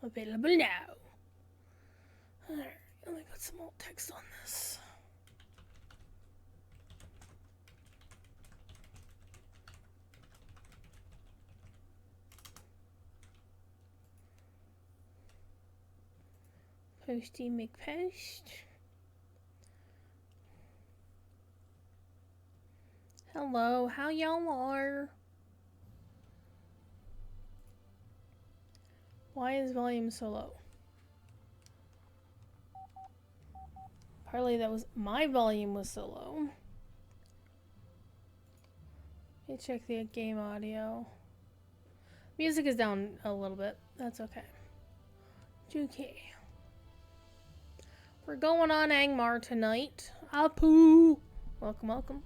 Available now. Alright, let me put some alt text on this. Posty make post. Hello, how y'all are? Why is volume so low? Partly that was my volume was so low. Let me check the game audio. Music is down a little bit. That's okay. Okay. We're going on Angmar tonight. Apu! Welcome, welcome.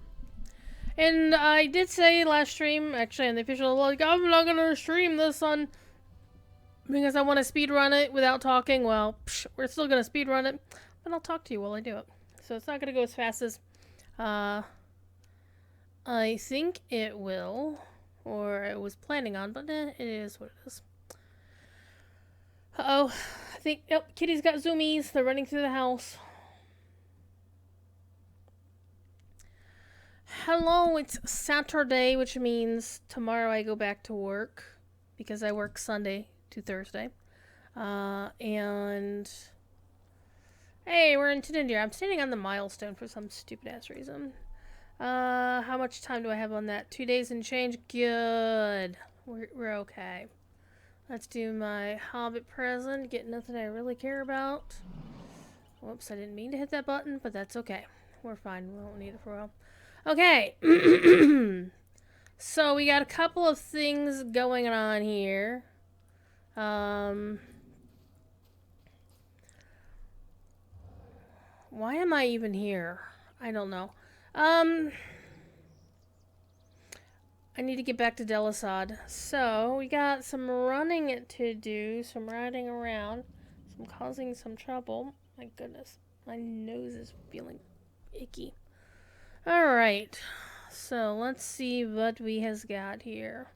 And I did say last stream, actually on the official, like, I'm not gonna stream this on because I want to speedrun it without talking. Well, we're still gonna speedrun it, but I'll talk to you while I do it. So it's not gonna go as fast as I think it will, or I was planning on, but it is what it is. Uh-oh. I think, yep, Kitty's got zoomies. They're running through the house. Hello, it's Saturday, which means tomorrow I go back to work because I work Sunday to Thursday. And hey, we're in Tindier. I'm standing on the milestone for some stupid ass reason. How much time do I have on that? 2 days and change. Good. We're okay. Let's do my Hobbit present. Get nothing I really care about. Whoops, I didn't mean to hit that button, but that's okay. We're fine. We won't need it for a while. Okay. So we got a couple of things going on here. Why am I even here? I don't know. I need to get back to Delisad. So, we got some running to do, some riding around, some causing some trouble. My goodness, my nose is feeling icky. Alright, so let's see what we has got here.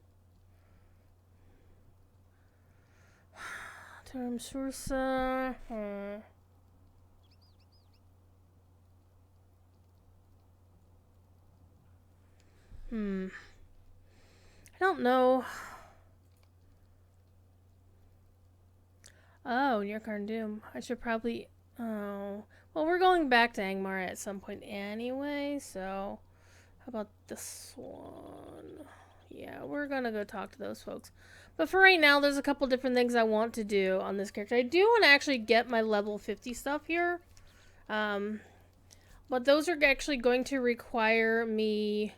Term Sursa. I don't know. Oh, near Cardoom. I should probably... Oh. Well, we're going back to Angmar at some point anyway, so... How about this one? Yeah, we're gonna go talk to those folks. But for right now, there's a couple different things I want to do on this character. I do want to actually get my level 50 stuff here. But those are actually going to require me...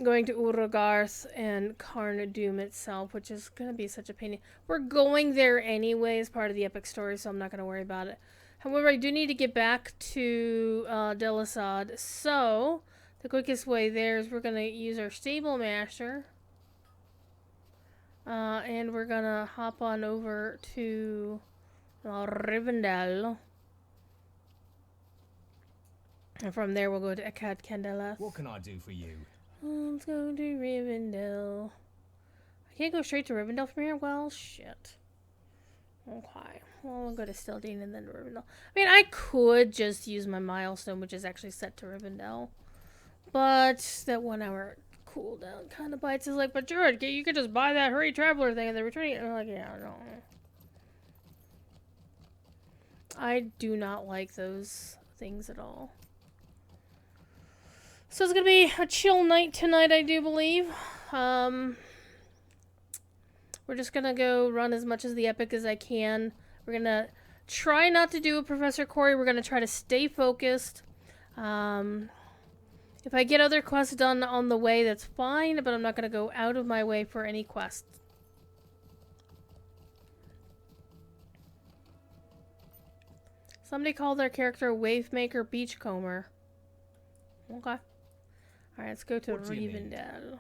going to Urugarth and Carnadoom itself, which is going to be such a pain. We're going there anyway as part of the epic story, so I'm not going to worry about it. However, I do need to get back to Delisad, so the quickest way there is we're going to use our Stable Master, and we're going to hop on over to Rivendell. And from there, we'll go to Ekad Kendelath. What can I do for you? Let's go to Rivendell. I can't go straight to Rivendell from here? Well, shit. Okay. Well, we'll go to Stildine and then to Rivendell. I mean, I could just use my milestone, which is actually set to Rivendell. But that 1 hour cooldown kind of bites. It's like, but Jared, you could just buy that Hurry Traveler thing and then return it. And I'm like, yeah, no. I do not like those things at all. So it's going to be a chill night tonight, I do believe. We're just going to go run as much as the epic as I can. We're going to try not to do a Professor Corey. We're going to try to stay focused. If I get other quests done on the way, that's fine. But I'm not going to go out of my way for any quests. Somebody called their character Wavemaker Beachcomber. Okay. Alright, let's go to Rivendell.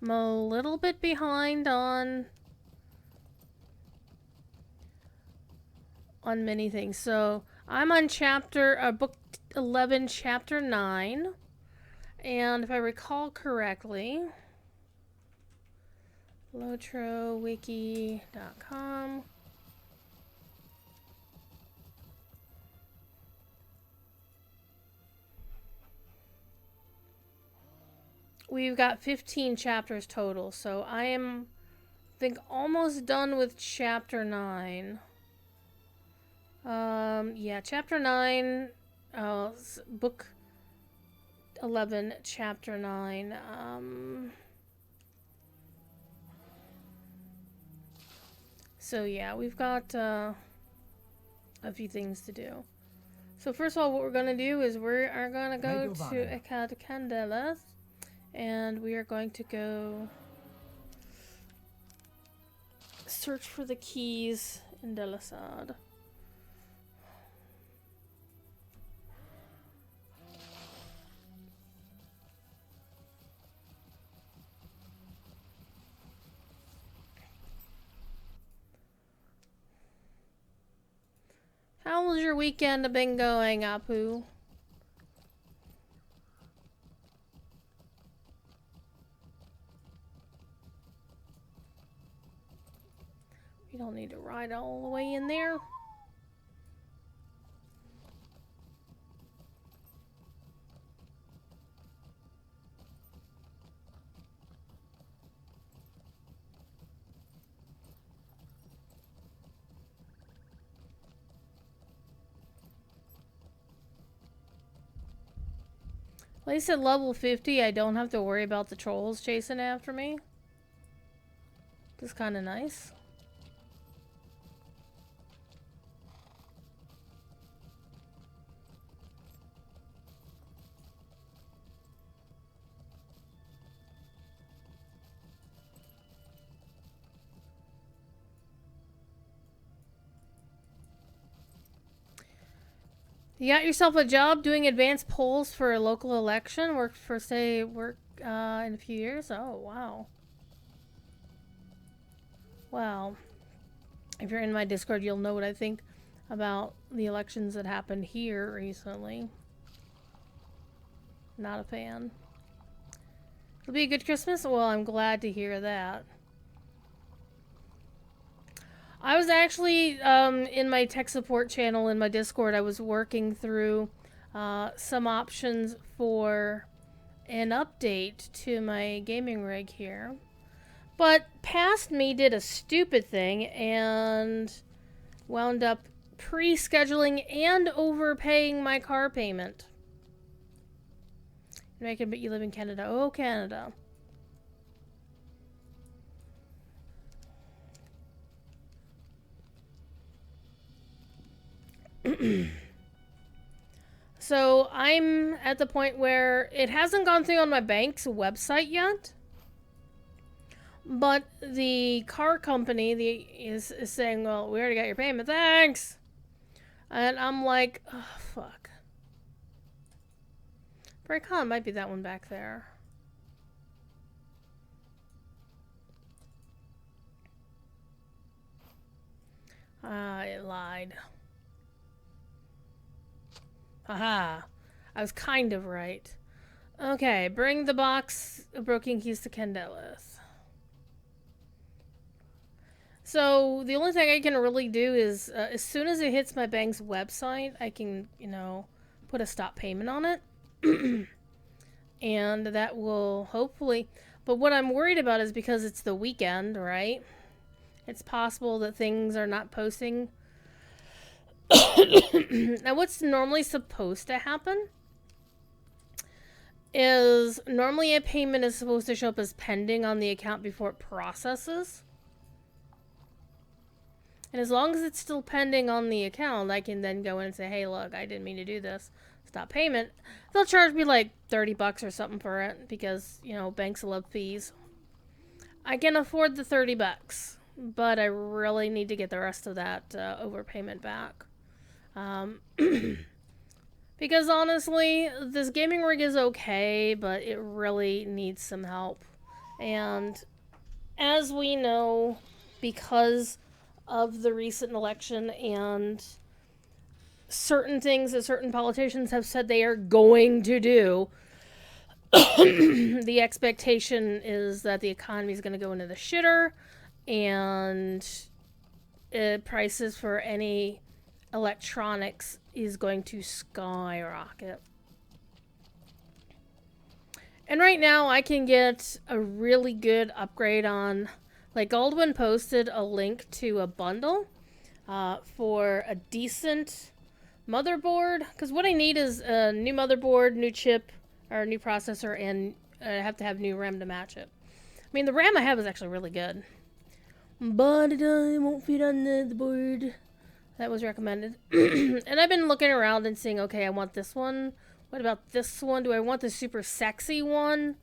I'm a little bit behind on on many things. So I'm on book 11, chapter 9. And if I recall correctly, lotrowiki.com. We've got 15 chapters total, so I am, I think, almost done with chapter 9. Yeah, chapter 9, book 11, chapter 9. So yeah, we've got a few things to do. So first of all, what we're going to do is we are going to go to Candelas. And we are going to go search for the keys in Delisad. How's your weekend been going, Apu? You don't need to ride all the way in there. At least at level 50, I don't have to worry about the trolls chasing after me. This is kind of nice. You got yourself a job doing advanced polls for a local election? Work in a few years? Oh, wow. Wow. If you're in my Discord, you'll know what I think about the elections that happened here recently. Not a fan. It'll be a good Christmas? Well, I'm glad to hear that. I was actually, in my tech support channel in my Discord, I was working through some options for an update to my gaming rig here. But past me did a stupid thing and wound up pre-scheduling and overpaying my car payment. But you live in Canada. Oh, Canada. So I'm at the point where it hasn't gone through on my bank's website yet, but the car company is saying, well, we already got your payment, thanks. And I'm like, oh, fuck. Braycon might be that one back there. It lied. Haha. I was kind of right. Okay, bring the box of broken keys to Candelas. So, the only thing I can really do is, as soon as it hits my bank's website, I can, put a stop payment on it. And that will hopefully... But what I'm worried about is because it's the weekend, right? It's possible that things are not posting. Now, what's normally supposed to happen is normally a payment is supposed to show up as pending on the account before it processes. And as long as it's still pending on the account, I can then go in and say, hey, look, I didn't mean to do this. Stop payment. They'll charge me like $30 or something for it because, banks love fees. I can afford the $30, but I really need to get the rest of that overpayment back. Because honestly, this gaming rig is okay, but it really needs some help. And as we know, because of the recent election and certain things that certain politicians have said they are going to do, the expectation is that the economy is going to go into the shitter and prices for any electronics is going to skyrocket. And right now I can get a really good upgrade on, like Goldwyn posted a link to a bundle for a decent motherboard, because what I need is a new motherboard, new chip, or a new processor, and I have to have new RAM to match it. I mean, the RAM I have is actually really good, but it won't fit on the board that was recommended. And I've been looking around and seeing, okay, I want this one. What about this one? Do I want the super sexy one?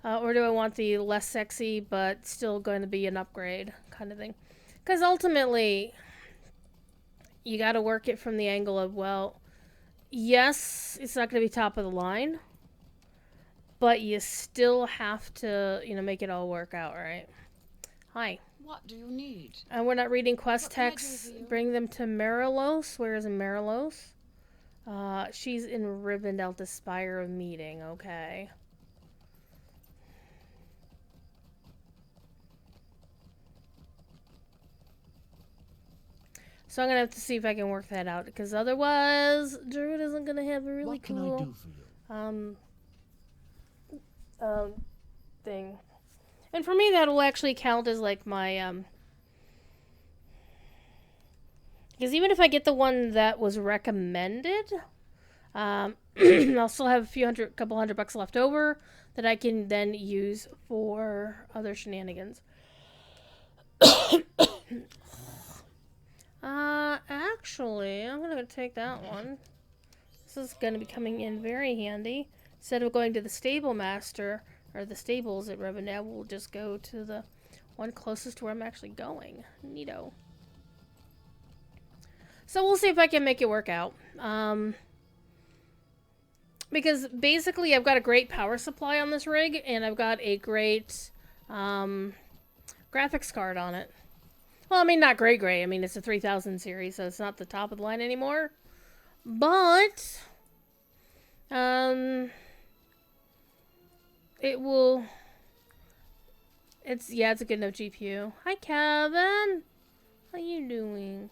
Or do I want the less sexy but still going to be an upgrade kind of thing? Because ultimately, you got to work it from the angle of, well, yes, it's not going to be top of the line, but you still have to, make it all work out, right? Hi. What do you need? And we're not reading quest texts. Bring them to Marilos. Where is Marilos? She's in Rivendell to Spire meeting. Okay. So I'm gonna have to see if I can work that out, because otherwise, Druid isn't gonna have a really cool. What can I do for you? Thing. And for me, that'll actually count as like my because even if I get the one that was recommended, I'll still have couple hundred bucks left over that I can then use for other shenanigans. Actually, I'm gonna take that one. This is gonna be coming in very handy. Instead of going to the stable master or the stables at Rivendell, we'll just go to the one closest to where I'm actually going. Neato. So we'll see if I can make it work out. Because basically I've got a great power supply on this rig, and I've got a great graphics card on it. Well, I mean, not great. I mean, it's a 3000 series, so it's not the top of the line anymore. But it will... It's a good enough GPU. Hi, Kevin! How you doing?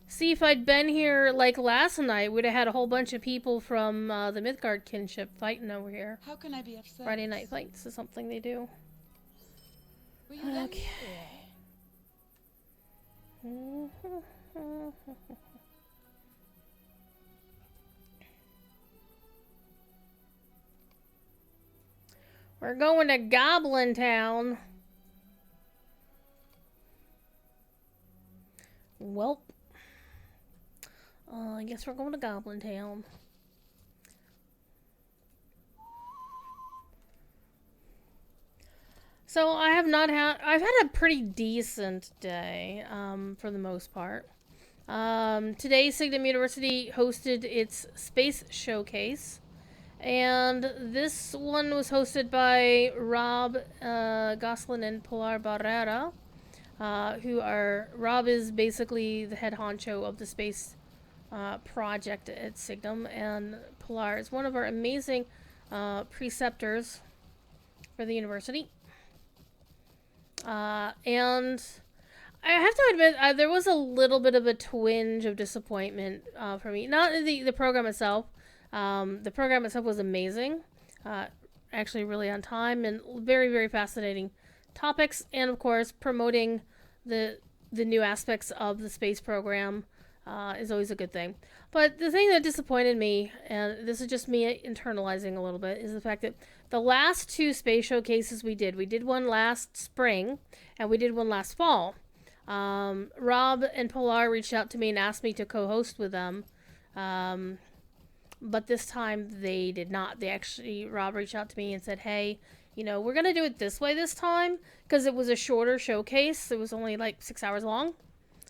See, if I'd been here like last night, we'd have had a whole bunch of people from the Midgard kinship fighting over here. How can I be of service? Friday night fights is something they do. Will you lend me We're going to Goblin Town. Welp. I guess we're going to Goblin Town. So I've had a pretty decent day, for the most part. Today, Signum University hosted its space showcase, and this one was hosted by Rob Goslin and Pilar Barrera, Rob is basically the head honcho of the space project at Signum, and Pilar is one of our amazing preceptors for the university. And I have to admit, there was a little bit of a twinge of disappointment for me. Not the program itself. The program itself was amazing. Actually really on time and very, very fascinating topics. And, of course, promoting the new aspects of the space program is always a good thing. But the thing that disappointed me, and this is just me internalizing a little bit, is the fact that the last two space showcases we did one last spring, and we did one last fall. Rob and Pilar reached out to me and asked me to co-host with them. But this time they did not. Rob reached out to me and said, hey, we're going to do it this way this time, because it was a shorter showcase. It was only like 6 hours long,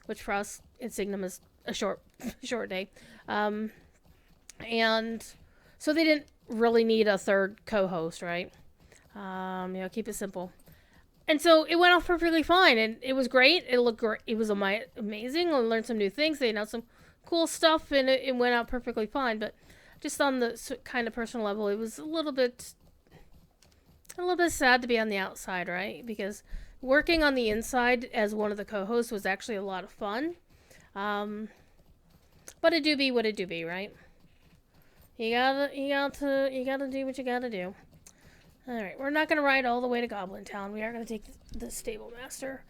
which for us in Signum is a short day. And so they didn't really need a third co-host, right? Keep it simple. And so it went off perfectly fine, and it was great. It looked great. It was amazing. I learned some new things. They announced some cool stuff, and it went out perfectly fine. But just on the kind of personal level, it was a little bit sad to be on the outside, right? Because working on the inside as one of the co-hosts was actually a lot of fun. But it do be what it do be, right? You gotta do what you gotta do. All right, we're not gonna ride all the way to Goblin Town. We are gonna take the Stable Master.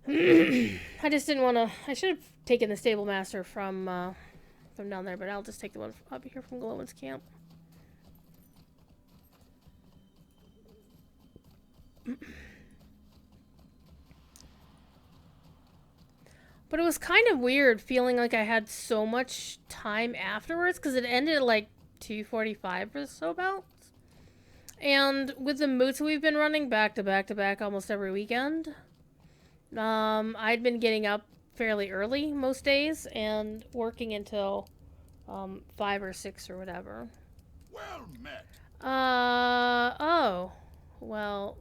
I just didn't want to. I should have taken the Stable Master from down there, but I'll just take the one up here from Glowin's camp. But it was kind of weird feeling like I had so much time afterwards because it ended at like 2:45 or so about. And with the moots we've been running back to back to back almost every weekend, I'd been getting up fairly early most days and working until 5 or 6 or whatever. Well met. Oh. Well,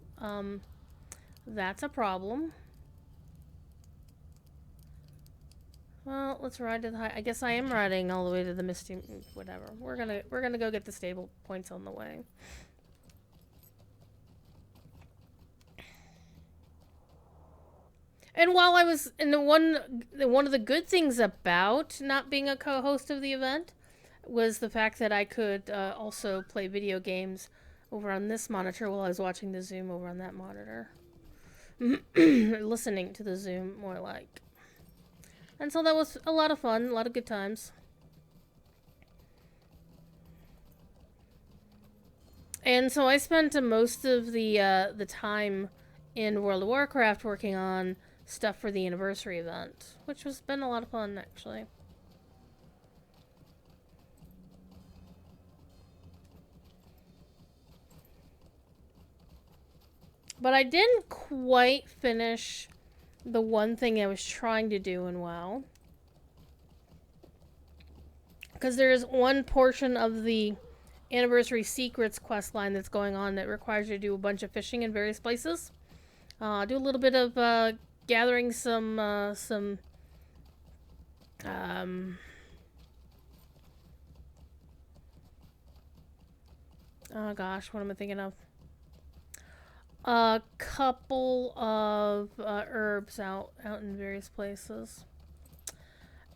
that's a problem. Well, let's ride to the high. I guess I am riding all the way to the Misty. Whatever. We're gonna go get the stable points on the way. And while I was in one of the good things about not being a co-host of the event was the fact that I could also play video games over on this monitor while I was watching the Zoom over on that monitor. Listening to the Zoom, more like. And so that was a lot of fun, a lot of good times. And so I spent most of the time in World of Warcraft working on stuff for the anniversary event, which has been a lot of fun, actually. But I didn't quite finish the one thing I was trying to do in WoW. Because there's one portion of the Anniversary Secrets quest line that's going on that requires you to do a bunch of fishing in various places. Do a little bit of gathering some oh gosh, what am I thinking of? A couple of herbs out in various places.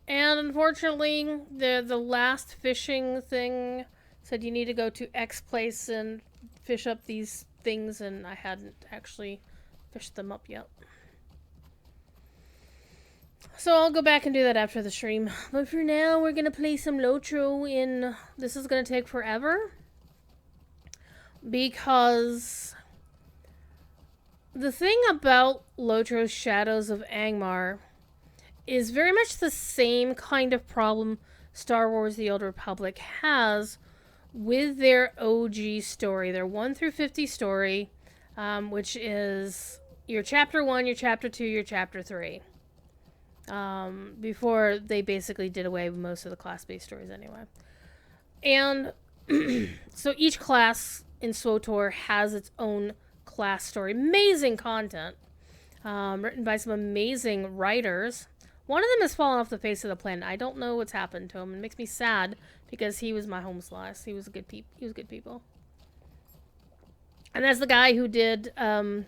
And unfortunately, the last fishing thing said you need to go to X place and fish up these things, and I hadn't actually fished them up yet. So I'll go back and do that after the stream. But for now, we're going to play some Lotro in... This is going to take forever. Because... the thing about Lotro's Shadows of Angmar is very much the same kind of problem Star Wars The Old Republic has with their OG story, their 1 through 50 story, which is your Chapter 1, your Chapter 2, your Chapter 3. Before they basically did away with most of the class-based stories anyway. And so each class in SWTOR has its own class story. Amazing content. Written by some amazing writers. One of them has fallen off the face of the planet. I don't know what's happened to him. It makes me sad because he was my home slice. He was good people. And that's the guy who did the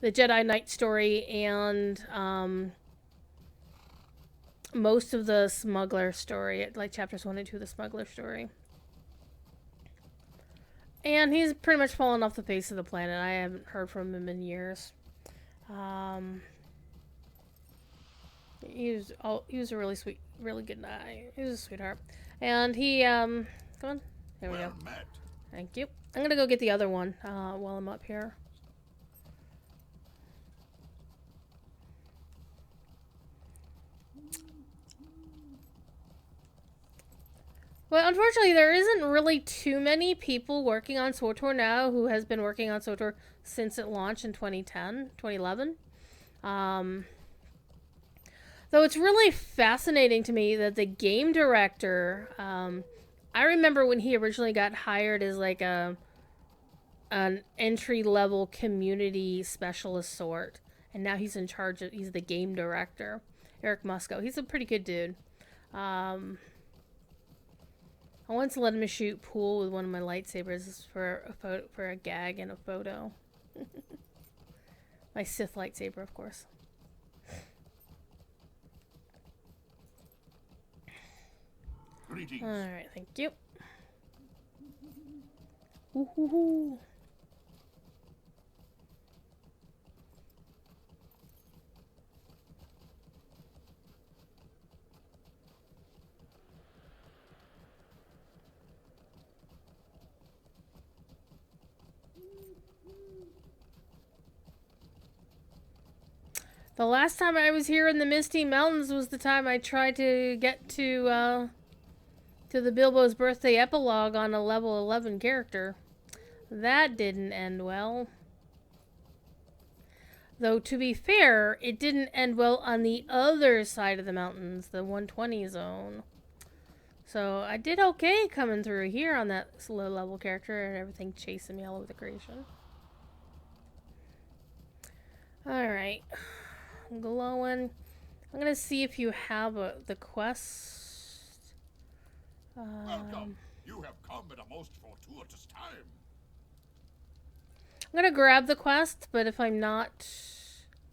Jedi Knight story and most of the Smuggler story, like chapters 1 and 2 of the Smuggler story. And he's pretty much fallen off the face of the planet. I haven't heard from him in years. He was a really sweet, really good guy. He was a sweetheart. And he, come on. There we go. Met. Thank you. I'm gonna go get the other one while I'm up here. Well, unfortunately, there isn't really too many people working on SWTOR now who has been working on SWTOR since it launched in 2011. Though it's really fascinating to me that the game director, I remember when he originally got hired as like a an entry-level community specialist sort. And now he's in charge of, he's the game director. Eric Musco. He's a pretty good dude. I once let him shoot pool with one of my lightsabers for a photo, for a gag and a photo. My Sith lightsaber, of course. Greetings. Alright, thank you. Ooh. The last time I was here in the Misty Mountains was the time I tried to get to the Bilbo's birthday epilogue on a level 11 character. That didn't end well. Though, to be fair, it didn't end well on the other side of the mountains, the 120 zone. So, I did okay coming through here on that low level character and everything chasing me all over the creation. Alright. Glowing. I'm gonna see if you have the quest. Welcome. You have come at a most fortuitous time. I'm gonna grab the quest, but if I'm not...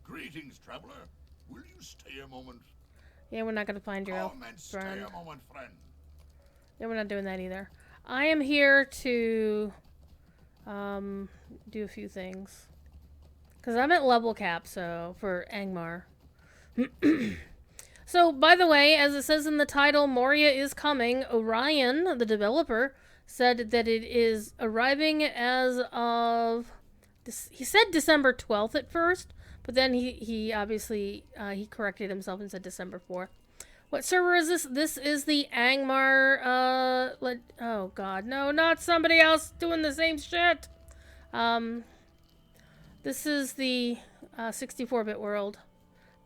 Greetings, traveler. Will you stay a moment? Yeah, we're not gonna find your Come and stay friend. a moment, friend. Yeah, we're not doing that either. I am here to do a few things. Because I'm at level cap, so, for Angmar. So, by the way, as it says in the title, Moria is coming. Orion, the developer, said that it is arriving as of... He said December 12th at first, but then he obviously he corrected himself and said December 4th. What server is this? This is the Angmar, oh god, no, not somebody else doing the same shit! This is the 64-bit world.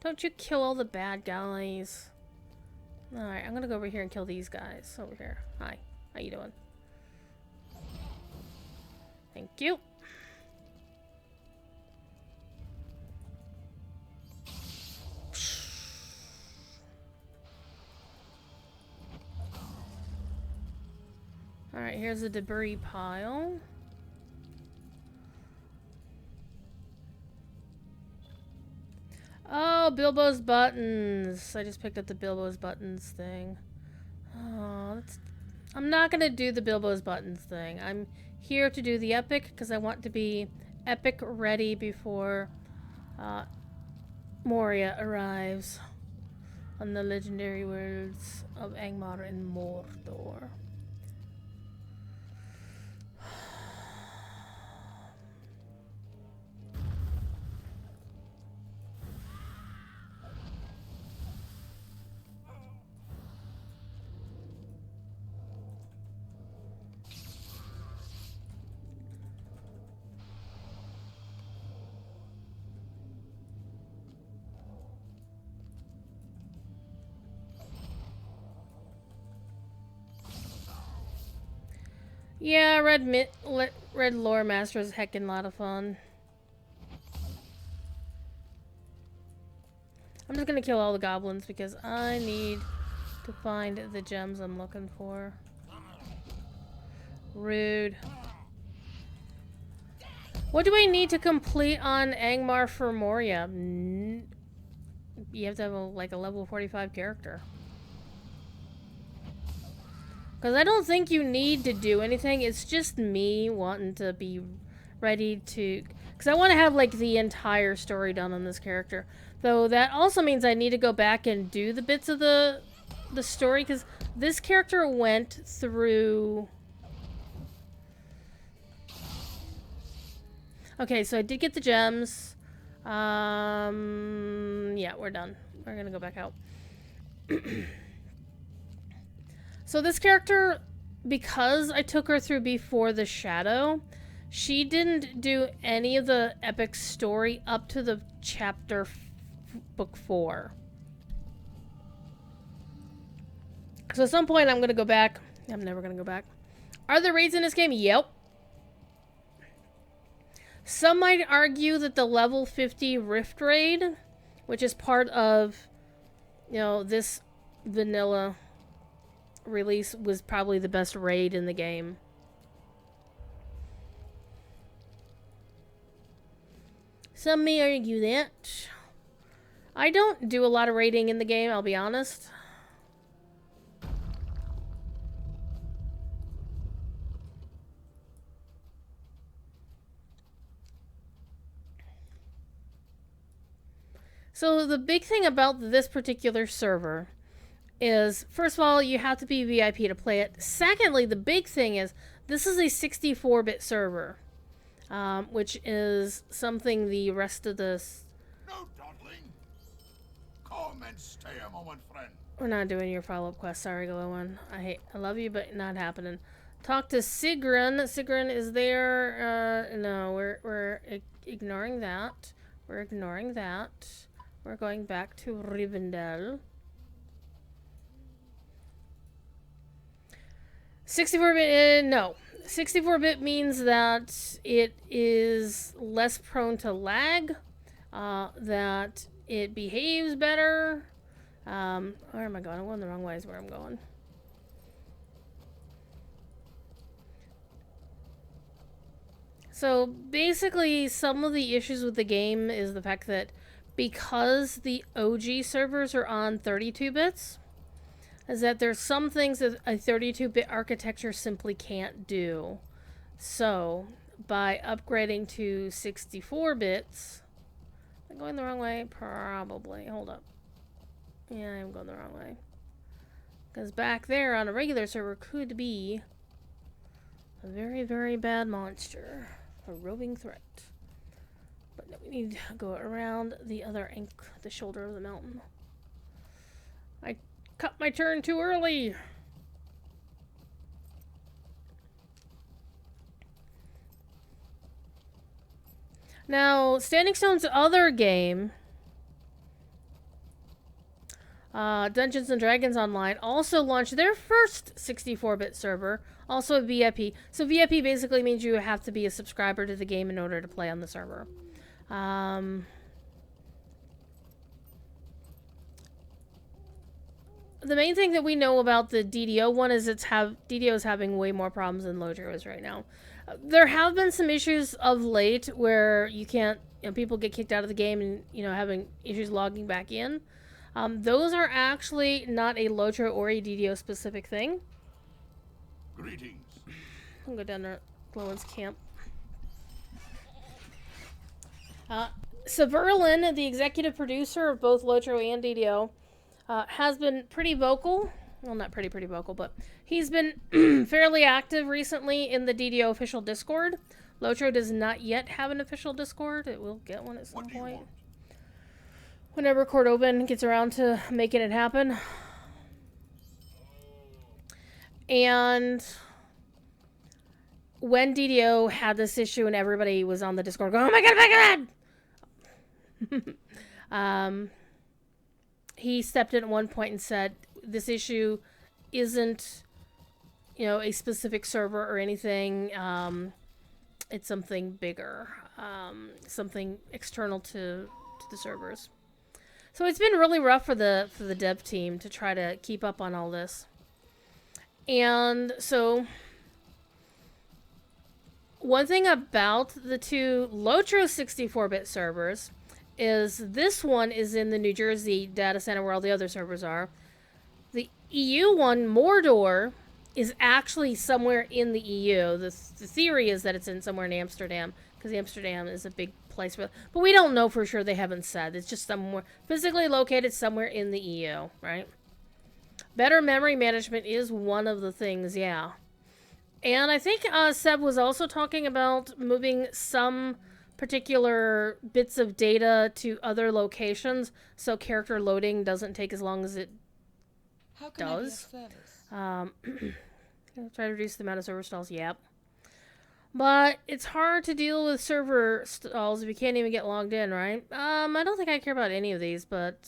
Don't you kill all the bad guys. Alright, I'm gonna go over here and kill these guys over here. Hi, how you doing? Thank you. Alright, here's a debris pile. Oh, Bilbo's buttons. I just picked up the Bilbo's buttons thing. Oh, that's... I'm not gonna do the Bilbo's buttons thing. I'm here to do the epic because I want to be epic ready before Moria arrives on the legendary worlds of Angmar and Mordor. Yeah, Red Lore Master is heckin' lot of fun. I'm just gonna kill all the goblins because I need to find the gems I'm looking for. Rude. What do I need to complete on Angmar for Moria? You have to have like a level 45 character. Because I don't think you need to do anything. It's just me wanting to be ready to... Because I want to have, like, the entire story done on this character. Though that also means I need to go back and do the bits of the story. Because this character went through... Okay, so I did get the gems. Yeah, we're done. We're going to go back out. So this character, because I took her through before the Shadow, she didn't do any of the epic story up to the chapter book 4. So at some point I'm going to go back. I'm never going to go back. Are there raids in this game? Yep. Some might argue that the level 50 Rift Raid, which is part of, this vanilla release, was probably the best raid in the game. Some may argue that. I don't do a lot of raiding in the game, I'll be honest. So the big thing about this particular server is, first of all, you have to be VIP to play it. Secondly, the big thing is, this is a 64-bit server, which is something the rest of this... No dawdling. Come and stay a moment, friend. We're not doing your follow-up quest. Sorry, Glowin. I love you, but not happening. Talk to Sigrun. Sigrun is there. No, we're ignoring that. We're ignoring that. We're going back to Rivendell. 64-bit, no. 64-bit means that it is less prone to lag, that it behaves better. Where am I going? I'm going the wrong way is where I'm going. So basically, some of the issues with the game is the fact that because the OG servers are on 32 bits, is that there's some things that a 32-bit architecture simply can't do. So, by upgrading to 64 bits... Am I going the wrong way? Probably. Hold up. Yeah, I'm going the wrong way. Because back there on a regular server could be a very, very bad monster. A roving threat. But no, we need to go around the the shoulder of the mountain. I cut my turn too early. Now, Standing Stone's other game, Dungeons and Dragons Online, also launched their first 64-bit server, also VIP. So VIP basically means you have to be a subscriber to the game in order to play on the server. The main thing that we know about the DDO one is DDO is having way more problems than Lotro is right now. There have been some issues of late where you can't, people get kicked out of the game and, having issues logging back in. Those are actually not a Lotro or a DDO specific thing. Greetings. I'll go down to Glowin's camp. Severlin, the executive producer of both Lotro and DDO, has been pretty vocal. Well, not pretty vocal, but he's been fairly active recently in the DDO official Discord. Lotro does not yet have an official Discord. It will get one at some point. Whenever Cordoban gets around to making it happen. And when DDO had this issue and everybody was on the Discord going, oh my god, he stepped in at one point and said, this issue isn't, a specific server or anything. It's something bigger, something external to the servers. So it's been really rough for the dev team to try to keep up on all this. And so, one thing about the two Lotro 64-bit servers is this one is in the New Jersey data center where all the other servers are. The EU one, Mordor, is actually somewhere in the EU. The theory is that it's in somewhere in Amsterdam, because Amsterdam is a big place for it. But we don't know for sure. They haven't said. It's just somewhere physically located somewhere in the EU, right? Better memory management is one of the things, yeah. And I think Seb was also talking about moving some particular bits of data to other locations so character loading doesn't take as long as it How can does. I be of service? Try to reduce the amount of server stalls, yep. But it's hard to deal with server stalls if you can't even get logged in, right? I don't think I care about any of these, but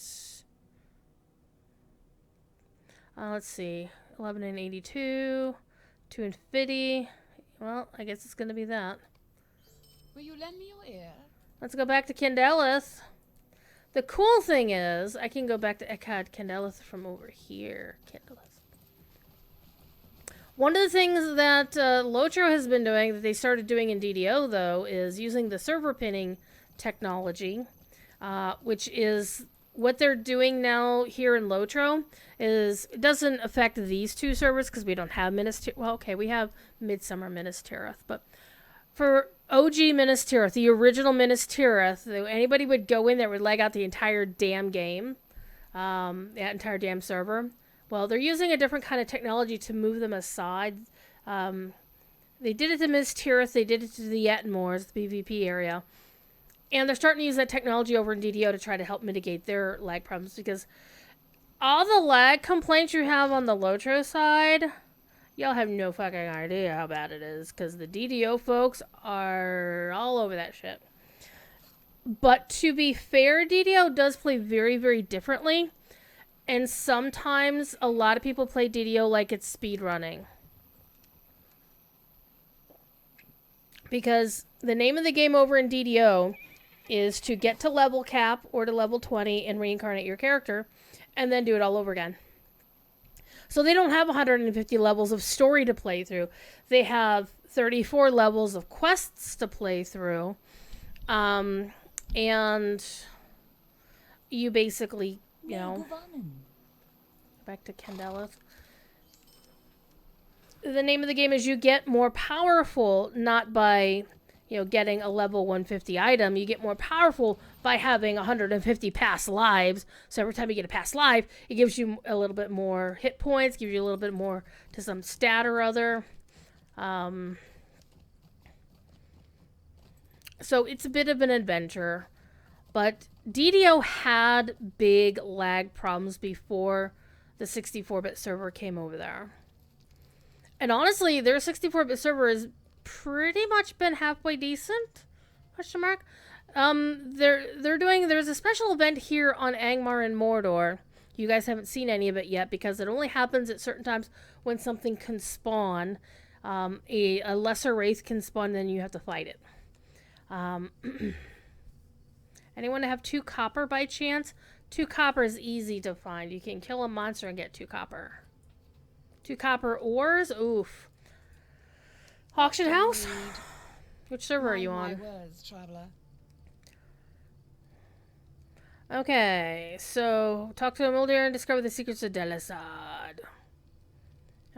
let's see. 11 and 82, 2 and 50. Well, I guess it's gonna be that. Will you lend me your ear? Let's go back to Candelith. The cool thing is, I can go back to Eckhad Candelith from over here. Candelith. One of the things that Lotro has been doing, that they started doing in DDO, though, is using the server pinning technology, which is what they're doing now here in Lotro. Is it doesn't affect these two servers because we don't have Minas Tirith. Well, okay, we have Midsummer Minas Tirith, but for OG Minas Tirith, the original Minas Tirith, anybody would go in there would lag out the entire damn game, the entire damn server. Well, they're using a different kind of technology to move them aside. They did it to Minas Tirith, they did it to the Yetmors, the PvP area. And they're starting to use that technology over in DDO to try to help mitigate their lag problems, because all the lag complaints you have on the Lotro side, y'all have no fucking idea how bad it is, because the DDO folks are all over that shit. But to be fair, DDO does play very, very differently. And sometimes a lot of people play DDO like it's speed running. Because the name of the game over in DDO is to get to level cap or to level 20 and reincarnate your character and then do it all over again. So they don't have 150 levels of story to play through. They have 34 levels of quests to play through. And you basically, you know, back to Candelith. The name of the game is you get more powerful, not by, you know, getting a level 150 item. You get more powerful by having 150 past lives. So every time you get a past life, it gives you a little bit more hit points, gives you a little bit more to some stat or other. So it's a bit of an adventure. But DDO had big lag problems before the 64-bit server came over there. And honestly, their 64-bit server has pretty much been halfway decent? Question mark. There's a special event here on Angmar and Mordor. You guys haven't seen any of it yet because it only happens at certain times when something can spawn. A lesser wraith can spawn, and then you have to fight it. Anyone have 2 copper by chance? 2 copper is easy to find. You can kill a monster and get 2 copper. 2 copper ores? Oof. Auction house? Which server are you on? Words, traveler. Okay, so talk to Muldir and discover the secrets of Delisad.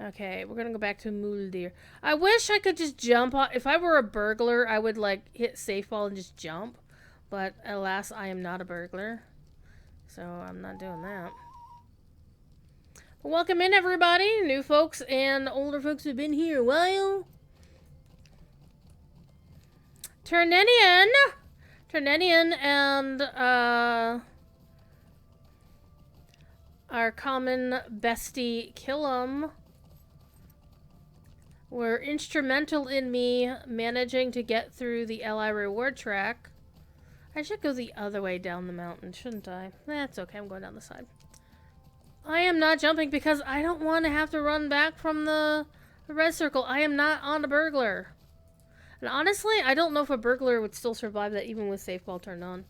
Okay, we're gonna go back to Muldir. I wish I could just jump on. If I were a burglar, I would like hit safe ball and just jump. But alas, I am not a burglar, so I'm not doing that. But welcome in, everybody, new folks and older folks who've been here a while. Turnenian and our common bestie Killam were instrumental in me managing to get through the LI reward track. I should go the other way down the mountain, shouldn't I? That's okay, I'm going down the side. I am not jumping because I don't want to have to run back from the red circle. I am not on a burglar. And honestly, I don't know if a burglar would still survive that even with safe ball turned on.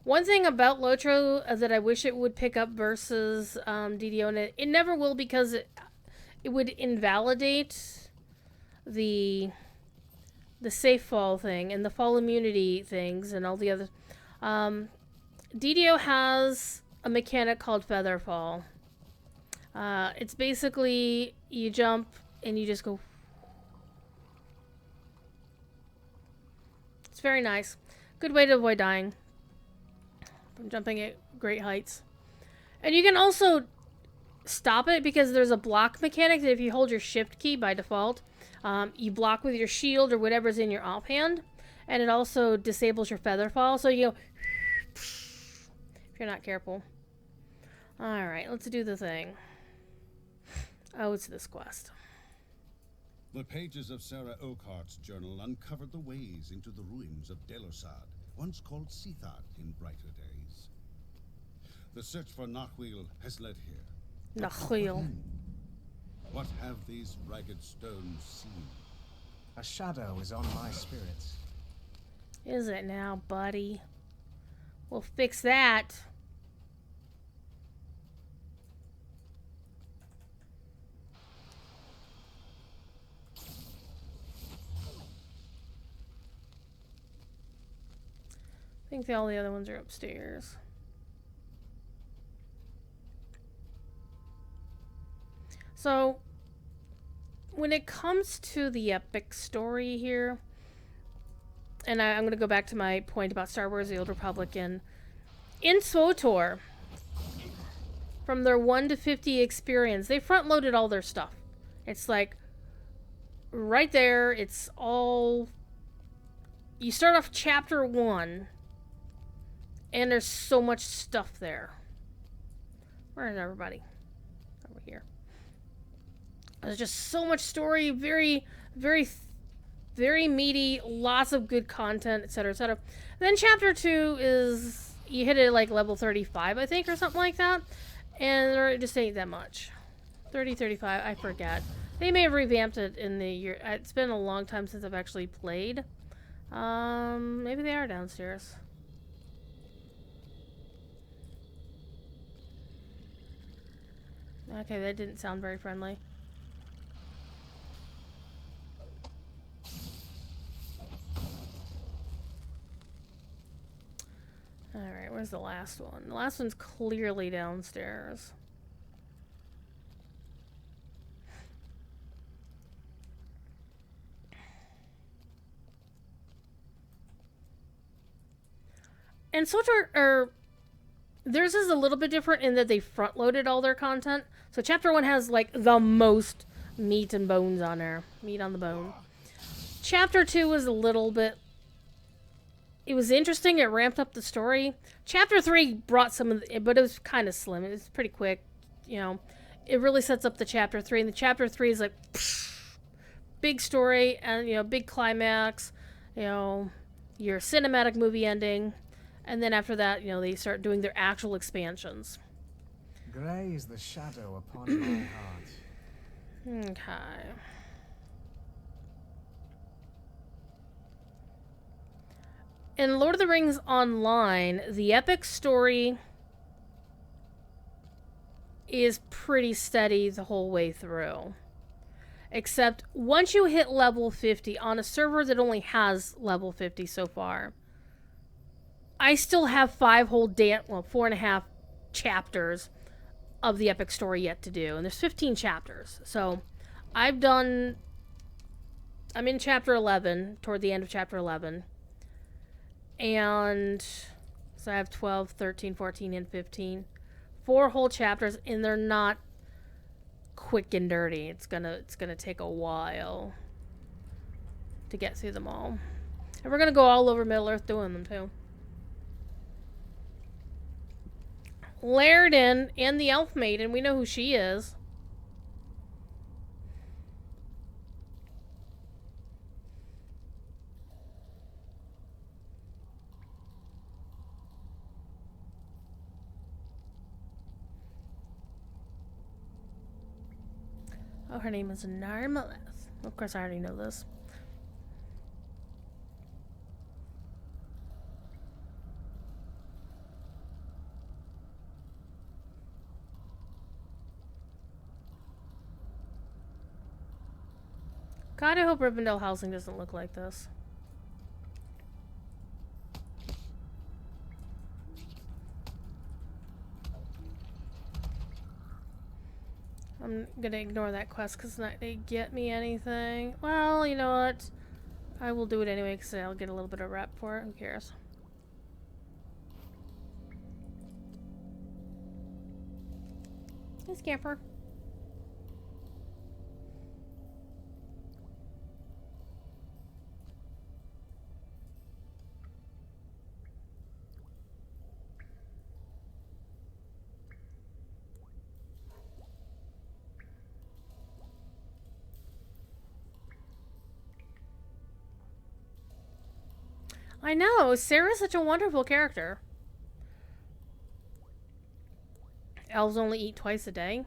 One thing about Lotro that I wish it would pick up versus DDO, and it never will because it would invalidate the safe fall thing and the fall immunity things and all the other. DDO has a mechanic called feather fall. It's basically you jump and you just go. It's very nice. Good way to avoid dying from jumping at great heights. And you can also stop it because there's a block mechanic that if you hold your shift key by default, you block with your shield or whatever's in your offhand, and it also disables your feather fall, so you go if you're not careful. Alright, let's do the thing. Oh, it's this quest. The pages of Sarah Oakhart's journal uncovered the ways into the ruins of Delosad, once called Sithard in brighter days. The search for Nahuil has led here. Nahuil. What have these ragged stones seen? A shadow is on my spirits. Is it now, buddy? We'll fix that. I think all the other ones are upstairs. So, when it comes to the epic story here, and I'm going to go back to my point about Star Wars: The Old Republic in SWTOR, from their 1 to 50 experience, they front-loaded all their stuff. It's like, right there, it's all... You start off chapter 1, and there's so much stuff there. Where is everybody? Over here. There's just so much story, very, very, very meaty, lots of good content, etc., etc. Then chapter 2 is, you hit it at like level 35, I think, or something like that. And there just ain't that much. 30, 35, I forget. They may have revamped it in the year. It's been a long time since I've actually played. Maybe they are downstairs. Okay, that didn't sound very friendly. Alright, where's the last one? The last one's clearly downstairs. And SWTOR, theirs is a little bit different in that they front-loaded all their content. So chapter 1 has, like, the most meat and bones on there. Meat on the bone. Chapter 2 was a little bit... It was interesting. It ramped up the story. Chapter 3 brought some of the... But it was kind of slim. It was pretty quick. You know, it really sets up the chapter 3. And the chapter 3 is like... Psh, big story. And, you know, big climax. You know, your cinematic movie ending. And then after that, you know, they start doing their actual expansions. Grey is the shadow upon my heart. Okay. In Lord of the Rings Online, the epic story is pretty steady the whole way through. Except once you hit level 50 on a server that only has level 50 so far, I still have 4.5 chapters of the epic story yet to do. And there's 15 chapters. So I'm in chapter 11, toward the end of chapter 11. And so I have 12, 13, 14, and 15. 4 whole chapters, and they're not quick and dirty. It's gonna take a while to get through them all. And we're gonna go all over Middle Earth doing them too. Lairdin and the Elf Maiden, we know who she is. Oh, her name is Narmaleth. Of course, I already know this. God, I hope Rivendell housing doesn't look like this. I'm gonna ignore that quest because it's not gonna get me anything. Well, you know what? I will do it anyway because I'll get a little bit of rep for it. Who cares? Hey, Scamper. I know, Sarah's such a wonderful character. Elves only eat twice a day.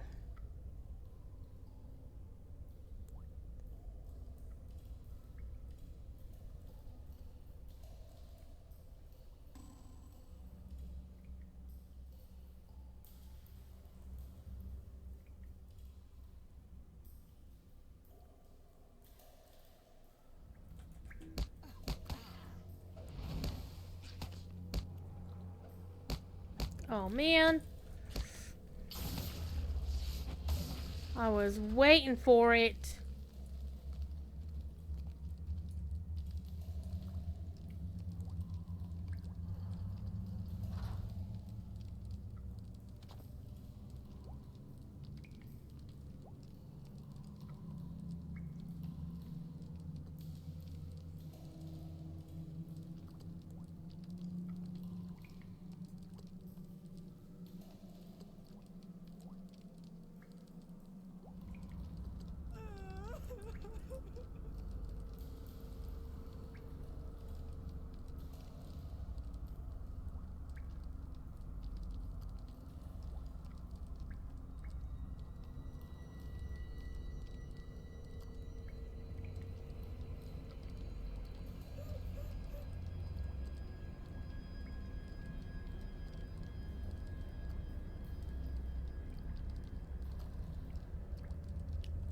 Oh, man. I was waiting for it.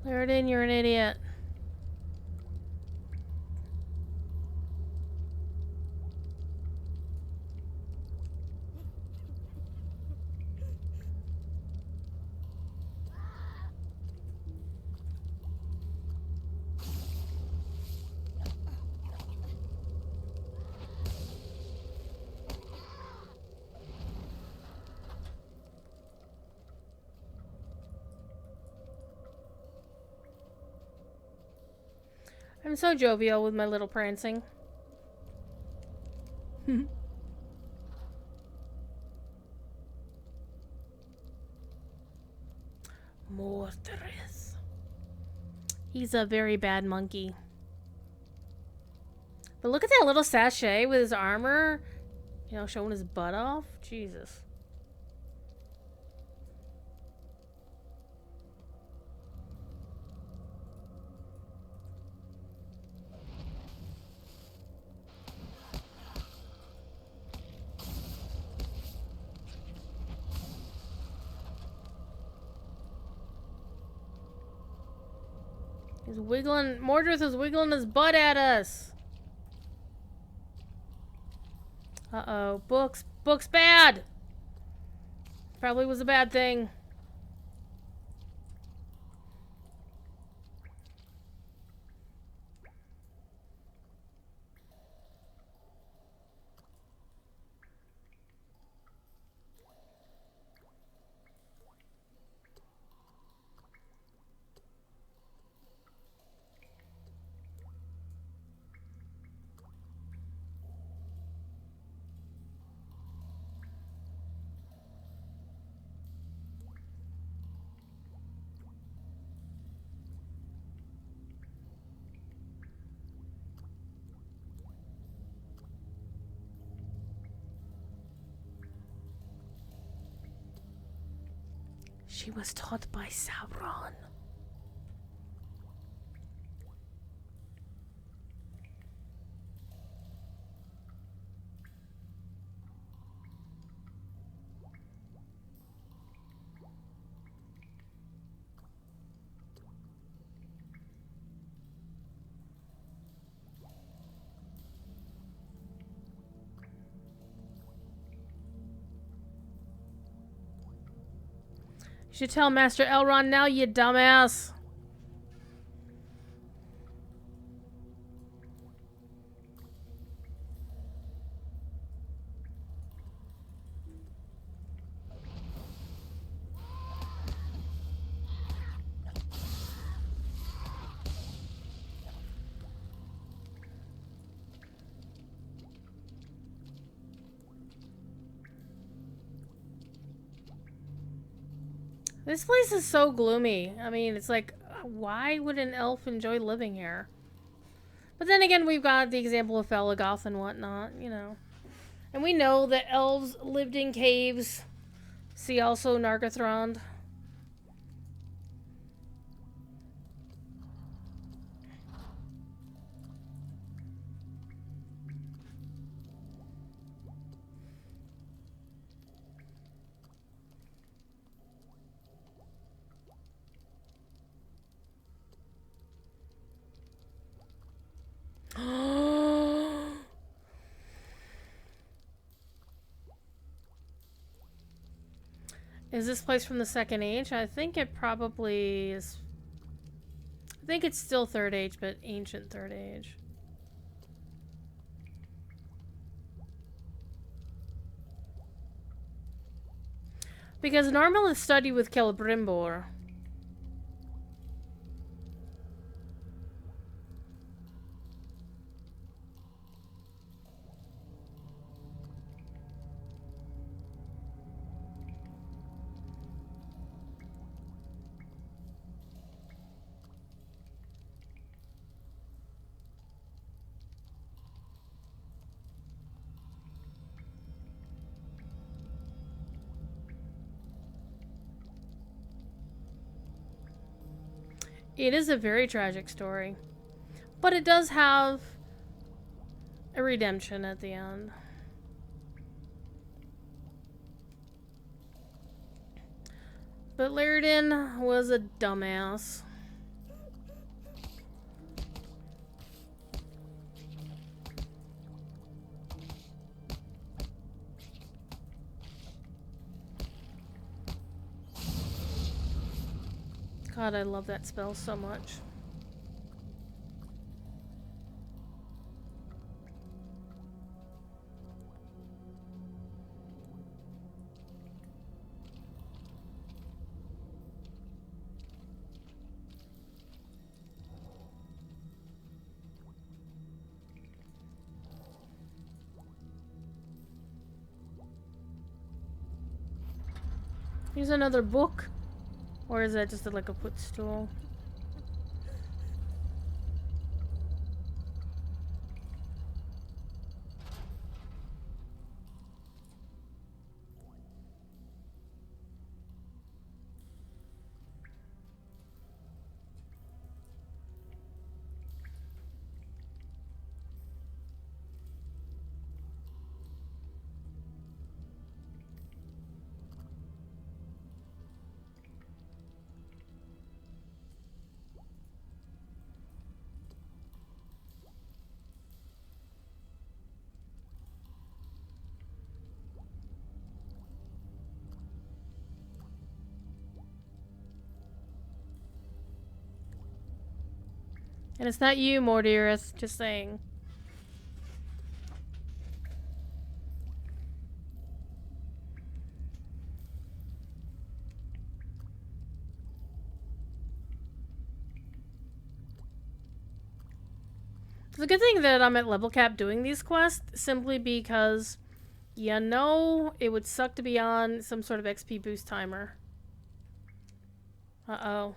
Clear it in, you're an idiot. I'm so jovial with my little prancing. Mortaris. He's a very bad monkey. But look at that little sachet with his armor, you know, showing his butt off. Jesus. He's wiggling. Mordred is wiggling his butt at us. Uh-oh. Books. Books bad. Probably was a bad thing. She was taught by Sauron. You should tell Master Elrond now, you dumbass. This place is so gloomy. I mean, it's like, why would an elf enjoy living here? But then again, we've got the example of Felgoth and whatnot, you know. And we know that elves lived in caves. See also Nargothrond. Is this place from the Second Age? I think it probably is. I think it's still Third Age, but ancient Third Age. Because Normal is studied with Celebrimbor. It is a very tragic story. But it does have a redemption at the end. But Lairdin was a dumbass. God, I love that spell so much. Here's another book. Or is that just like a footstool? And it's not you, Mordeareth, just saying. It's a good thing that I'm at level cap doing these quests, simply because, you know, it would suck to be on some sort of XP boost timer. Uh-oh.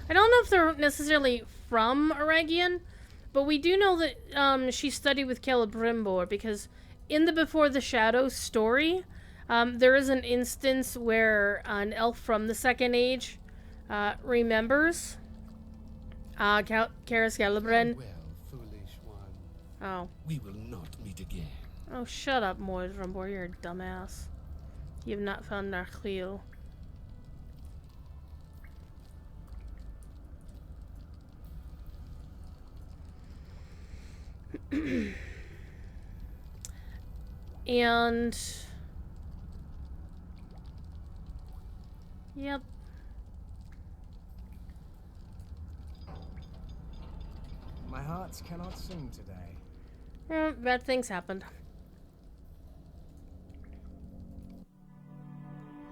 I don't know if they're necessarily from Aragian, but we do know that she studied with Celebrimbor, because in the Before the Shadows story, there is an instance where an elf from the Second Age remembers Caris Celebrin. Farewell, foolish one. Oh. We will not meet again. Oh, shut up, Moirimbor, you're a dumbass. You've not found Narchil. And yep. My hearts cannot sing today. Bad things happened.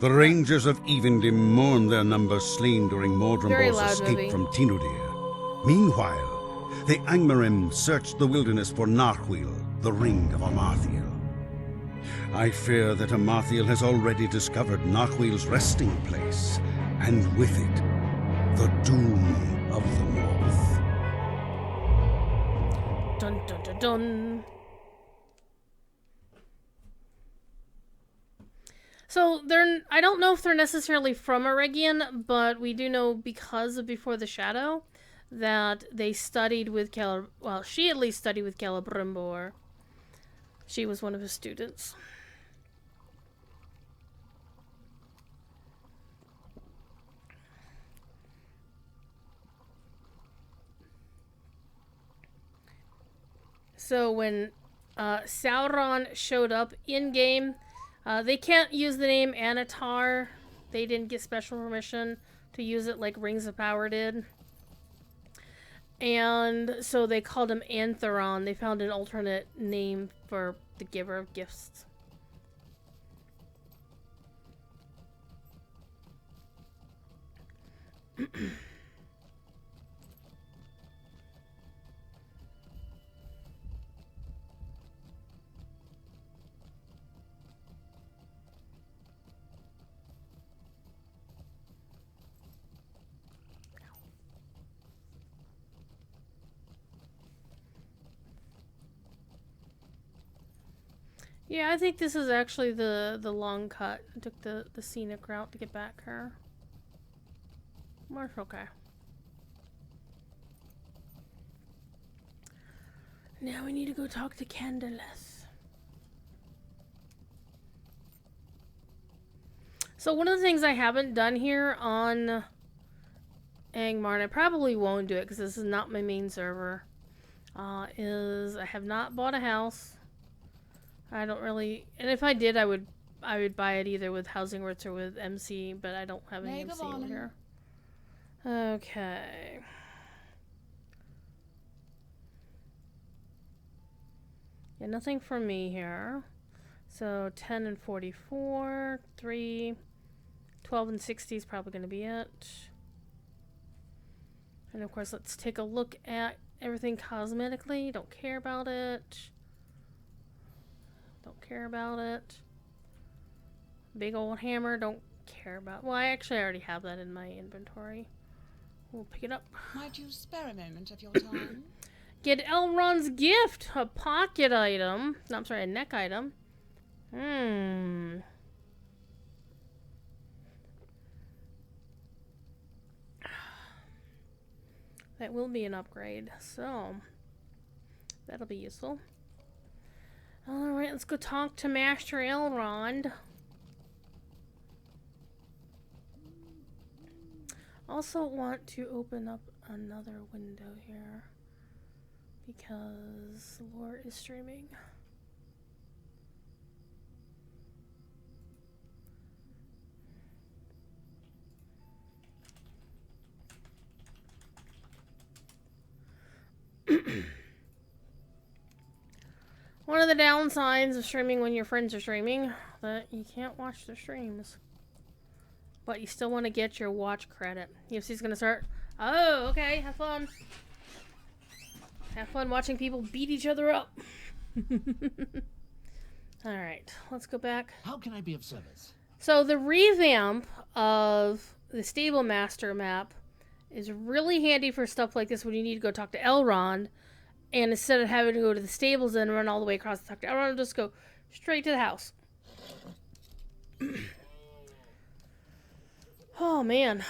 The Rangers of Evendim mourn their numbers slain during Very Mordrimbor's loud escape movie. from Tinudir. Meanwhile, the Angmarim searched the wilderness for Narhuil, the ring of Amarthiel. I fear that Amarthiel has already discovered Narhuil's resting place, and with it, the doom of the North. Dun dun dun dun. So I don't know if they're necessarily from Eregion, but we do know because of Before the Shadow that they studied with well, she at least studied with Celebrimbor. She was one of his students. So when Sauron showed up in-game, they can't use the name Anatar. They didn't get special permission to use it like Rings of Power did. And so they called him Antheron. They found an alternate name for the giver of gifts. Yeah, I think this is actually the long cut. I took the scenic route to get back here. Marsh, okay. Now we need to go talk to Candace. So one of the things I haven't done here on Angmar, and I probably won't do it because this is not my main server, is I have not bought a house. I don't really, and if I did, I would buy it either with housing rights or with MC, but I don't have any MC over here. Okay. Yeah, nothing for me here. So 10 and 44, 3, 12 and 60 is probably going to be it. And of course, let's take a look at everything cosmetically. Don't care about it. Don't care about it. Big old hammer, don't care about. Well, I actually already have that in my inventory. We'll pick it up. Might you spare a moment of your time? Get Elrond's gift, a pocket item. No, I'm sorry, a neck item. That will be an upgrade, so that'll be useful. Alright, let's go talk to Master Elrond. Also want to open up another window here because Lore is streaming. One of the downsides of streaming when your friends are streaming, that you can't watch their streams. But you still want to get your watch credit. UFC's gonna start. Oh, okay, have fun. Have fun watching people beat each other up. Alright, let's go back. How can I be of service? So the revamp of the Stable Master map is really handy for stuff like this when you need to go talk to Elrond. And instead of having to go to the stables and run all the way across the talk to Elrond, just go straight to the house. Oh, man.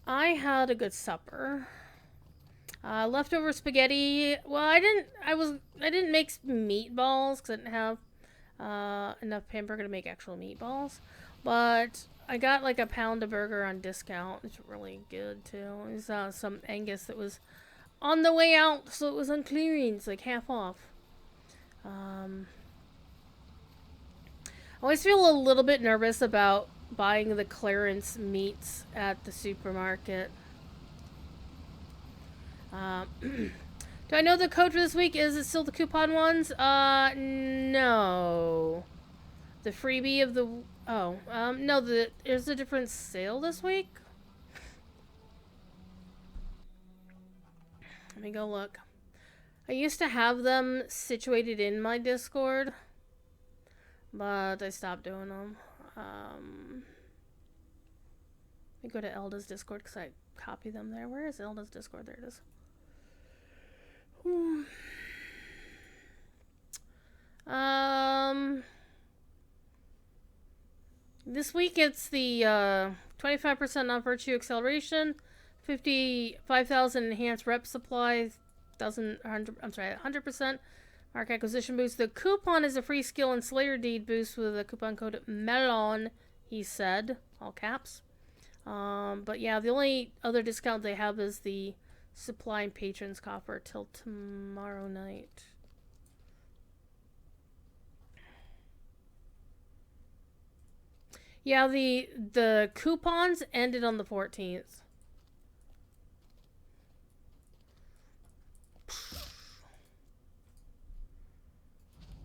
I had a good supper. Leftover spaghetti. Well, I didn't make meatballs because I didn't have enough hamburger to make actual meatballs. But I got like a pound of burger on discount. It's really good too. It was some Angus that was on the way out, so it was on clearance, like half off. I always feel a little bit nervous about buying the clearance meats at the supermarket. Do I know the code for this week? Is it still the coupon ones? No. The freebie of the... Oh, no, there's a different sale this week? Let me go look. I used to have them situated in my Discord, but I stopped doing them. Let me go to Elda's Discord because I copy them there. Where is Elda's Discord? There it is. This week it's the 25% on Virtue Acceleration, 55,000 enhanced rep supply, 100% Mark Acquisition boost. The coupon is a free skill and Slayer Deed boost with a coupon code MELON, he said, all caps. But yeah, the only other discount they have is the supply and patrons coffer till tomorrow night. Yeah, the coupons ended on the 14th.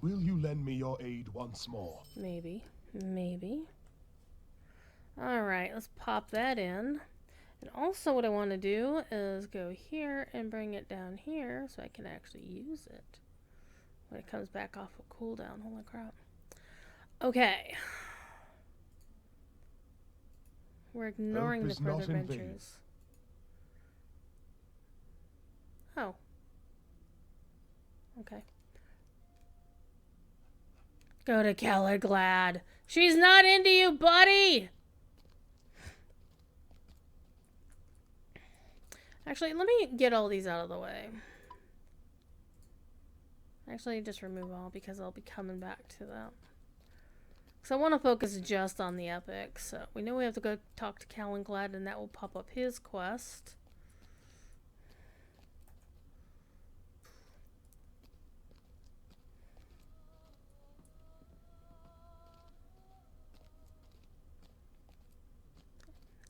Will you lend me your aid once more? Maybe. Alright, let's pop that in. And also what I want to do is go here and bring it down here so I can actually use it when it comes back off of cooldown. Holy crap. Okay. We're ignoring the further adventures. Oh. Okay. Go to Kellerglad. She's not into you, buddy! Actually, let me get all these out of the way. Actually, just remove all because I'll be coming back to that. So I want to focus just on the epic. So we know we have to go talk to Kellerglad, and that will pop up his quest.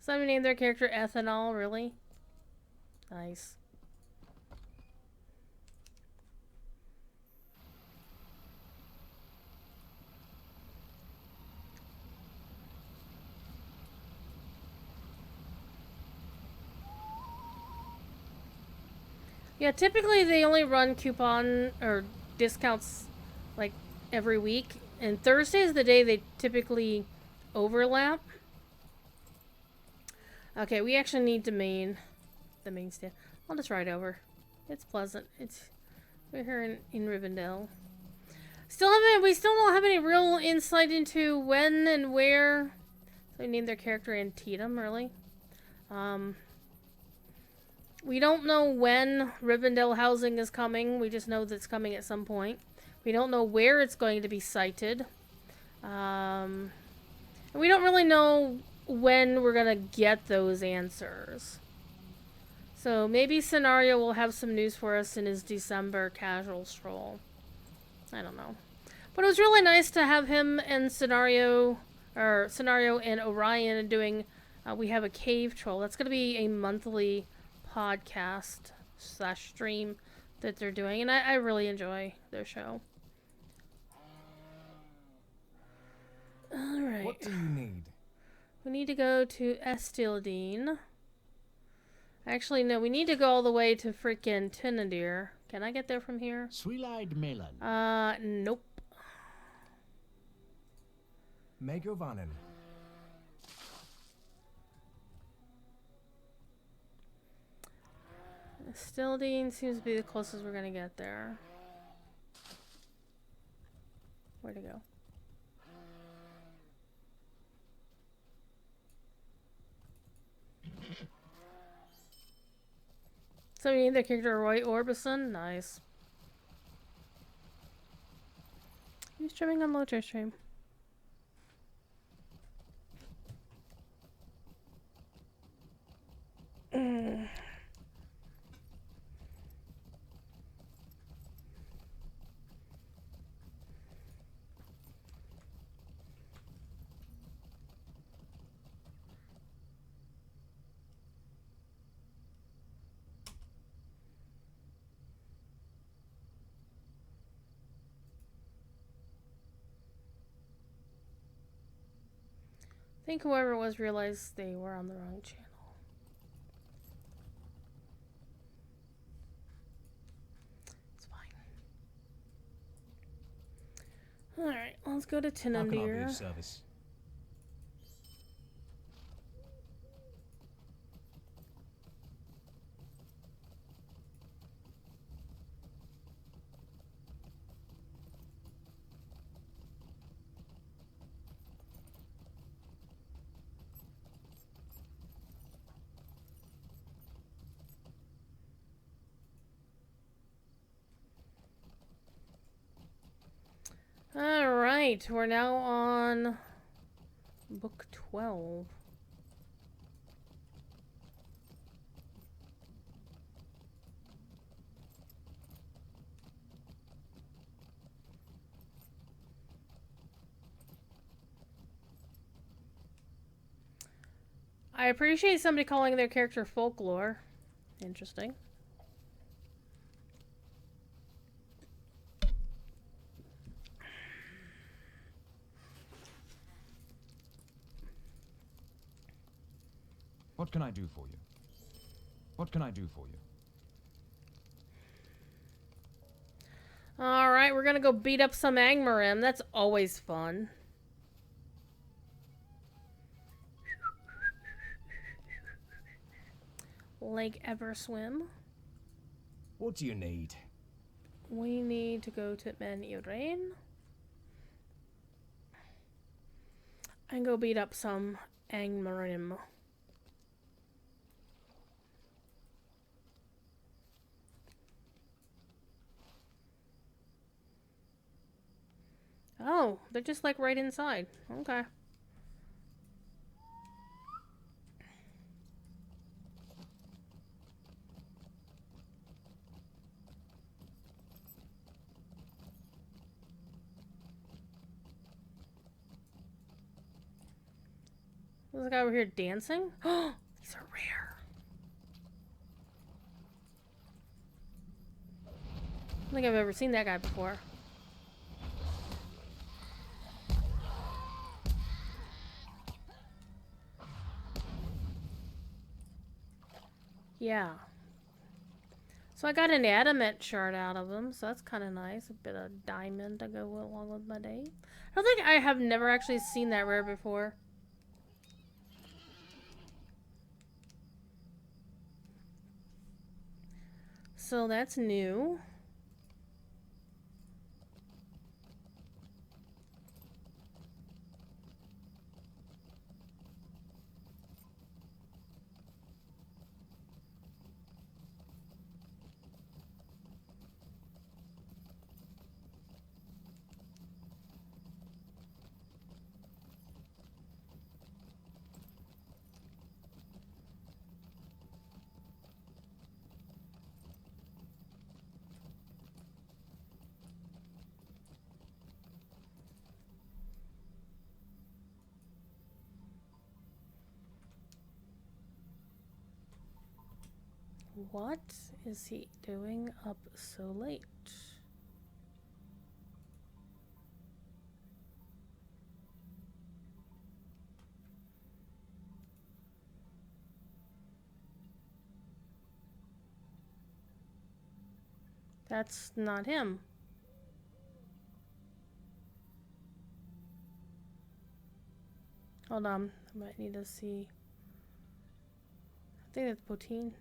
Somebody named their character Ethanol, really? Nice. Yeah, typically they only run coupon or discounts like every week, and Thursday is the day they typically overlap. Okay, we actually need to the main stand. I'll just ride over. It's pleasant. We're here in Rivendell. We still don't have any real insight into when and where. So we named their character Antietam, really. We don't know when Rivendell housing is coming. We just know that it's coming at some point. We don't know where it's going to be sited. And we don't really know when we're gonna get those answers. So maybe Scenario will have some news for us in his December casual stroll. I don't know. But it was really nice to have him and Scenario and Orion doing We Have a Cave Troll. That's gonna be a monthly podcast / stream that they're doing, and I really enjoy their show. Alright. What do you need? We need to go to Estildine. Actually, no, we need to go all the way to freaking Tinadir. Can I get there from here? Swillide Melon. Nope. Megovanen. Estildine seems to be the closest we're gonna get there. Where'd it go? So we need the character Roy Orbison? Nice. He's streaming on Lotus Stream. I think whoever it was realized they were on the wrong channel. It's fine. Alright, let's go to How can I be Tinandir. of service? Alright, we're now on book 12. I appreciate somebody calling their character folklore. Interesting. What can I do for you? What can I do for you? Alright, we're gonna go beat up some Angmar. That's always fun. Lake Everswim. What do you need? We need to go to Men Irain. And go beat up some Angmarim. Oh, they're just like right inside. Okay. There's a guy over here dancing. Oh, these are rare. I don't think I've ever seen that guy before. Yeah. So I got an adamant shard out of him, so that's kind of nice. A bit of diamond to go along with my day. I don't think I have never actually seen that rare before. So that's new. What is he doing up so late? That's not him. Hold on, I might need to see. I think that's Poteen.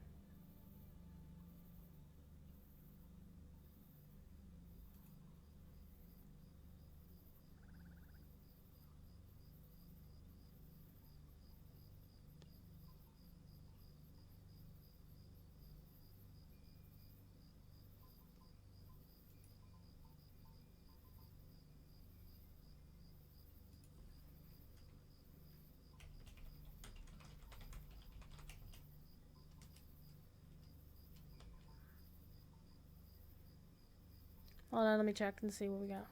Hold on, let me check and see what we got.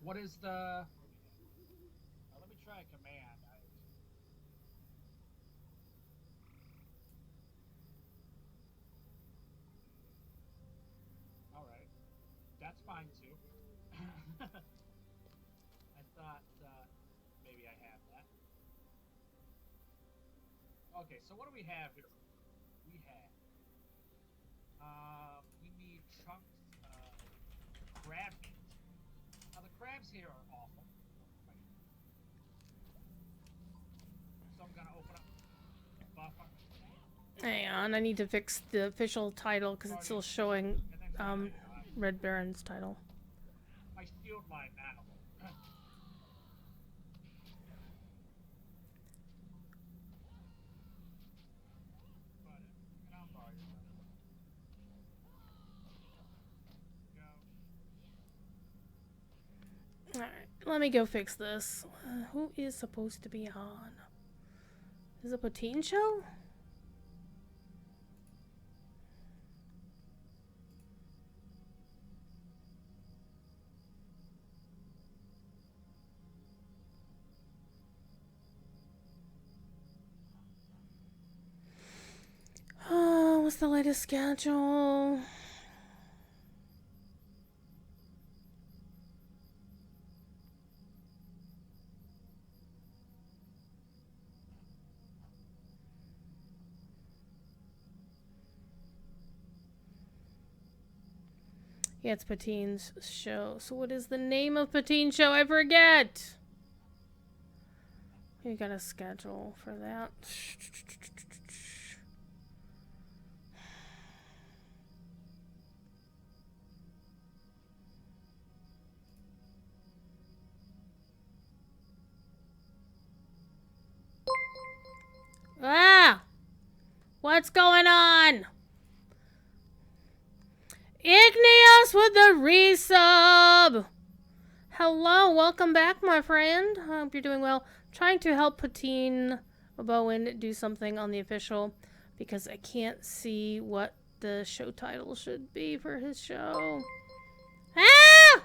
What is the... let me try a command. Alright. That's fine too. I thought maybe I have that. Okay, so what do we have here? We have... we need chunks of crab meat. Now the crabs here are awful. So I'm gonna open up the buffer. Hang on, I need to fix the official title because it's still showing Red Baron's title. My shield line now. let me go fix this. Who is supposed to be on? Is it a Poutine show? Oh, what's the latest schedule? Yeah, it's Patine's show. So what is the name of Patine's show? I forget. You got a schedule for that. Ah! What's going on? Igneous with the resub! Hello, welcome back, my friend. I hope you're doing well. Trying to help Patine Bowen do something on the official because I can't see what the show title should be for his show. Ah!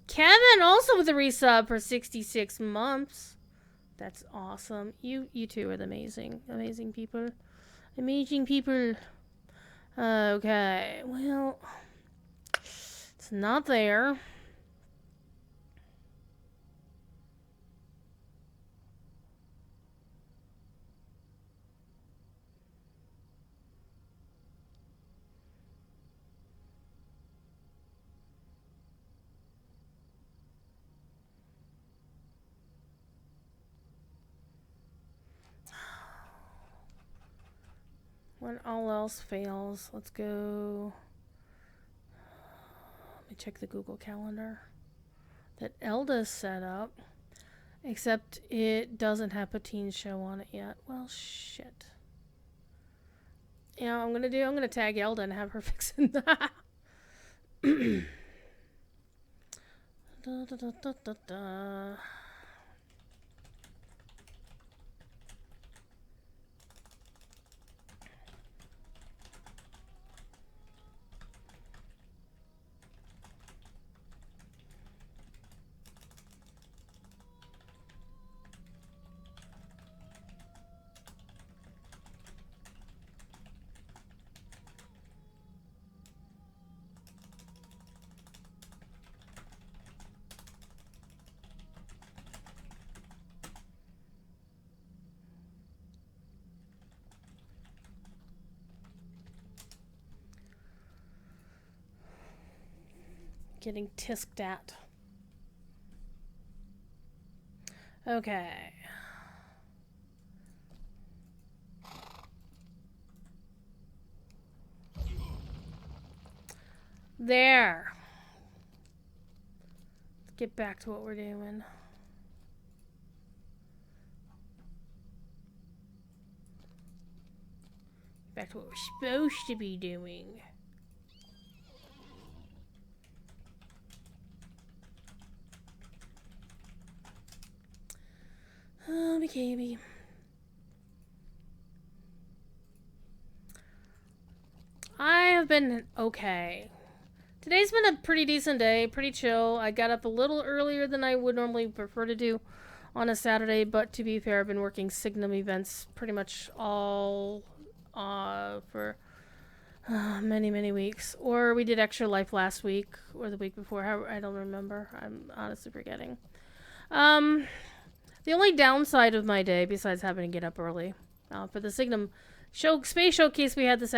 Kevin also with a resub for 66 months. That's awesome. You two are the amazing people. Amazing people. Okay, well, it's not there. When all else fails, let's go. Let me check the Google Calendar that Elda's set up. Except it doesn't have Patine's show on it yet. Well, shit. Yeah, I'm gonna tag Elda and have her fix it. Da, da, da, da, da, da. Getting tisked at. Okay. There. Let's get back to what we're doing. Back to what we're supposed to be doing. Oh, baby. I have been okay. Today's been a pretty decent day, pretty chill. I got up a little earlier than I would normally prefer to do on a Saturday, but to be fair, I've been working Signum events pretty much all for many weeks. Or we did Extra Life last week or the week before. I don't remember. I'm honestly forgetting. The only downside of my day, besides having to get up early, for the Signum Space Showcase we had this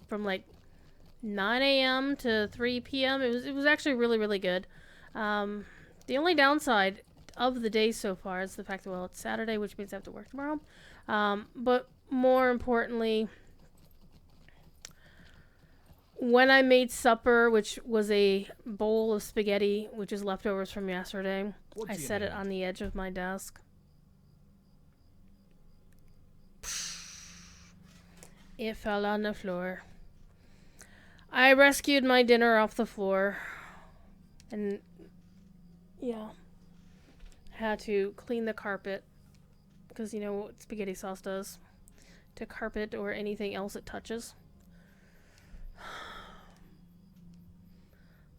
from like 9 a.m. to 3 p.m. It was actually really good. The only downside of the day so far is the fact that, well, it's Saturday, which means I have to work tomorrow. But more importantly, when I made supper, which was a bowl of spaghetti, which is leftovers from yesterday, I set it on the edge of my desk. It fell on the floor. I rescued my dinner off the floor. And yeah, had to clean the carpet because you know what spaghetti sauce does to carpet or anything else it touches.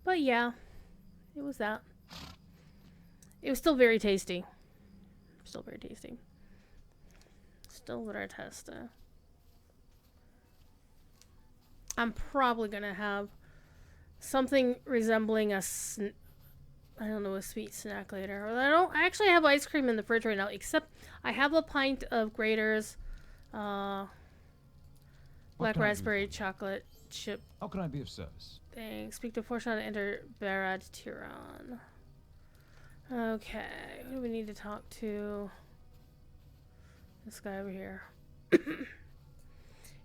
But yeah, it was that. It was still very tasty. Still very tasty. Still very tasty. I'm probably gonna have something resembling a I don't know, a sweet snack later. Well, I actually have ice cream in the fridge right now, except I have a pint of Grater's black raspberry chocolate chip. How can I be of service? Thanks. Speak to Fortune and enter Barad Tiran. Okay, who do we need to talk to? This guy over here.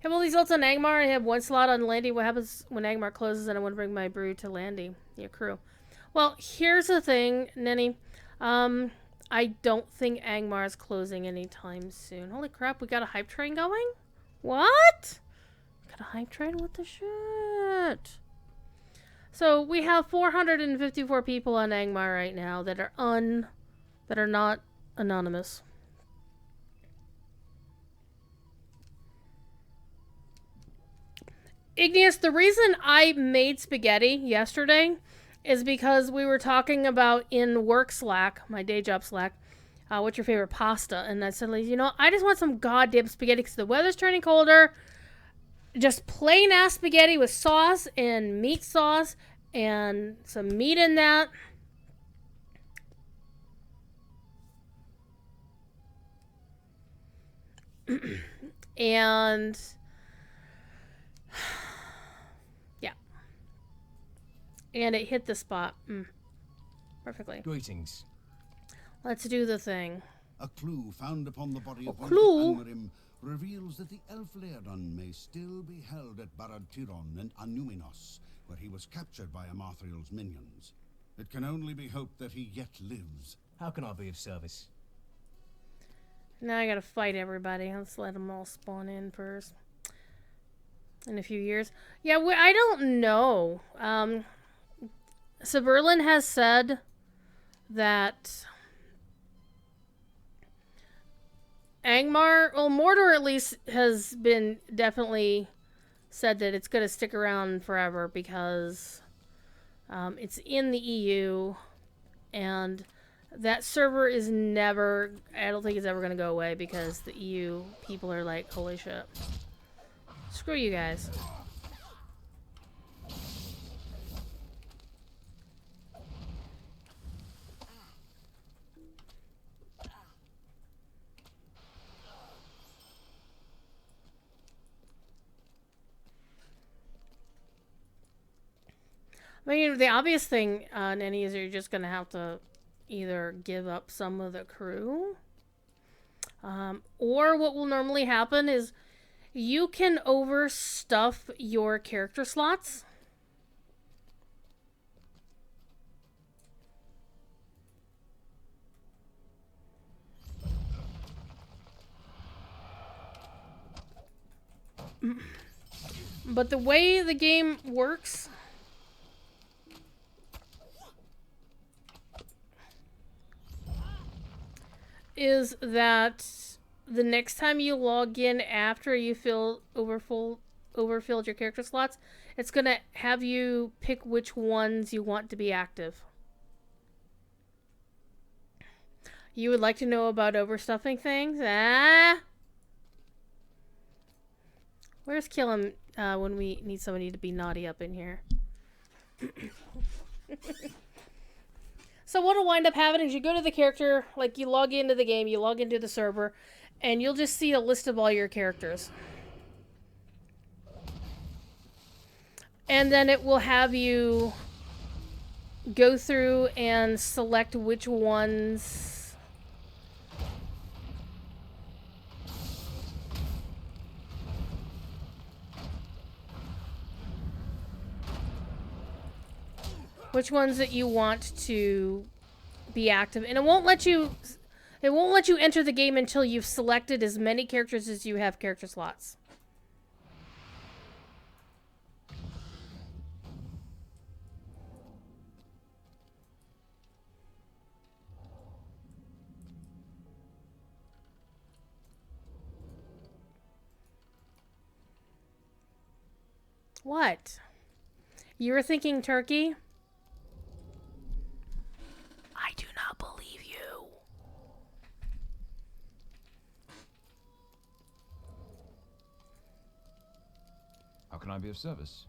Have all these ults on Angmar. I have one slot on Landy. What happens when Angmar closes and I want to bring my brew to Landy? Your crew. Well, here's the thing, Nenny. I don't think Angmar is closing anytime soon. Holy crap, we got a hype train going? What? Got a hype train? What the shit? So we have 454 people on Angmar right now that are not anonymous. Igneous, the reason I made spaghetti yesterday is because we were talking about in work Slack, my day job Slack, what's your favorite pasta? And I said, you know, I just want some goddamn spaghetti because the weather's turning colder. Just plain ass spaghetti with sauce and meat sauce and some meat in that. And yeah. And it hit the spot. Perfectly. Greetings. Let's do the thing. A clue found upon the body of one clue? of the Angmarim reveals that the elf Laerdon may still be held at Barad Tiron and Anuminos, where he was captured by Amarthriel's minions. It can only be hoped that he yet lives. How can I be of service? Now I gotta fight everybody. Let's let them all spawn in first. In a few years. Yeah, I don't know. Saberlin has said that Angmar, well, Mordor at least has been definitely said that it's going to stick around forever because it's in the EU and that server is never, I don't think it's ever going to go away because the EU people are like, holy shit. Screw you guys. I mean, the obvious thing, Nenny, is you're just going to have to either give up some of the crew. Or what will normally happen is you can overstuff your character slots. But the way the game works is that the next time you log in after you feel overfilled your character slots, it's going to have you pick which ones you want to be active. You would like to know about overstuffing things? Where's Killam when we need somebody to be naughty up in here? So what'll wind up happening is you go to the character, like you log into the game, you log into the server, and you'll just see a list of all your characters. And then it will have you go through and select which ones that you want to be active, and it won't let you enter the game until you've selected as many characters as you have character slots. What? You were thinking turkey? I do not believe you. How can I be of service?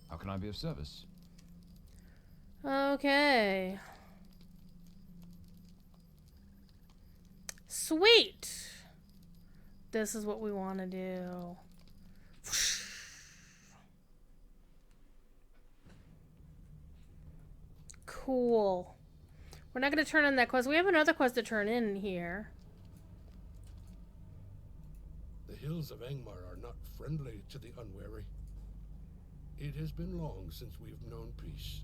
How can I be of service? Okay. Sweet. This is what we want to do. Cool. We're not going to turn in that quest. We have another quest to turn in here. The hills of Angmar are not friendly to the unwary. It has been long since we've known peace.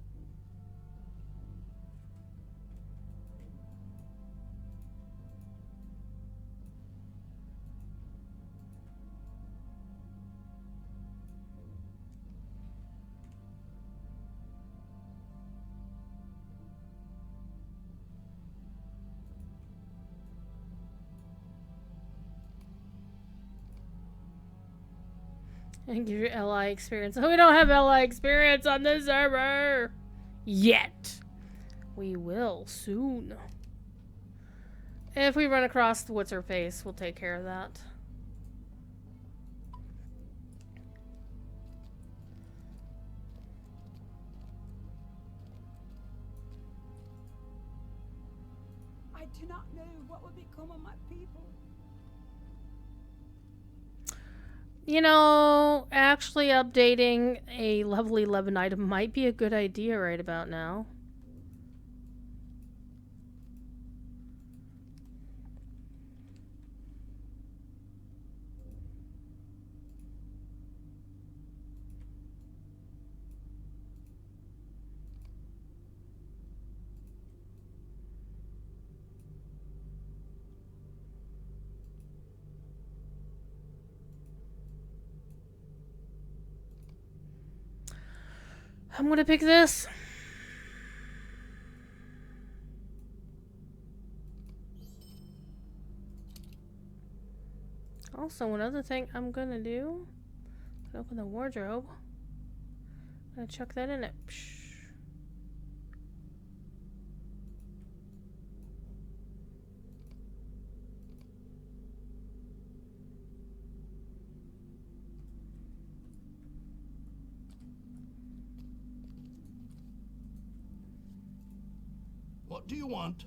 And give your LI experience. We don't have LI experience on this server. Yet. We will soon. If we run across the what's her face, we'll take care of that. I do not know what will become of my people. You know, actually updating a level 11 item might be a good idea right about now. I'm gonna pick this. Also, another thing I'm gonna do, open the wardrobe. I'm gonna chuck that in it. Psh. What do you want?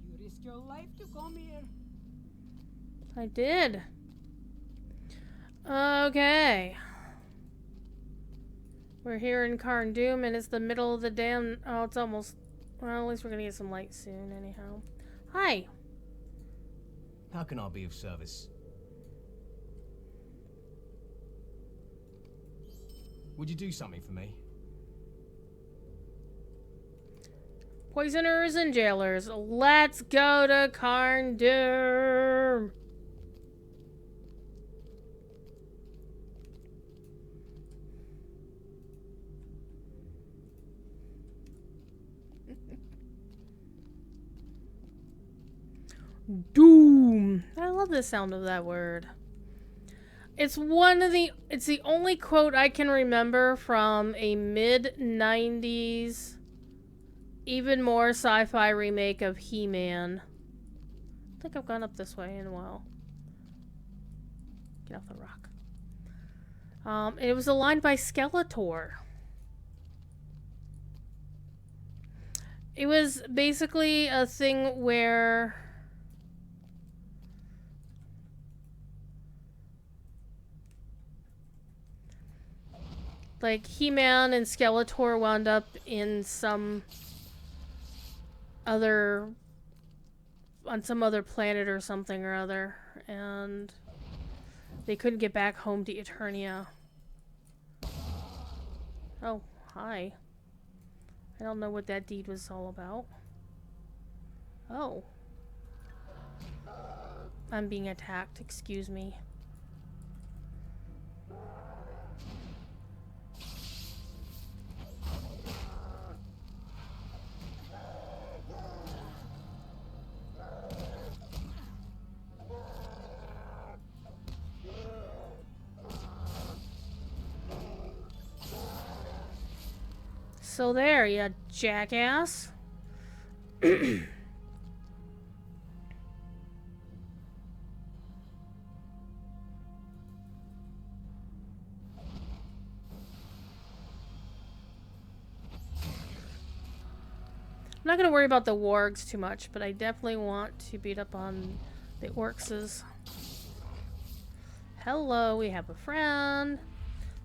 You risk your life to come here. I did. Okay. We're here in Karn Doom, and it's the middle of the damn... Oh, it's almost... Well, at least we're gonna get some light soon, anyhow. Hi. How can I be of service? Would you do something for me? Poisoners and jailers. Let's go to Karn Doom. Doom. I love the sound of that word. It's the only quote I can remember from a mid-90s, even more sci-fi remake of He-Man. I think I've gone up this way in a while. Get off the rock. It was a line by Skeletor. It was basically a thing where... like, He-Man and Skeletor wound up in some other... on some other planet or something or other, and they couldn't get back home to Eternia. Oh, hi. I don't know what that deed was all about. Oh. I'm being attacked, excuse me. So there, you jackass. I'm not gonna worry about the wargs too much, but I definitely want to beat up on the orcs. Hello, we have a friend.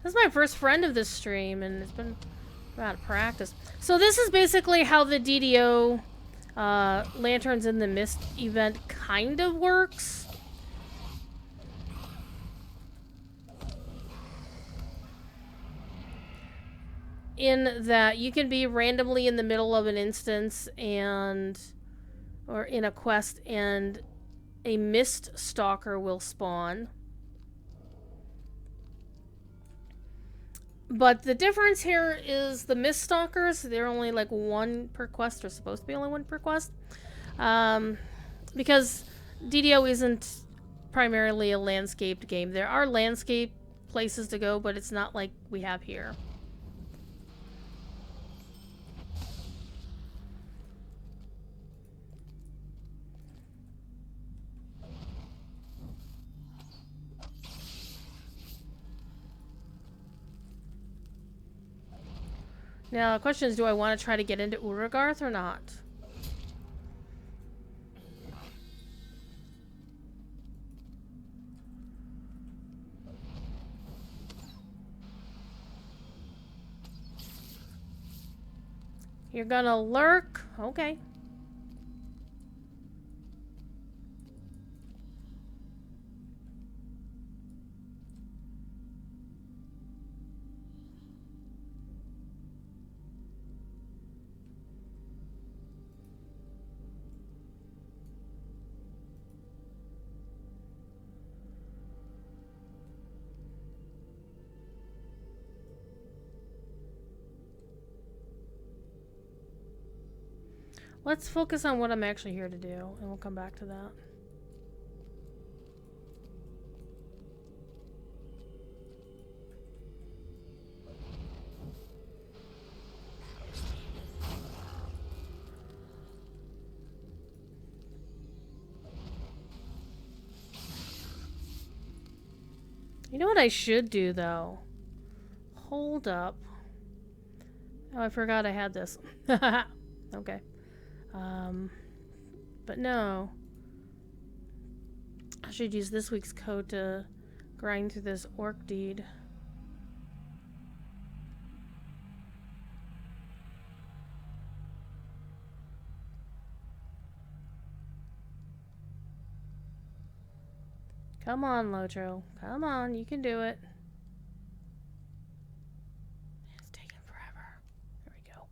This is my first friend of this stream, and it's been out of practice. So this is basically how the DDO Lanterns in the Mist event kind of works. In that you can be randomly in the middle of an instance or in a quest, and a mist stalker will spawn. But the difference here is the mist stalkers, they're only like one per quest, or supposed to be only one per quest. Because DDO isn't primarily a landscaped game. There are landscape places to go, but it's not like we have here. Now, the question is, do I want to try to get into Uragarth or not? You're gonna lurk? Okay. Let's focus on what I'm actually here to do, and we'll come back to that. You know what I should do, though? Hold up. Oh, I forgot I had this. Okay. But no. I should use this week's code to grind through this orc deed. Come on, Lotro. Come on, you can do it. It's taking forever. There we go.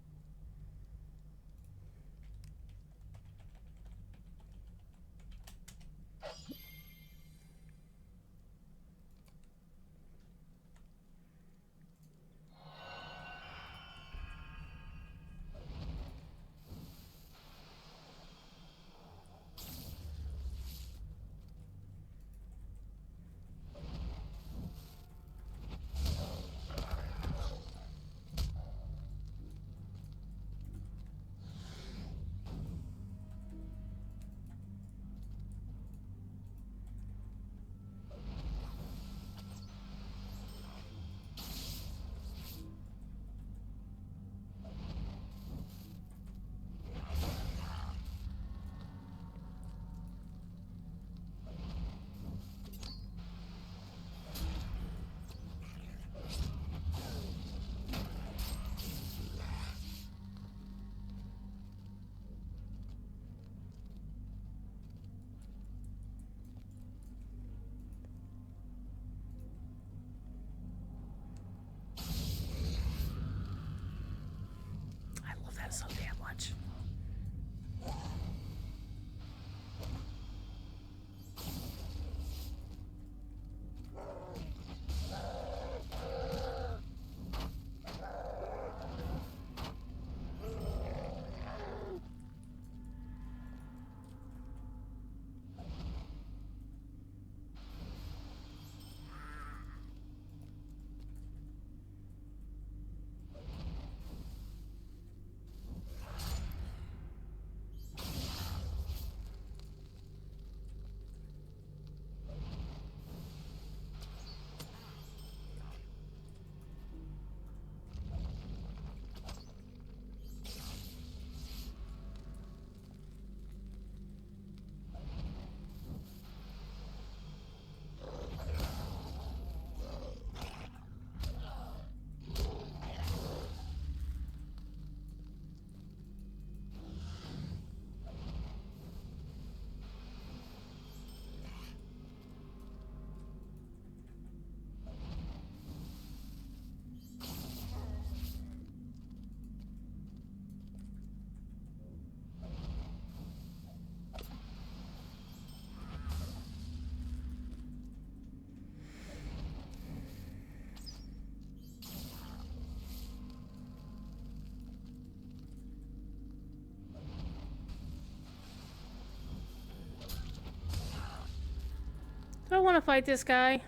want to fight this guy?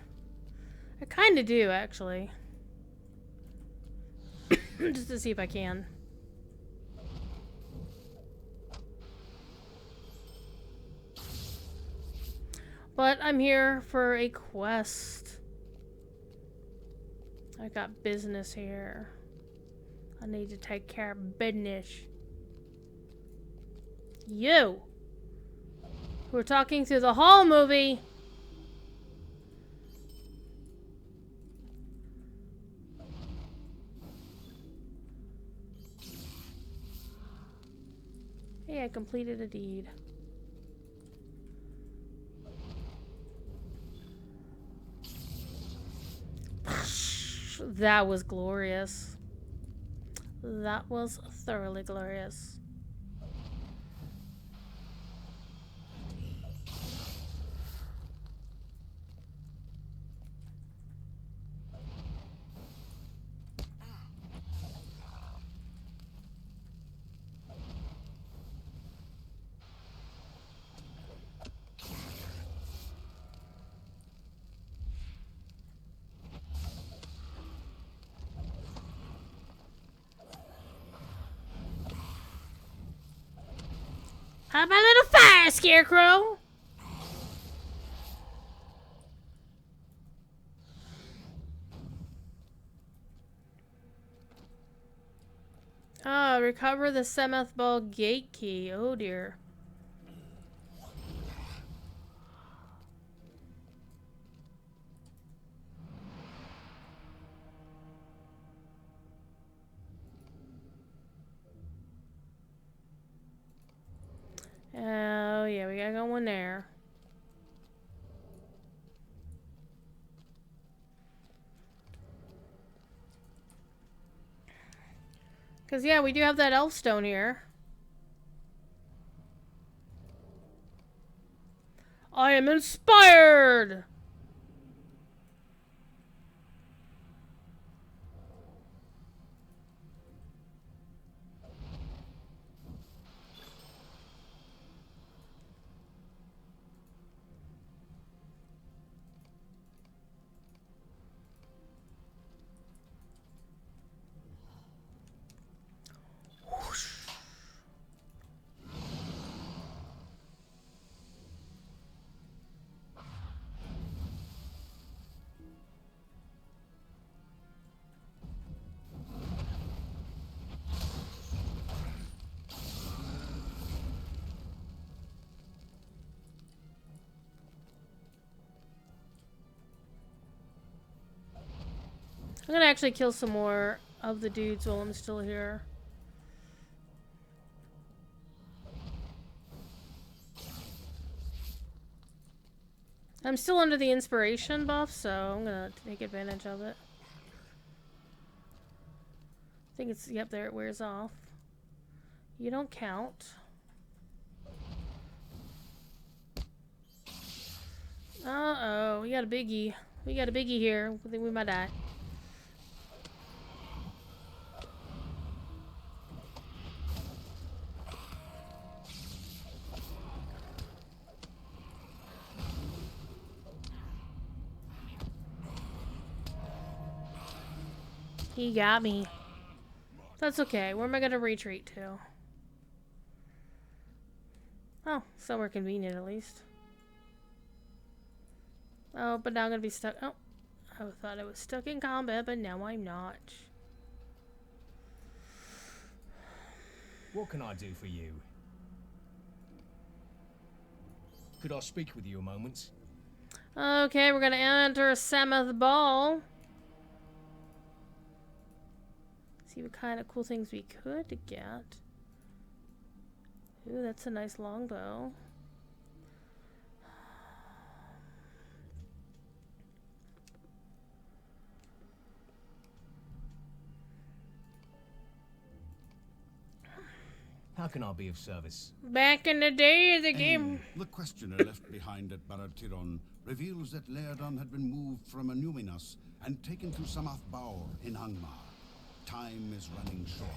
I kind of do, actually. Just to see if I can. But I'm here for a quest. I got business here. I need to take care of business. You! We're talking through the whole movie. Hey, I completed a deed. That was glorious. That was thoroughly glorious. How about a little fire, Scarecrow? Oh, recover the Seventh Ball gate key. Oh dear. Oh yeah, we gotta go in there. Cause yeah, we do have that elf stone here. I am inspired! I'm gonna actually kill some more of the dudes while I'm still here. I'm still under the inspiration buff, so I'm gonna take advantage of it. I think it's, yep, there it wears off. You don't count. Uh-oh, we got a biggie. We got a biggie here. I think we might die. He got me. That's okay. Where am I gonna retreat to? Oh, somewhere convenient at least. Oh, but now I'm gonna be stuck. Oh, I thought I was stuck in combat, but now I'm not. What can I do for you? Could I speak with you a moment? Okay, we're gonna enter Seventh Ball. See what kind of cool things we could get. Ooh, that's a nice longbow. How can I be of service? Back in the day of the game. The questioner left behind at Baratiron reveals that Laerdon had been moved from Anuminas and taken to Samath Baur in Angmar. Time is running short.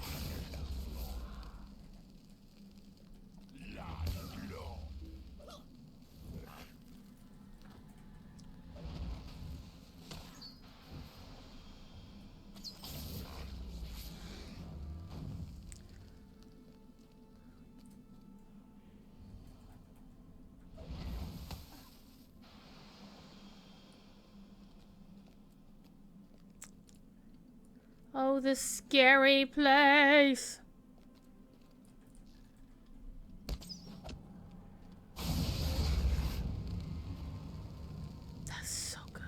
Oh, this scary place. That's so good.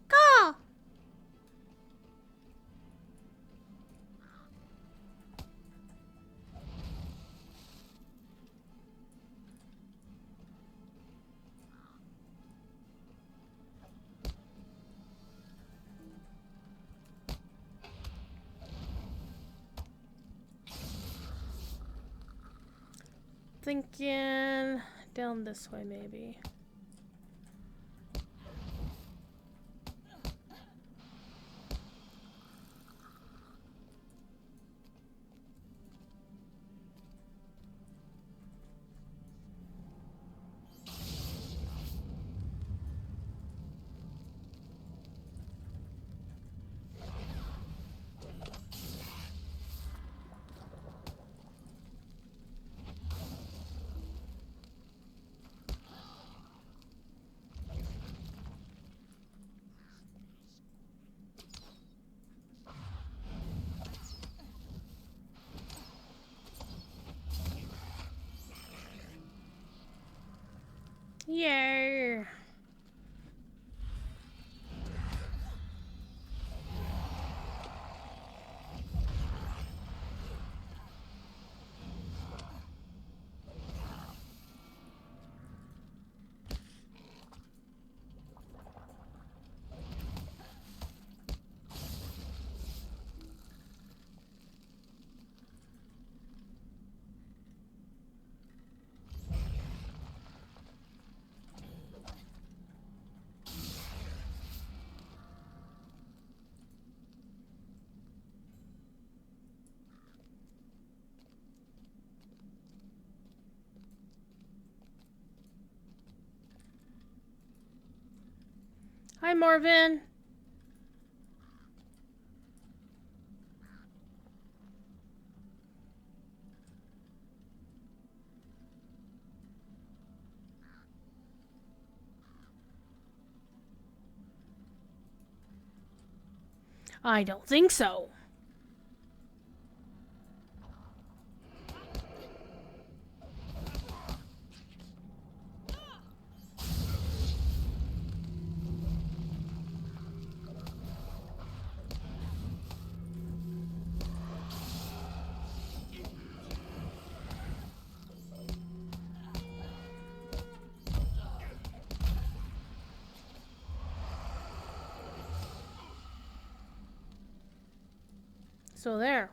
Go! Thinking down this way, maybe. Yay! Hi, Marvin. I don't think so. So there.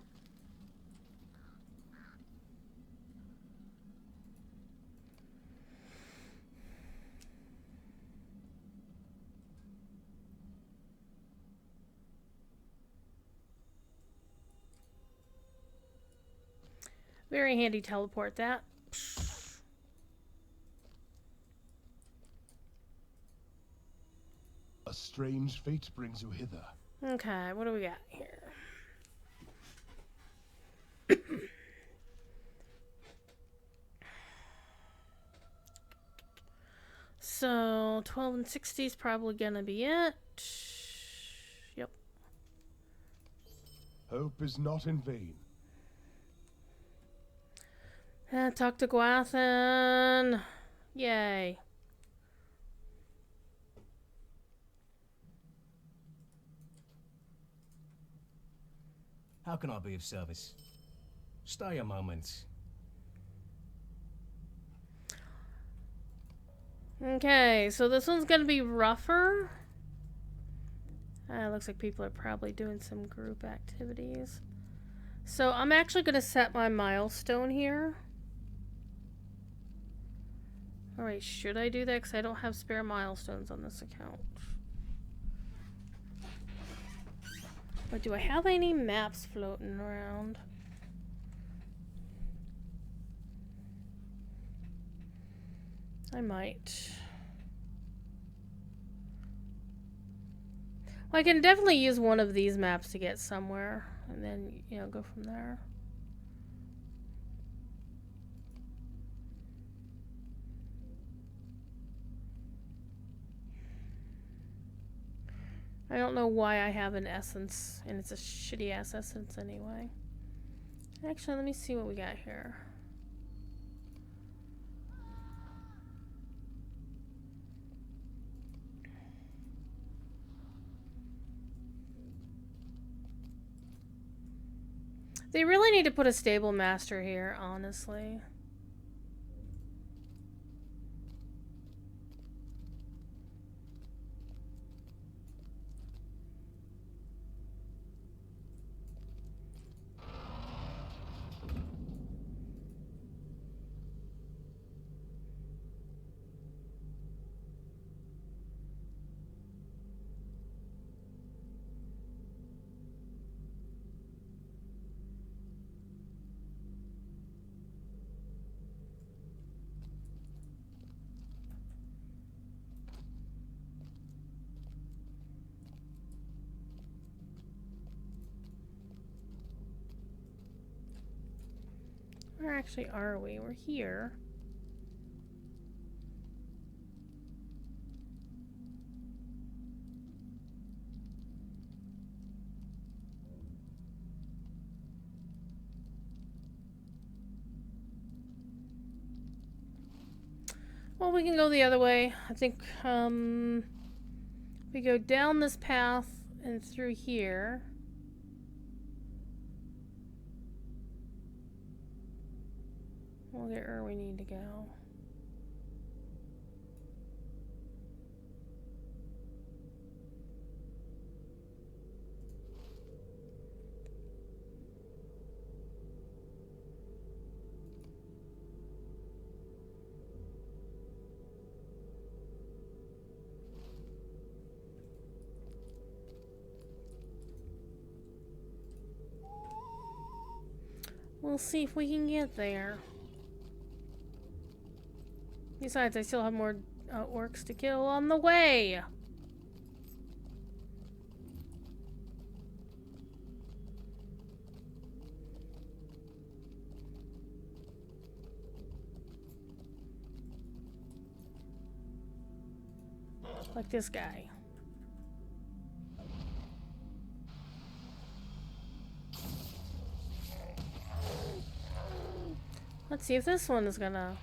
Very handy teleport that. A strange fate brings you hither. Okay, what do we got here? So 12 and 60 is probably gonna be it. Yep. Hope is not in vain. Talk to Gwathan. Yay. How can I be of service? Stay a moment. Okay, so this one's gonna be rougher. Looks like people are probably doing some group activities. So I'm actually gonna set my milestone here. Alright, should I do that? Because I don't have spare milestones on this account. But do I have any maps floating around? I might. Well, I can definitely use one of these maps to get somewhere, and then, you know, go from there. I don't know why I have an essence, and it's a shitty ass essence anyway. Actually, let me see what we got here. They really need to put a stable master here, honestly. Where actually are we? We're here. Well, we can go the other way. I think, we go down this path and through here. We'll get where we need to go. We'll see if we can get there. Besides, I still have more orcs to kill on the way. Like this guy. Let's see if this one is gonna...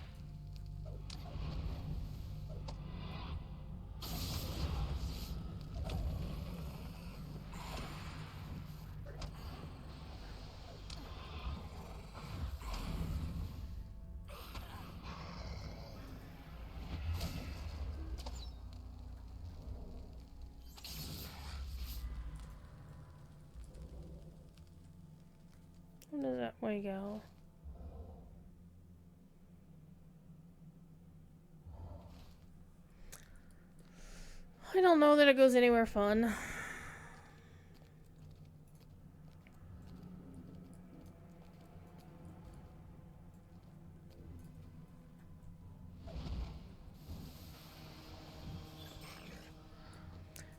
Where does that way go? I don't know that it goes anywhere fun.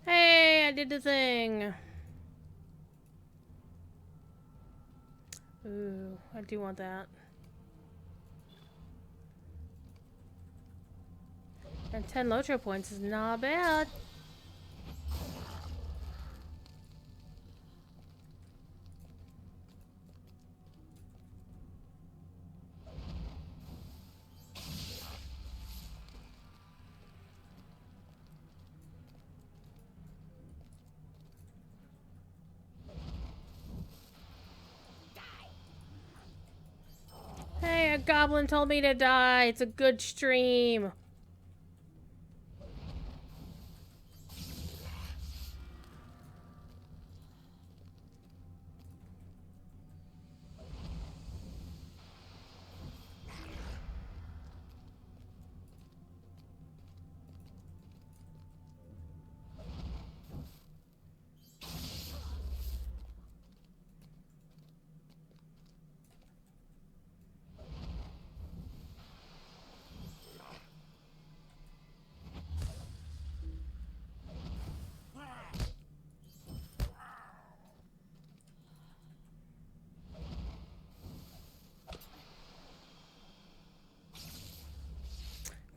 Hey, I did the thing. Ooh, I do want that. And 10 Lotro points is not bad. Hey, a goblin told me to die. It's a good stream.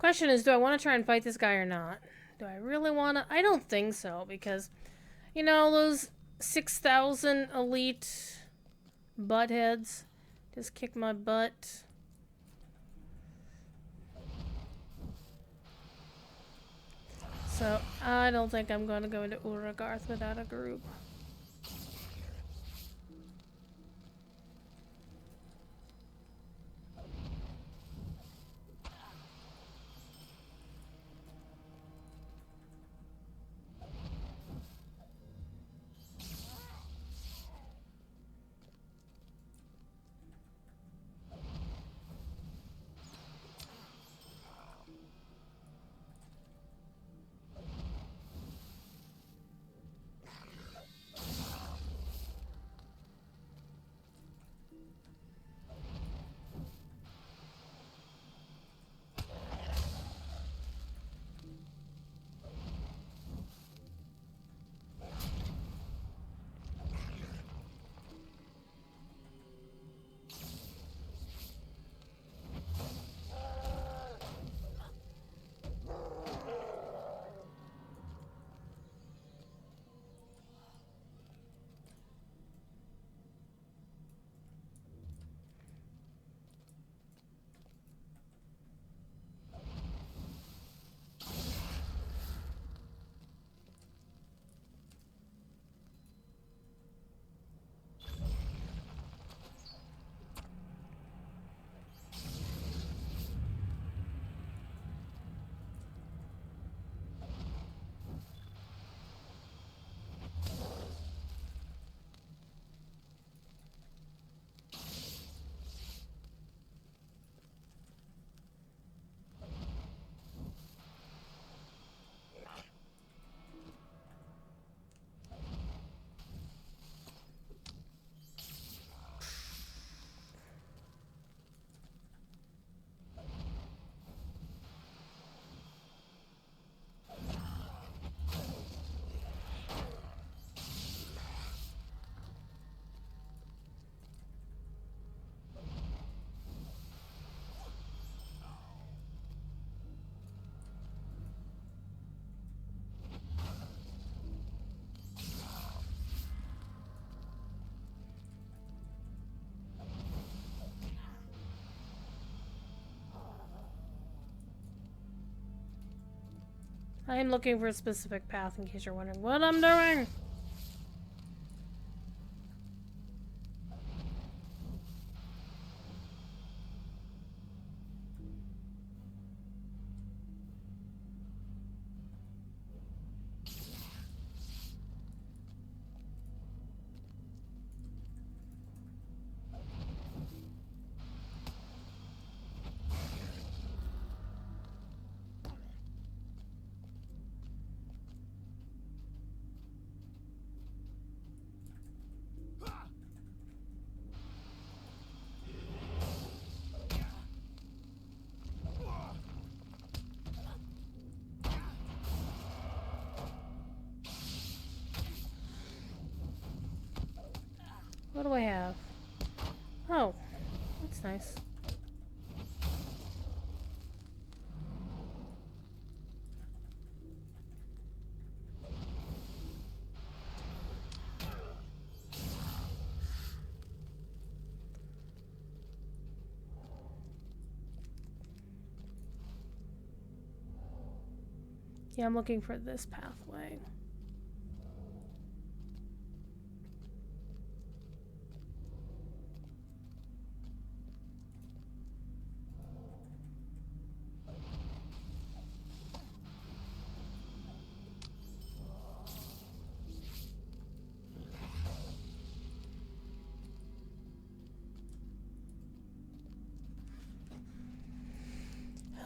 Question is, do I want to try and fight this guy or not? Do I really want to? I don't think so, because, you know, those 6,000 elite buttheads just kick my butt. So, I don't think I'm going to go into Uragarth without a group. I am looking for a specific path in case you're wondering what I'm doing. What do I have? Oh, that's nice. Yeah, I'm looking for this pathway.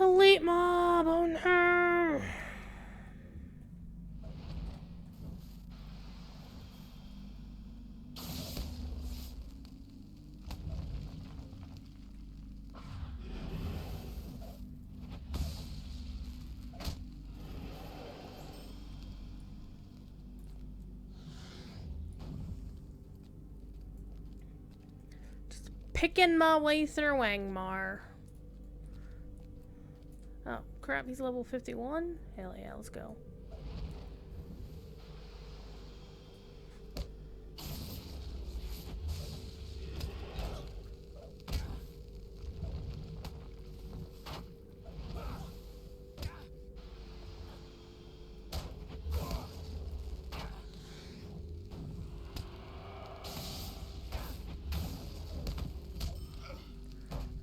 Elite mob! Oh no! Just picking my way through Angmar. Oh, crap, he's level 51? Hell yeah, let's go.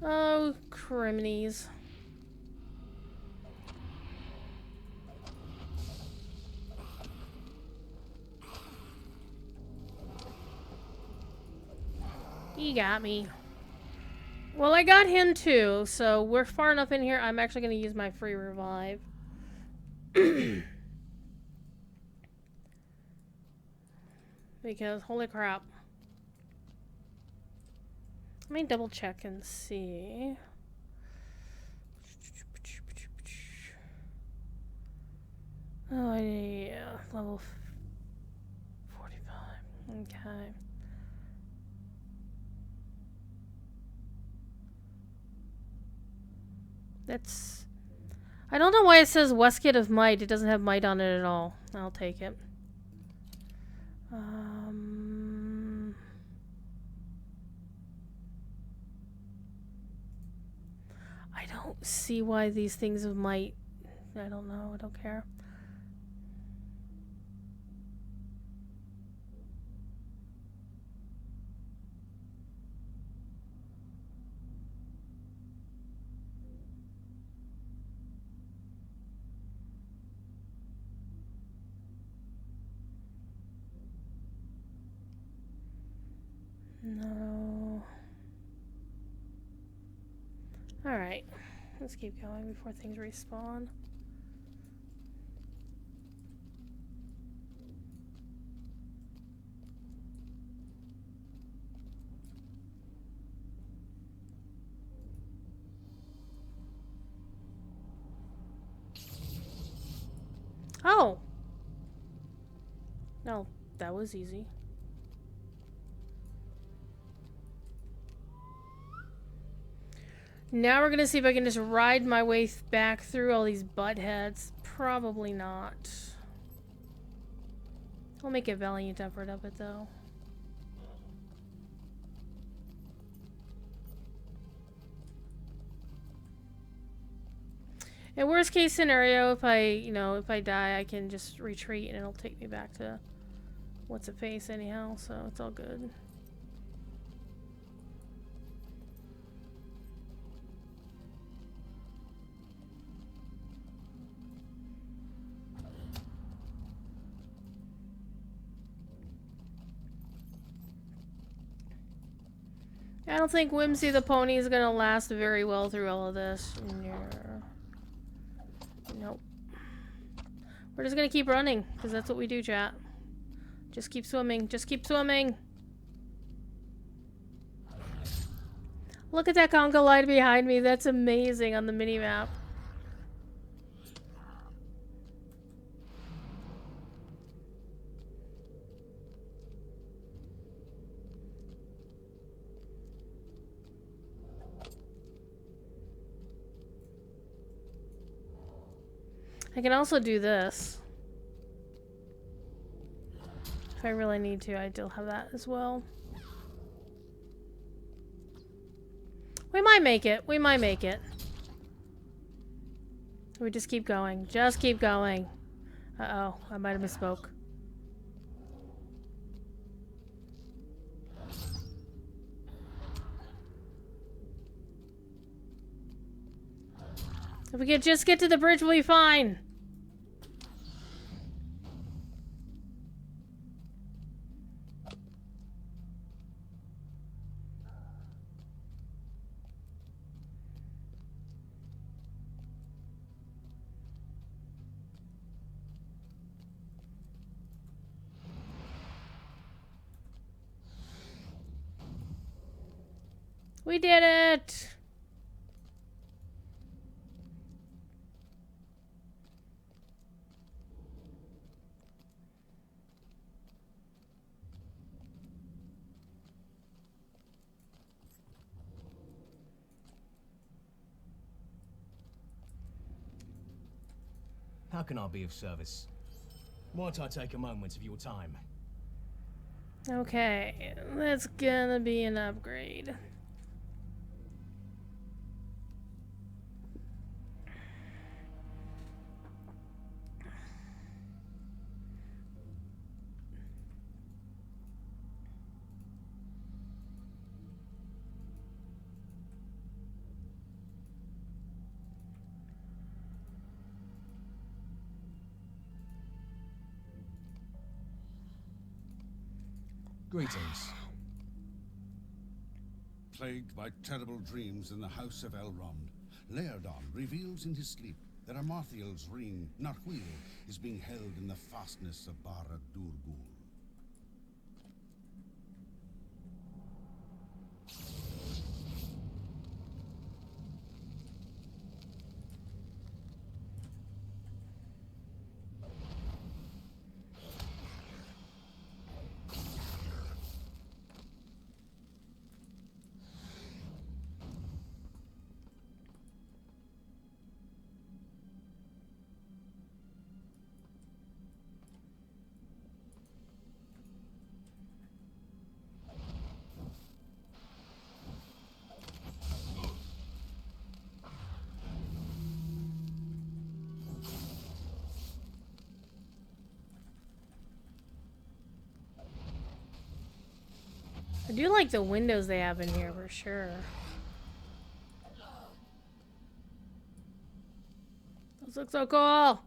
Oh, criminies. He got me. Well, I got him too, so we're far enough in here. I'm actually going to use my free revive. Because, holy crap. Let me double check and see. Oh, yeah. Level 45. Okay. That's... I don't know why it says Westgate of Might. It doesn't have Might on it at all. I'll take it. I don't see why these things of Might... I don't know. I don't care. No. Alright. Let's keep going before things respawn. Oh! No, that was easy. Now we're gonna see if I can just ride my way back through all these butt heads. Probably not. I'll make a valiant effort of it, though. In worst case scenario, if I die, I can just retreat and it'll take me back to what's it face anyhow, so it's all good. I don't think Whimsy the Pony is gonna last very well through all of this. Nope. We're just gonna keep running, because that's what we do, chat. Just keep swimming. Just keep swimming. Look at that conga line behind me. That's amazing on the minimap. I can also do this. If I really need to, I still have that as well. We might make it. We might make it. We just keep going. Just keep going. Uh-oh. I might have misspoke. If we could just get to the bridge, we'll be fine. We did it! How can I be of service? Might I take a moment of your time? Okay, that's gonna be an upgrade. Greetings. Plagued by terrible dreams in the house of Elrond, Laerdon reveals in his sleep that Amarthiel's ring, Narhuil, is being held in the fastness of Barad Durgul. I do like the windows they have in here for sure. Those look so cool!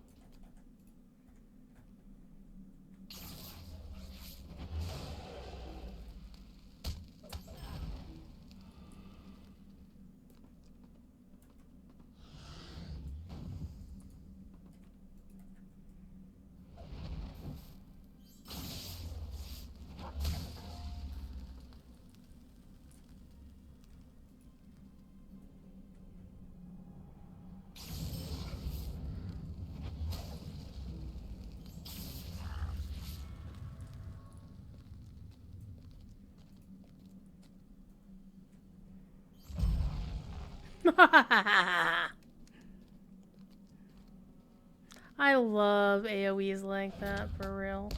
I love AoEs like that, for real.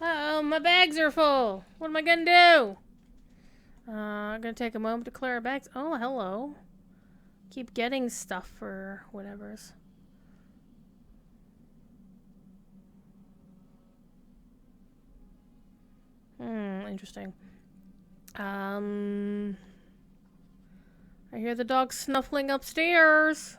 Uh-oh, my bags are full. What am I gonna do? I'm gonna take a moment to clear our bags. Oh, hello. Keep getting stuff for whatever's. Interesting. I hear the dog snuffling upstairs.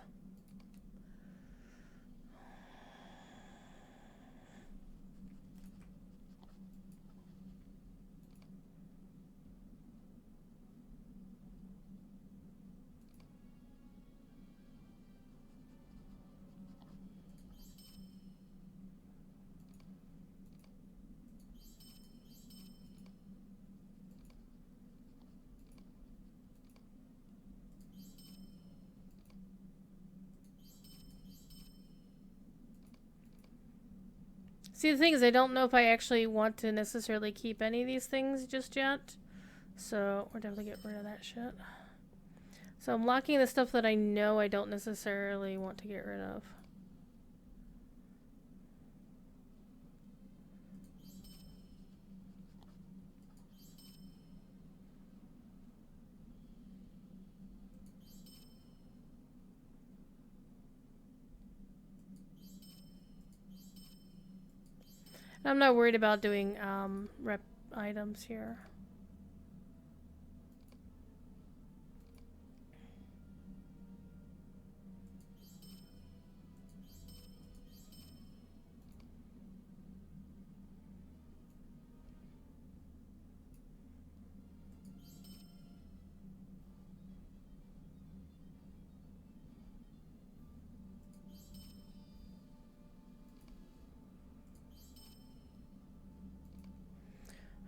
See, the thing is, I don't know if I actually want to necessarily keep any of these things just yet. So, we're definitely getting rid of that shit. So, I'm locking the stuff that I know I don't necessarily want to get rid of. I'm not worried about doing rep items here.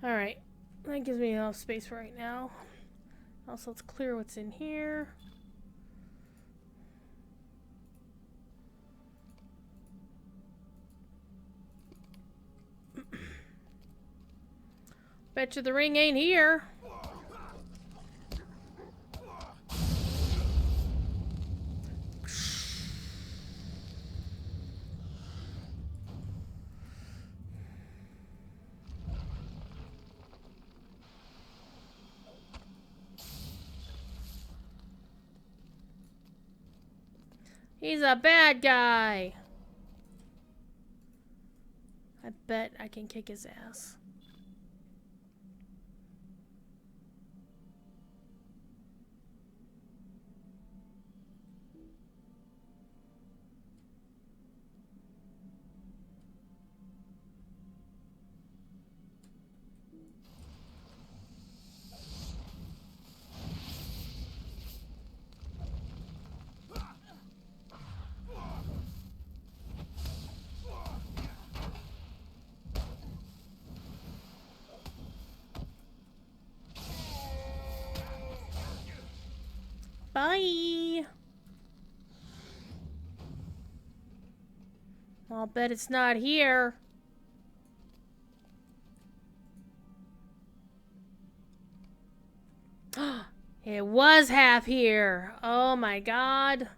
Alright, that gives me enough space for right now. Also, let's clear what's in here. Bet you the ring ain't here. He's a bad guy. I bet I can kick his ass. Bye. I'll bet it's not here. It was half here. Oh my god.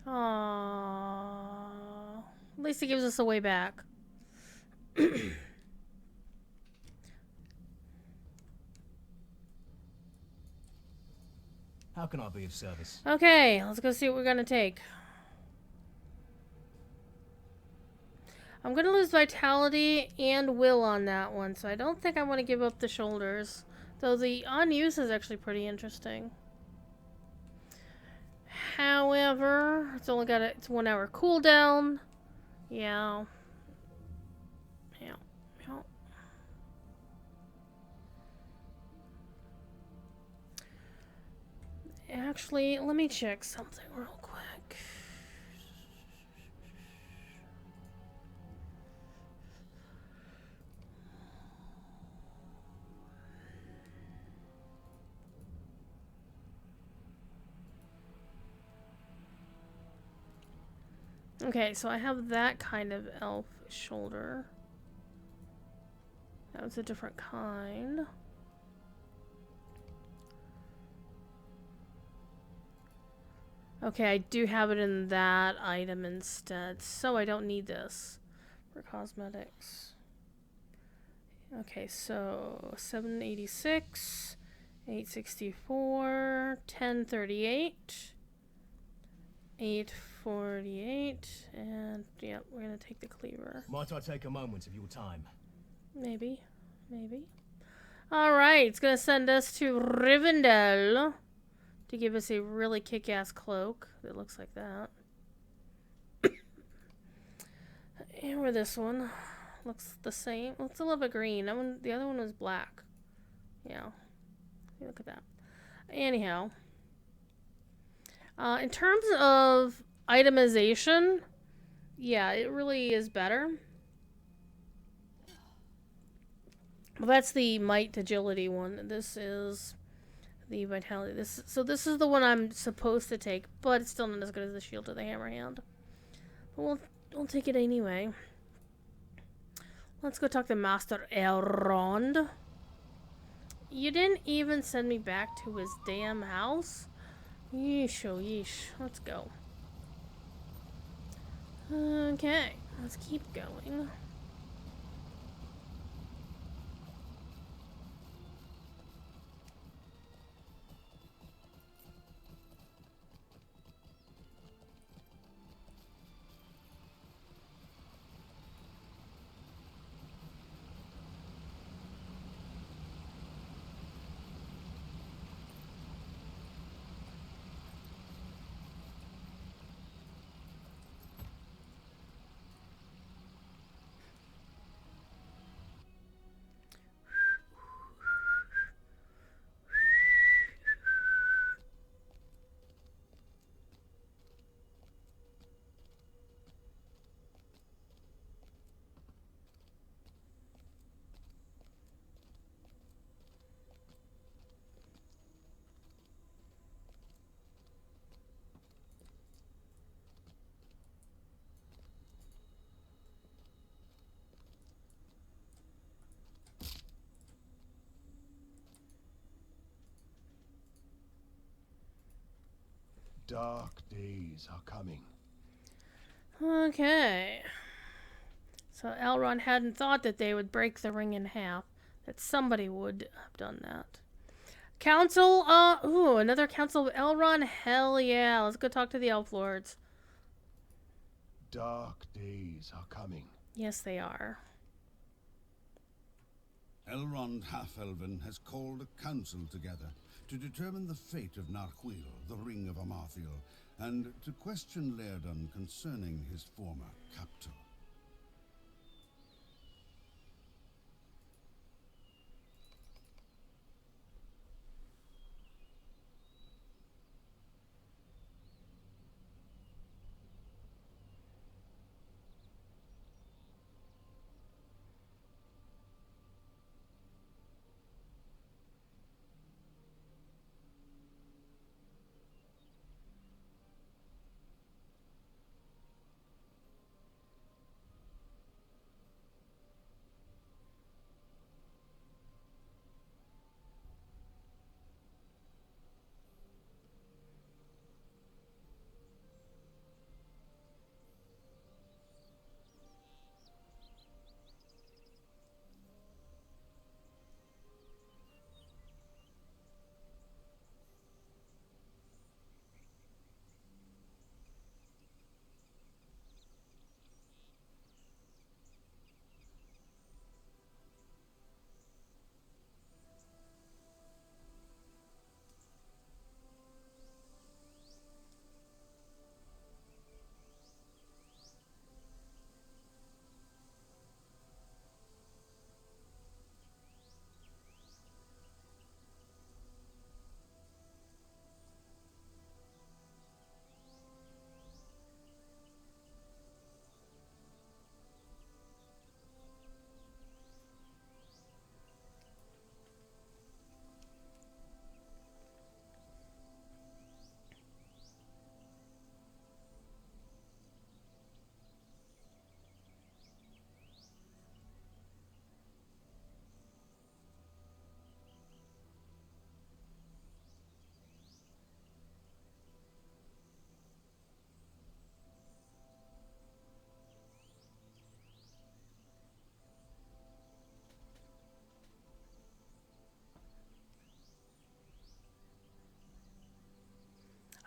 Aww. At least it gives us a way back. How can I be of service? Okay, let's go see what we're gonna take. I'm gonna lose vitality and will on that one, so I don't think I want to give up the shoulders. Though the unuse is actually pretty interesting. However, it's only got it's 1 hour cooldown. Yeah. Yeah. Yeah. Actually, let me check something real quick. Okay, so I have that kind of elf shoulder. That was a different kind. Okay, I do have it in that item instead, so I don't need this for cosmetics. Okay, so 786, 864, 1038, 848, and yeah, we're gonna take the cleaver. Might I take a moment of your time? Maybe, maybe. Alright, it's gonna send us to Rivendell to give us a really kick-ass cloak that looks like that. And with this one, looks the same. Well, it's a little bit green. That one, the other one was black. Yeah, look at that. Anyhow, in terms of itemization, yeah, it really is better. Well, that's the might agility one. This is the vitality. So this is the one I'm supposed to take, but it's still not as good as the shield of the hammer hand. But we'll take it anyway. Let's go talk to Master Elrond. You didn't even send me back to his damn house? Yeesh, oh yeesh. Let's go. Okay, let's keep going. Dark days are coming. Okay. So Elrond hadn't thought that they would break the ring in half. That somebody would have done that. Council, another Council of Elrond? Hell yeah. Let's go talk to the Elf Lords. Dark days are coming. Yes, they are. Elrond Half-Elven has called a council together to determine the fate of Narhuil, the Ring of Amarthiel, and to question Laerdon concerning his former captor.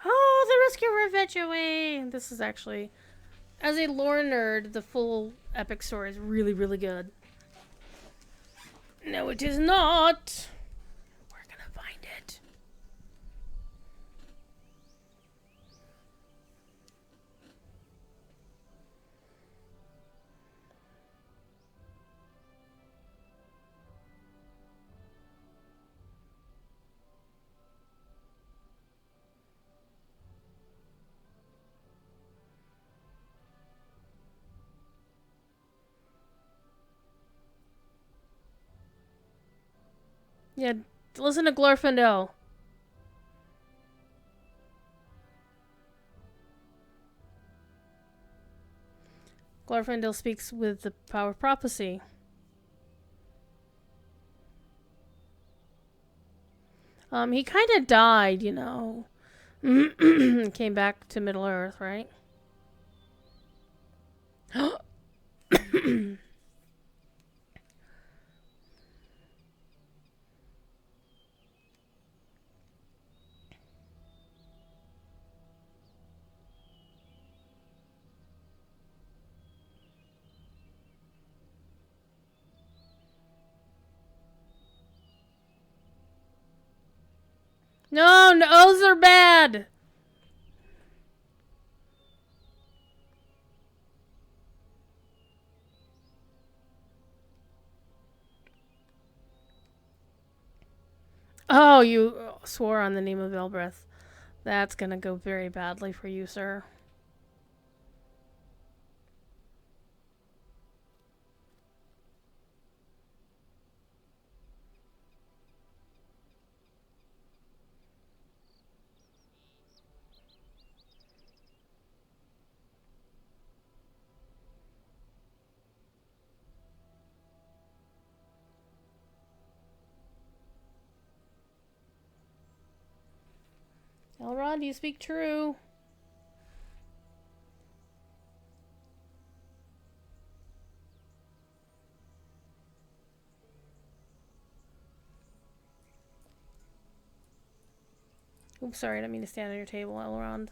Oh, the Rescuer of Etcheway! This is actually, as a lore nerd, the full epic story is really, really good. No, it is not! We're gonna find it. Yeah, listen to Glorfindel. Glorfindel speaks with the power of prophecy. He kind of died, you know. Came back to Middle Earth, right? No, O's are bad! Oh, you swore on the name of Elbreth. That's gonna go very badly for you, sir. Elrond, you speak true. Oops, sorry, I didn't mean to stand on your table, Elrond.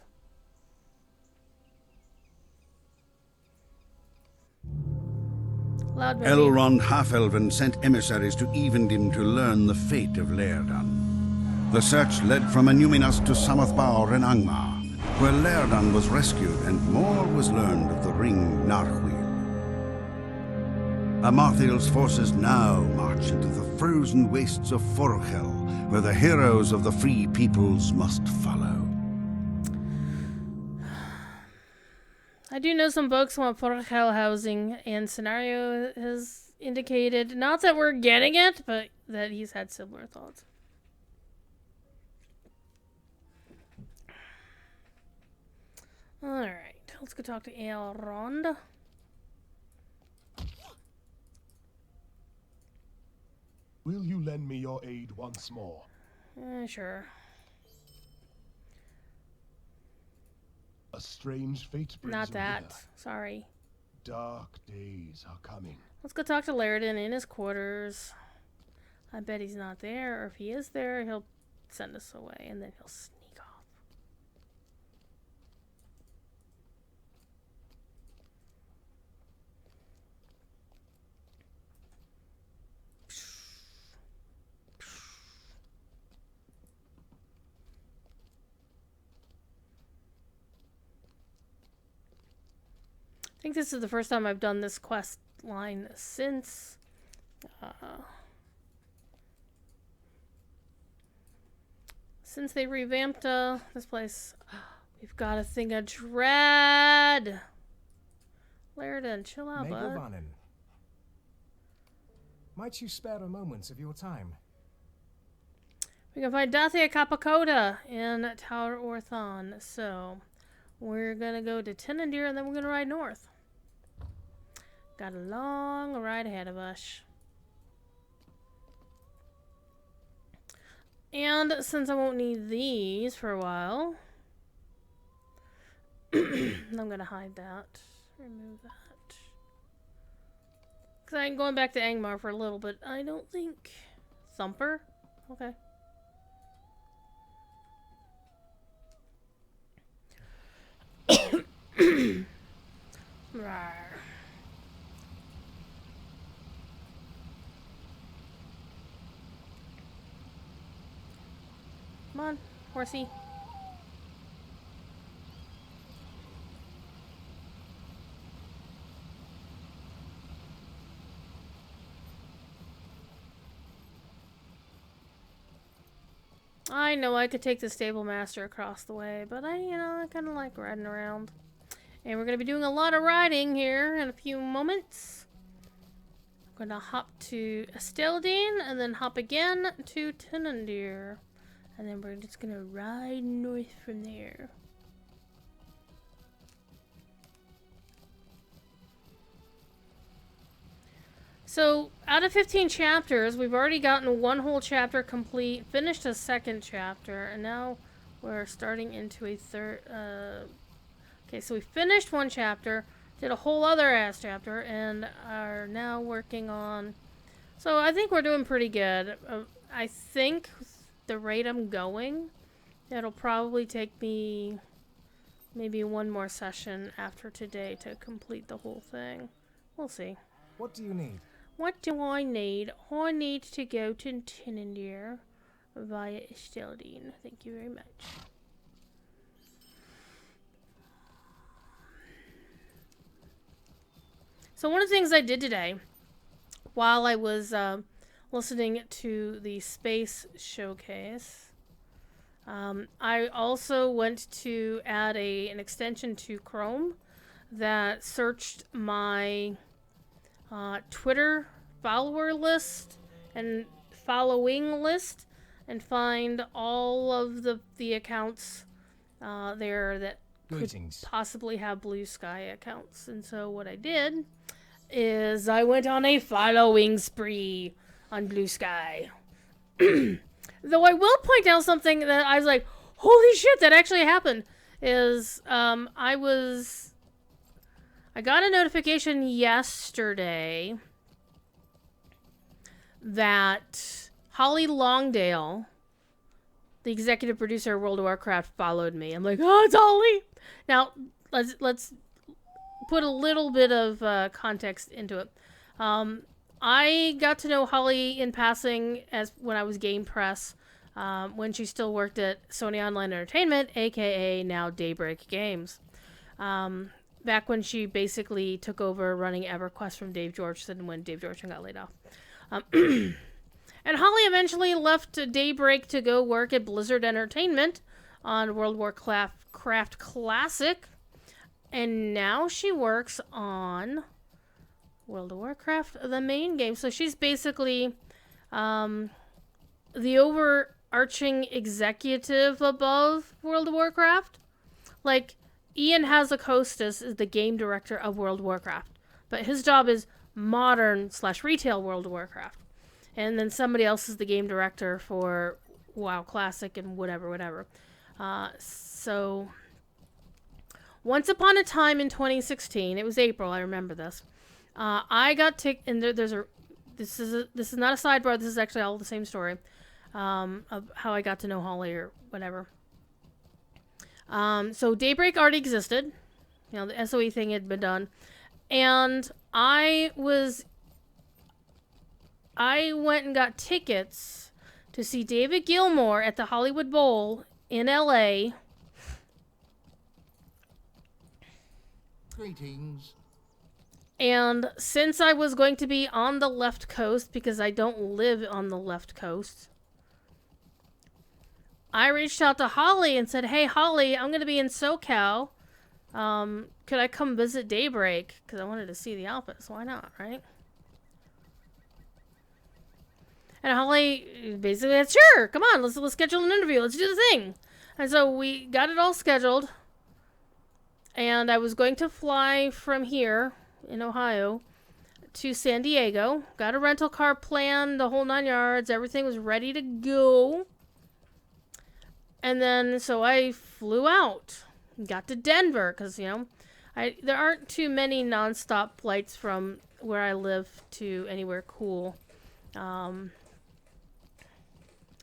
Loud baby. Elrond Half-Elven sent emissaries to Evendim to learn the fate of Laerdan. The search led from Anuminas to Samathbaur and Angmar, where Laerdan was rescued and more was learned of the ring Narhuil. Amartheel's forces now march into the frozen wastes of Forchel, where the heroes of the free peoples must follow. I do know some folks want Forchel housing, and Scenario has indicated, not that we're getting it, but that he's had similar thoughts. Alright, let's go talk to Elrond. Will you lend me your aid once more? Sure. A strange fate brings Not you that. hither. Sorry. Dark days are coming. Let's go talk to Laerdan in his quarters. I bet he's not there, or if he is there, he'll send us away, and then he'll sneak off. I think this is the first time I've done this quest line since they revamped this place. We've got a thing of dread. Laerdan, chill out, bud. Megavanen. Might you spare a moment of your time? We can find Dathea Capacoda in Tower Orthon. So we're gonna go to Tinandir and then we're gonna ride north. Got a long ride ahead of us. And since I won't need these for a while, I'm gonna hide that. Remove that. Because I'm going back to Angmar for a little bit. I don't think... Thumper? Okay. Rawr. Come on, horsey. I know I could take the stable master across the way, but I kind of like riding around. And we're going to be doing a lot of riding here in a few moments. I'm going to hop to Esteldine and then hop again to Tinandir. And then we're just going to ride north from there. So, out of 15 chapters, we've already gotten one whole chapter complete, finished a second chapter, and now we're starting into a third... Okay, so we finished one chapter, did a whole other ass chapter, and are now working on... So, I think we're doing pretty good. I think the rate I'm going, it'll probably take me maybe one more session after today to complete the whole thing. We'll see. What do you need? What do I need? I need to go to Tinandir via Esteldine. Thank you very much. So one of the things I did today, while I was listening to the space showcase, I also went to add an extension to Chrome that searched my Twitter follower list and following list and find all of the accounts there that Greetings. could possibly have Blue Sky accounts. And so what I did is I went on a following spree on Blue Sky. Though I will point out something that I was like, holy shit, that actually happened. I got a notification yesterday that Holly Longdale, the executive producer of World of Warcraft, followed me. I'm like, oh, it's Holly. Now, let's put a little bit of context into it. I got to know Holly in passing as when I was Game Press, when she still worked at Sony Online Entertainment, aka now Daybreak Games. Back when she basically took over running EverQuest from Dave Georgeson when Dave Georgeson got laid off. And Holly eventually left Daybreak to go work at Blizzard Entertainment on World of Warcraft Classic. And now she works on World of Warcraft, the main game. So she's basically the overarching executive above World of Warcraft. Like, Ian Hazzikostas is the game director of World of Warcraft. But his job is modern/retail World of Warcraft. And then somebody else is the game director for WoW Classic and whatever. So, once upon a time in 2016, it was April, I remember this. I got and this is not a sidebar, this is actually all the same story, of how I got to know Holly or whatever. So Daybreak already existed. You know, the SOE thing had been done. And I went and got tickets to see David Gilmour at the Hollywood Bowl in LA. Greetings. And since I was going to be on the left coast, because I don't live on the left coast, I reached out to Holly and said, hey, Holly, I'm going to be in SoCal. Could I come visit Daybreak? Because I wanted to see the outfits. Why not, right? And Holly basically said, sure, come on, let's schedule an interview. Let's do the thing. And so we got it all scheduled. And I was going to fly from here in Ohio to San Diego. Got a rental car planned, the whole 9 yards. Everything was ready to go. And then, so I flew out. Got to Denver, because, you know, there aren't too many nonstop flights from where I live to anywhere cool. At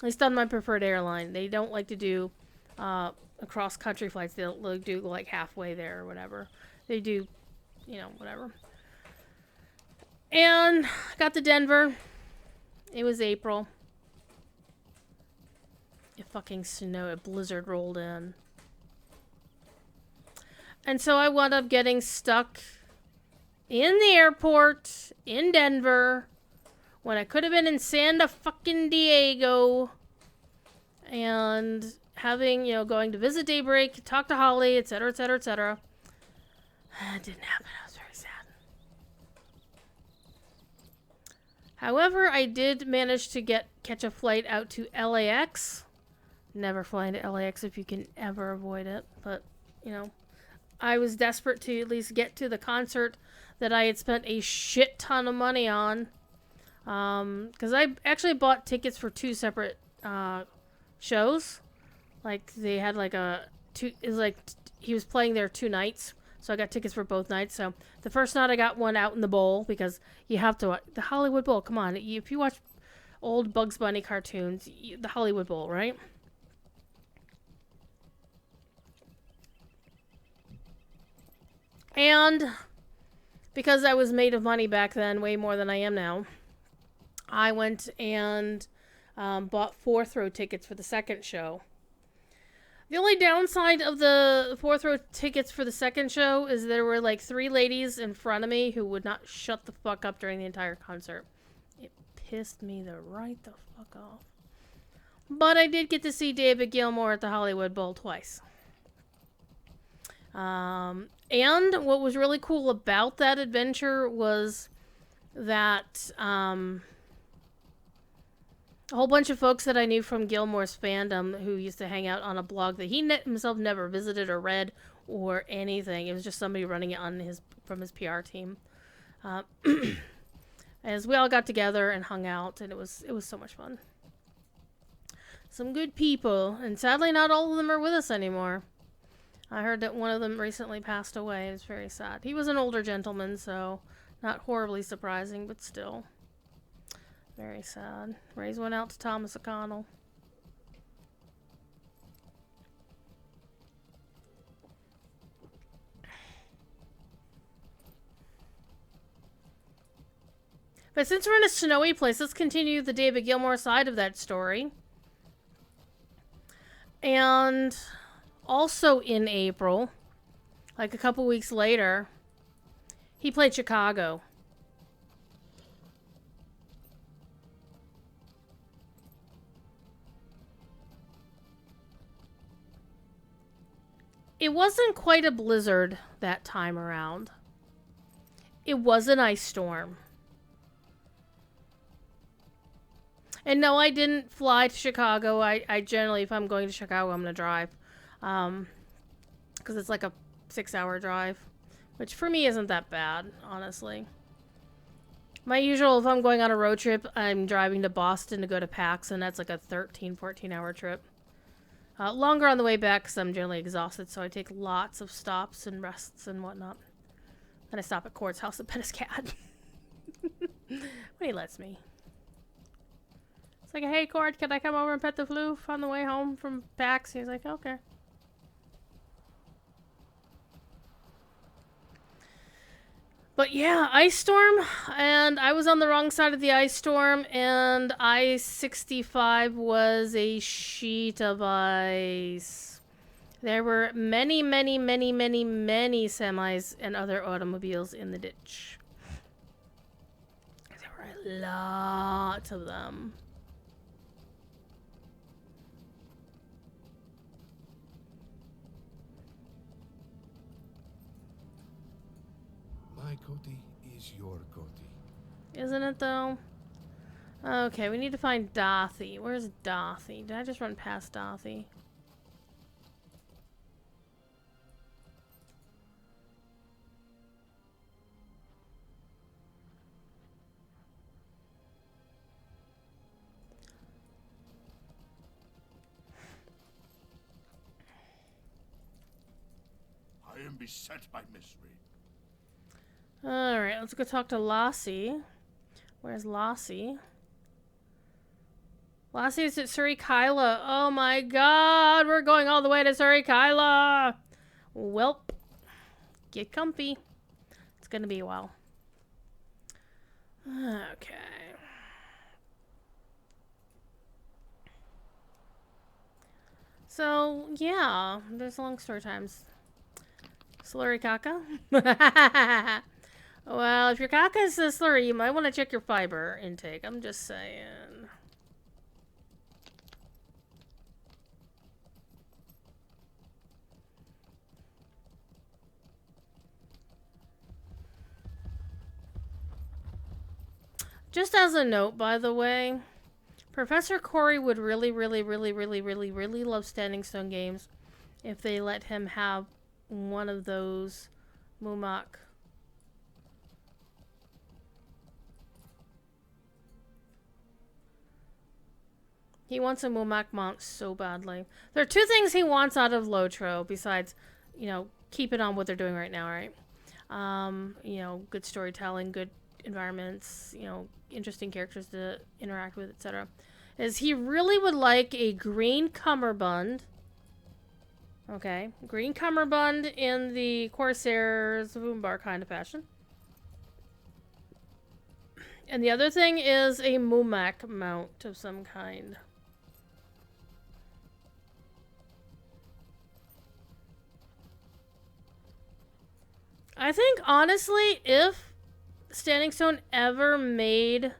least on my preferred airline. They don't like to do cross-country flights. They'll do, like, halfway there or whatever. They do, you know, whatever. And got to Denver. It was April. It fucking snowed. A blizzard rolled in. And so I wound up getting stuck in the airport in Denver when I could have been in San fucking Diego and having, you know, going to visit Daybreak, talk to Holly, etc., etc., etc. It didn't happen. I was very sad. However, I did manage to catch a flight out to LAX. Never fly into LAX if you can ever avoid it, but, you know, I was desperate to at least get to the concert that I had spent a shit ton of money on. Because I actually bought tickets for two separate shows. Like, they had like he was playing there 2 nights. So I got tickets for both nights. So the first night I got one out in the bowl because you have to, the Hollywood Bowl, come on. If you watch old Bugs Bunny cartoons, the Hollywood Bowl, right? And because I was made of money back then, way more than I am now, I went and bought 4th row tickets for the second show. The only downside of the 4th row tickets for the second show is there were like 3 ladies in front of me who would not shut the fuck up during the entire concert. It pissed me right the fuck off. But I did get to see David Gilmour at the Hollywood Bowl twice. And what was really cool about that adventure was that a whole bunch of folks that I knew from Gilmour's fandom who used to hang out on a blog that he himself never visited or read or anything. It was just somebody running it from his PR team. As we all got together and hung out, and it was so much fun. Some good people. And sadly, not all of them are with us anymore. I heard that one of them recently passed away. It's very sad. He was an older gentleman, so not horribly surprising, but still. Very sad. Raise one out to Thomas O'Connell. But since we're in a snowy place, let's continue the David Gilmour side of that story. And also in April, like a couple weeks later, he played Chicago. It wasn't quite a blizzard that time around. It was an ice storm. And no, I didn't fly to Chicago. I generally, if I'm going to Chicago, I'm going to drive. Because it's like a 6-hour drive. Which for me isn't that bad, honestly. My usual, if I'm going on a road trip, I'm driving to Boston to go to PAX. And that's like a 13, 14-hour trip. Longer on the way back because I'm generally exhausted. So I take lots of stops and rests and whatnot. Then I stop at Court's house to pet his cat. When he lets me. Like, hey, Cord, can I come over and pet the floof on the way home from PAX? He's like, okay. But yeah, ice storm, and I was on the wrong side of the ice storm, and I-65 was a sheet of ice. There were many, many, many, many, many semis and other automobiles in the ditch. There were a lot of them. My Cody is your Cody. Isn't it, though? Okay, we need to find Dorothy. Where's Dorothy? Did I just run past Dorothy? I am beset by misery. Alright, let's go talk to Lassie. Where's Lassie? Lassie is at Surrey-Kyla. Oh my god, we're going all the way to Surrey-Kyla! Welp. Get comfy. It's gonna be a while. Okay. So, yeah, there's long story times. Slurry caca? Well, if your caca is a slurry, you might want to check your fiber intake. I'm just saying. Just as a note, by the way, Professor Corey would really love Standing Stone games if they let him have one of those Mumak. He wants a Mumak mount so badly. There are two things he wants out of Lotro besides, you know, keep it on what they're doing right now, right? You know, good storytelling, good environments, you know, interesting characters to interact with, etc. Is he really would like a green cummerbund. Okay, green cummerbund in the Corsair's Voombar kind of fashion. And the other thing is a Mumak mount of some kind. I think, honestly, if Standing Stone ever made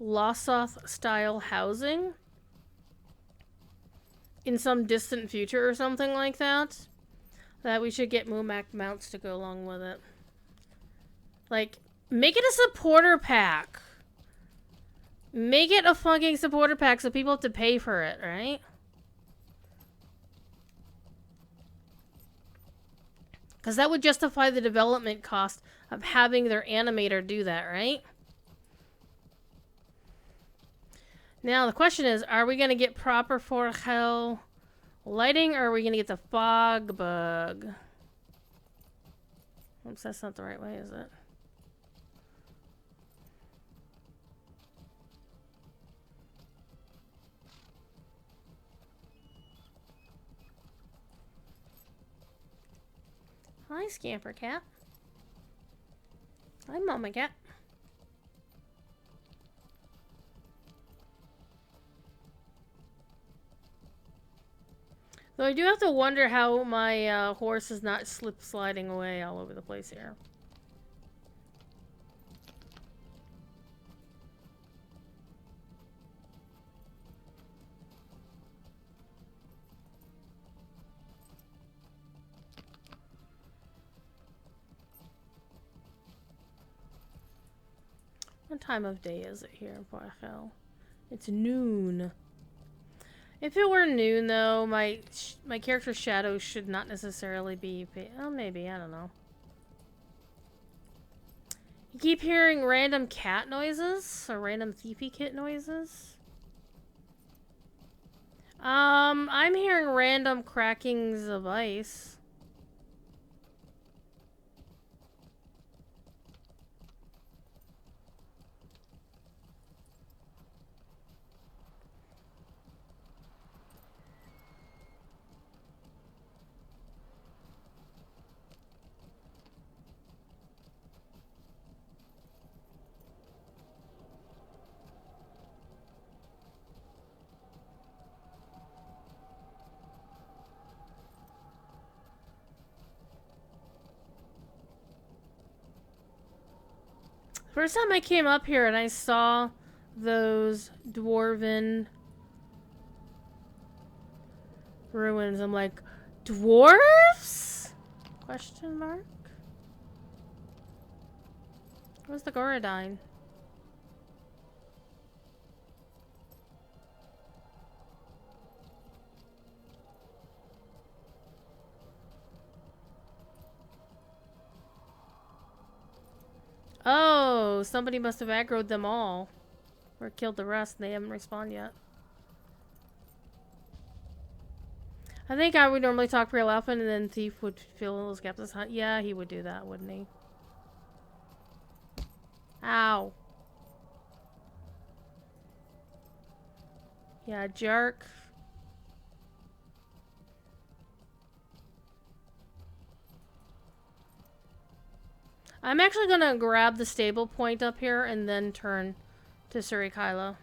Lossoth-style housing in some distant future or something like that, that we should get Mumak mounts to go along with it. Like, make it a supporter pack. Make it a fucking supporter pack so people have to pay for it, right? Because that would justify the development cost of having their animator do that, right? Now the question is, are we gonna get proper for hell lighting, or are we gonna get the fog bug? Oops, that's not the right way, is it? Hi, Scamper Cat. Hi, Mama Cat. Though I do have to wonder how my horse is not slip sliding away all over the place here. What time of day is it here in Porchel? It's noon. If it were noon, though, my character's shadow should not necessarily be... Oh, maybe. I don't know. You keep hearing random cat noises? Or random thiefy kit noises? I'm hearing random crackings of ice. First time I came up here and I saw those dwarven ruins, I'm like, dwarves? Question mark? Where's the Gorodine? Oh, somebody must have aggroed them all. Or killed the rest and they haven't respawned yet. I think I would normally talk real often and then Thief would fill those gaps. Yeah, he would do that, wouldn't he? Ow. Yeah, jerk. I'm actually gonna grab the stable point up here and then turn to Surikaila.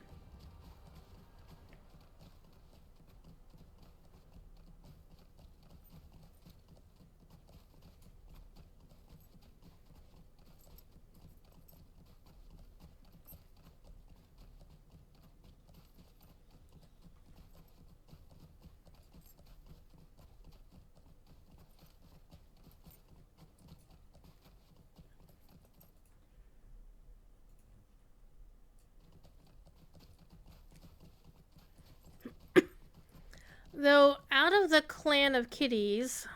Though, out of the clan of kitties,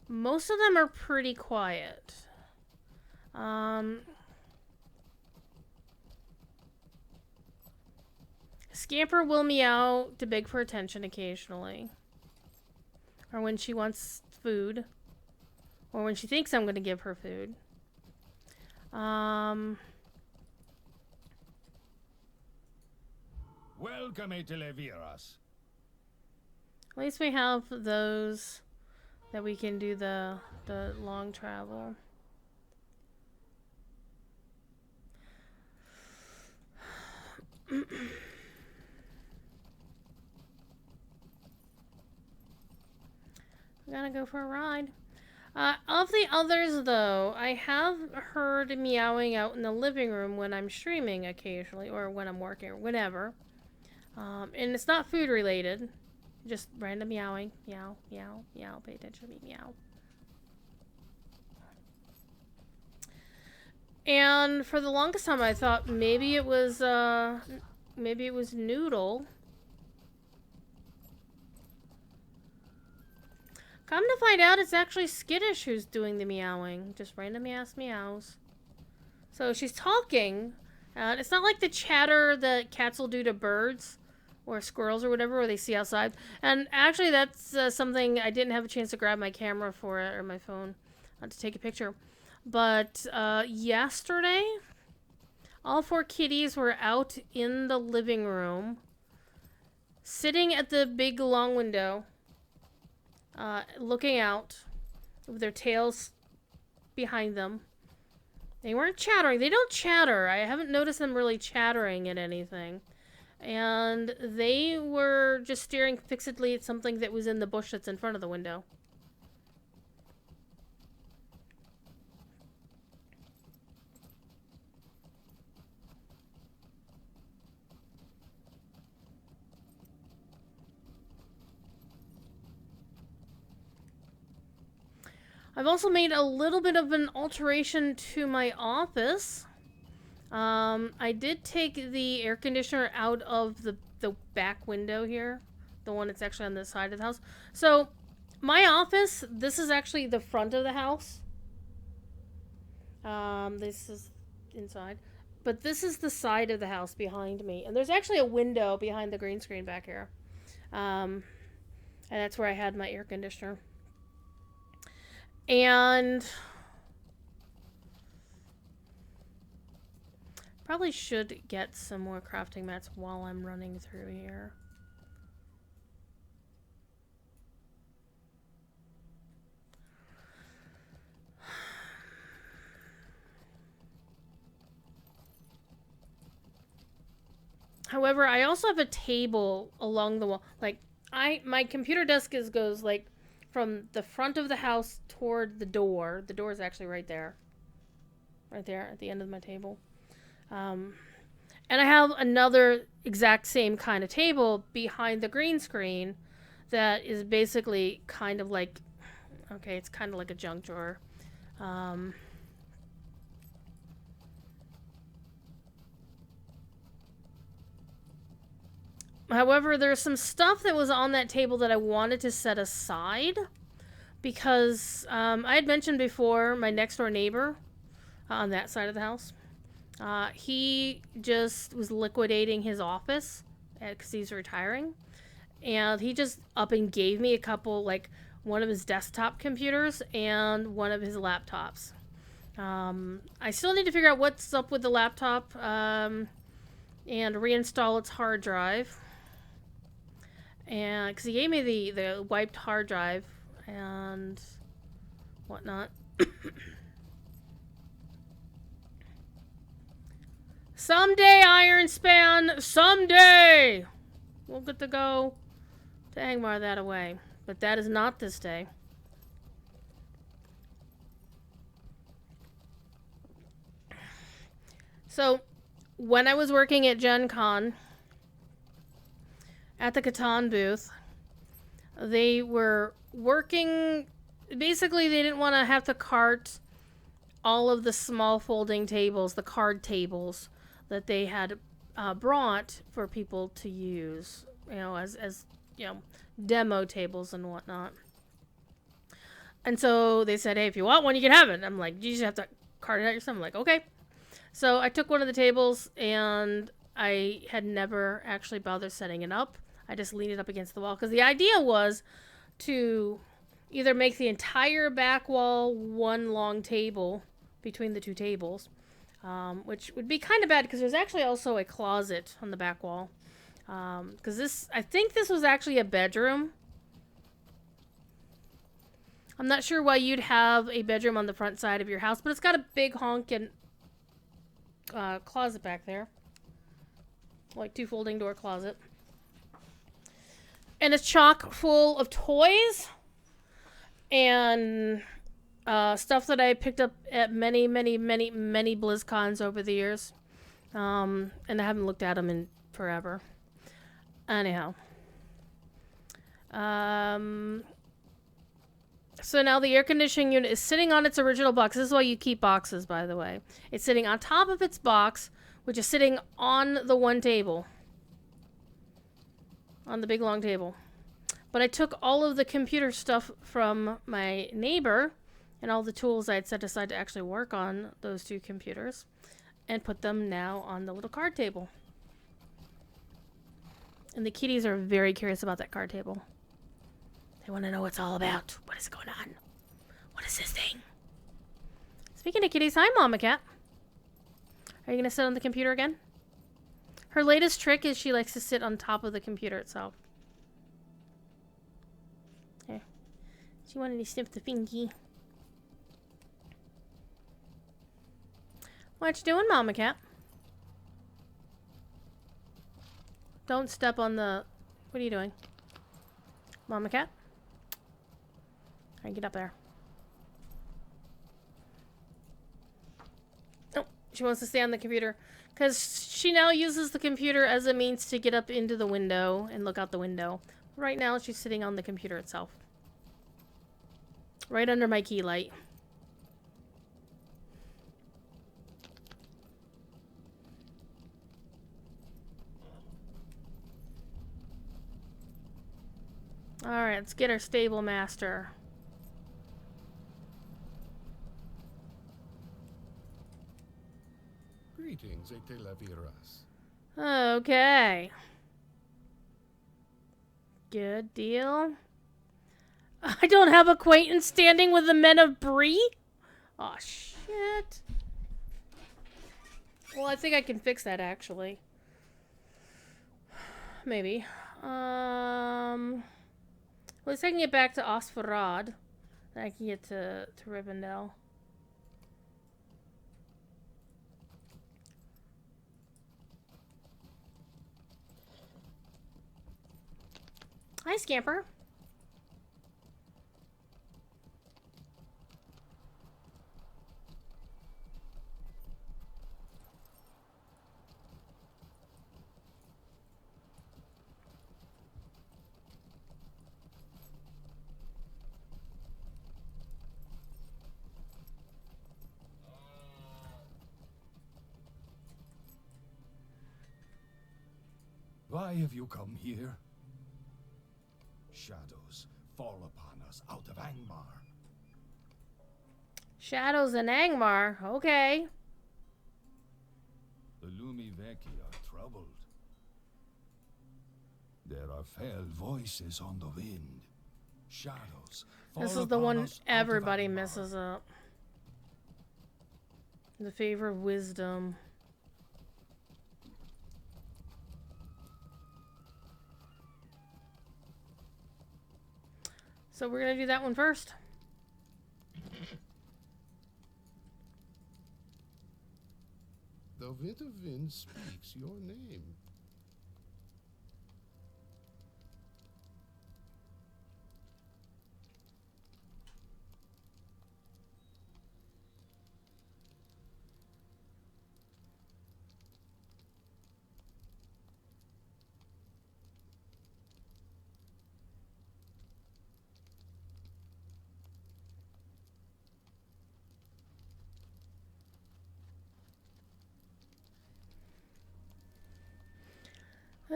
most of them are pretty quiet. Scamper will meow to beg for attention occasionally. Or when she wants food. Or when she thinks I'm going to give her food. Welcome to Leviras. At least we have those that we can do the long travel. I'm gonna go for a ride. Of the others, though, I have heard meowing out in the living room when I'm streaming occasionally, or when I'm working, or whenever. And it's not food related. Just random meowing. Meow, meow, meow. Pay attention to me. Meow. And for the longest time, I thought maybe it was Noodle. Come to find out, it's actually Skittish who's doing the meowing. Just random ass meows. So she's talking, And it's not like the chatter that cats will do to birds or squirrels or whatever, where they see outside. And actually, that's something I didn't have a chance to grab my camera for it, or my phone, to take a picture. But yesterday, all 4 kitties were out in the living room, sitting at the big long window, looking out with their tails behind them. They weren't chattering. They don't chatter. I haven't noticed them really chattering at anything. And they were just staring fixedly at something that was in the bush that's in front of the window. I've also made a little bit of an alteration to my office. I did take the air conditioner out of the back window here. The one that's actually on the side of the house. So, my office, this is actually the front of the house. This is inside. But this is the side of the house behind me. And there's actually a window behind the green screen back here. And that's where I had my air conditioner. And probably should get some more crafting mats while I'm running through here. However, I also have a table along the wall. Like, my computer desk goes like from the front of the house toward the door. The door is actually right there. Right there at the end of my table. And I have another exact same kind of table behind the green screen that is basically kind of like, okay, it's kind of like a junk drawer. However, there's some stuff that was on that table that I wanted to set aside because I had mentioned before my next door neighbor on that side of the house. He just was liquidating his office because he's retiring. And he just up and gave me a couple, like one of his desktop computers and one of his laptops. I still need to figure out what's up with the laptop and reinstall its hard drive. And because he gave me the wiped hard drive and whatnot. Someday, Ironspan, someday we'll get to go to Angmar that away. But that is not this day. So, when I was working at Gen Con, at the Catan booth, they were working... Basically, they didn't want to have to cart all of the small folding tables, the card tables, that they had brought for people to use, you know, as you know, demo tables and whatnot. And so they said, hey, if you want one, you can have it. And I'm like, you just have to cart it out yourself. I'm like, okay. So I took one of the tables, and I had never actually bothered setting it up. I just leaned it up against the wall, because the idea was to either make the entire back wall one long table between the two tables, which would be kind of bad, because there's actually also a closet on the back wall. Because I think this was actually a bedroom. I'm not sure why you'd have a bedroom on the front side of your house, but it's got a big honkin' closet back there. Like 2 folding door closet. And it's chock full of toys and stuff that I picked up at many, many, many, many BlizzCons over the years. And I haven't looked at them in forever. Anyhow. So now the air conditioning unit is sitting on its original box. This is why you keep boxes, by the way. It's sitting on top of its box, which is sitting on the one table. On the big long table. But I took all of the computer stuff from my neighbor and all the tools I had set aside to actually work on those 2 computers. and put them now on the little card table. And the kitties are very curious about that card table. They want to know what it's all about. What is going on? What is this thing? Speaking of kitties, hi, Mama Cat. Are you going to sit on the computer again? Her latest trick is she likes to sit on top of the computer itself. Here. She wanted to sniff the fingy. What you doing, Mama Cat? Don't step on the... What are you doing? Mama Cat? Alright, get up there. Oh, she wants to stay on the computer. Because she now uses the computer as a means to get up into the window and look out the window. Right now, she's sitting on the computer itself. Right under my key light. Alright, let's get our stable master. Greetings, et la viras. Okay. Good deal. I don't have acquaintance standing with the men of Bree? Aw, shit. Well, I think I can fix that, actually. Maybe. At least I can get back to Osfarad. Then I can get to Rivendell. Hi, Scamper. Why have you come here? Shadows fall upon us out of Angmar. Shadows in Angmar. Okay. The Lumiveki are troubled. There are fell voices on the wind. Shadows fall This is the upon one us out of everybody Angmar. messes up. The favor of wisdom. So we're gonna do that one first. The winter wind speaks your name.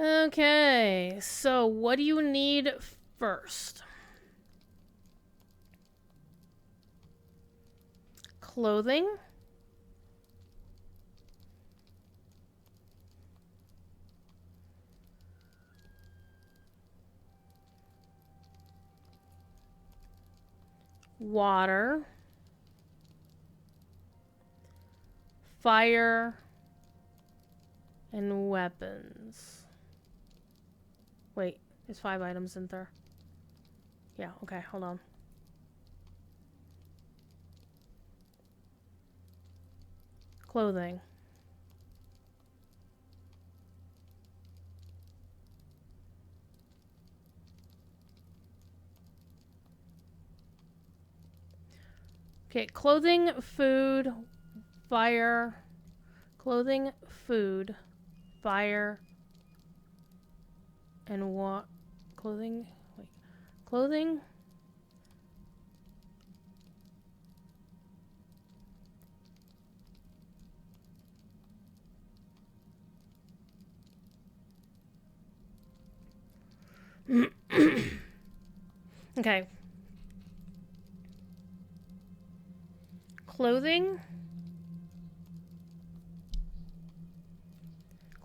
Okay, so what do you need first? Clothing. Water. Fire. And weapons. Wait, there's 5 items in there. Yeah, okay, hold on. Clothing. Okay, clothing, food, fire. Clothing, food, fire, and what? Clothing? Wait. Clothing? Okay.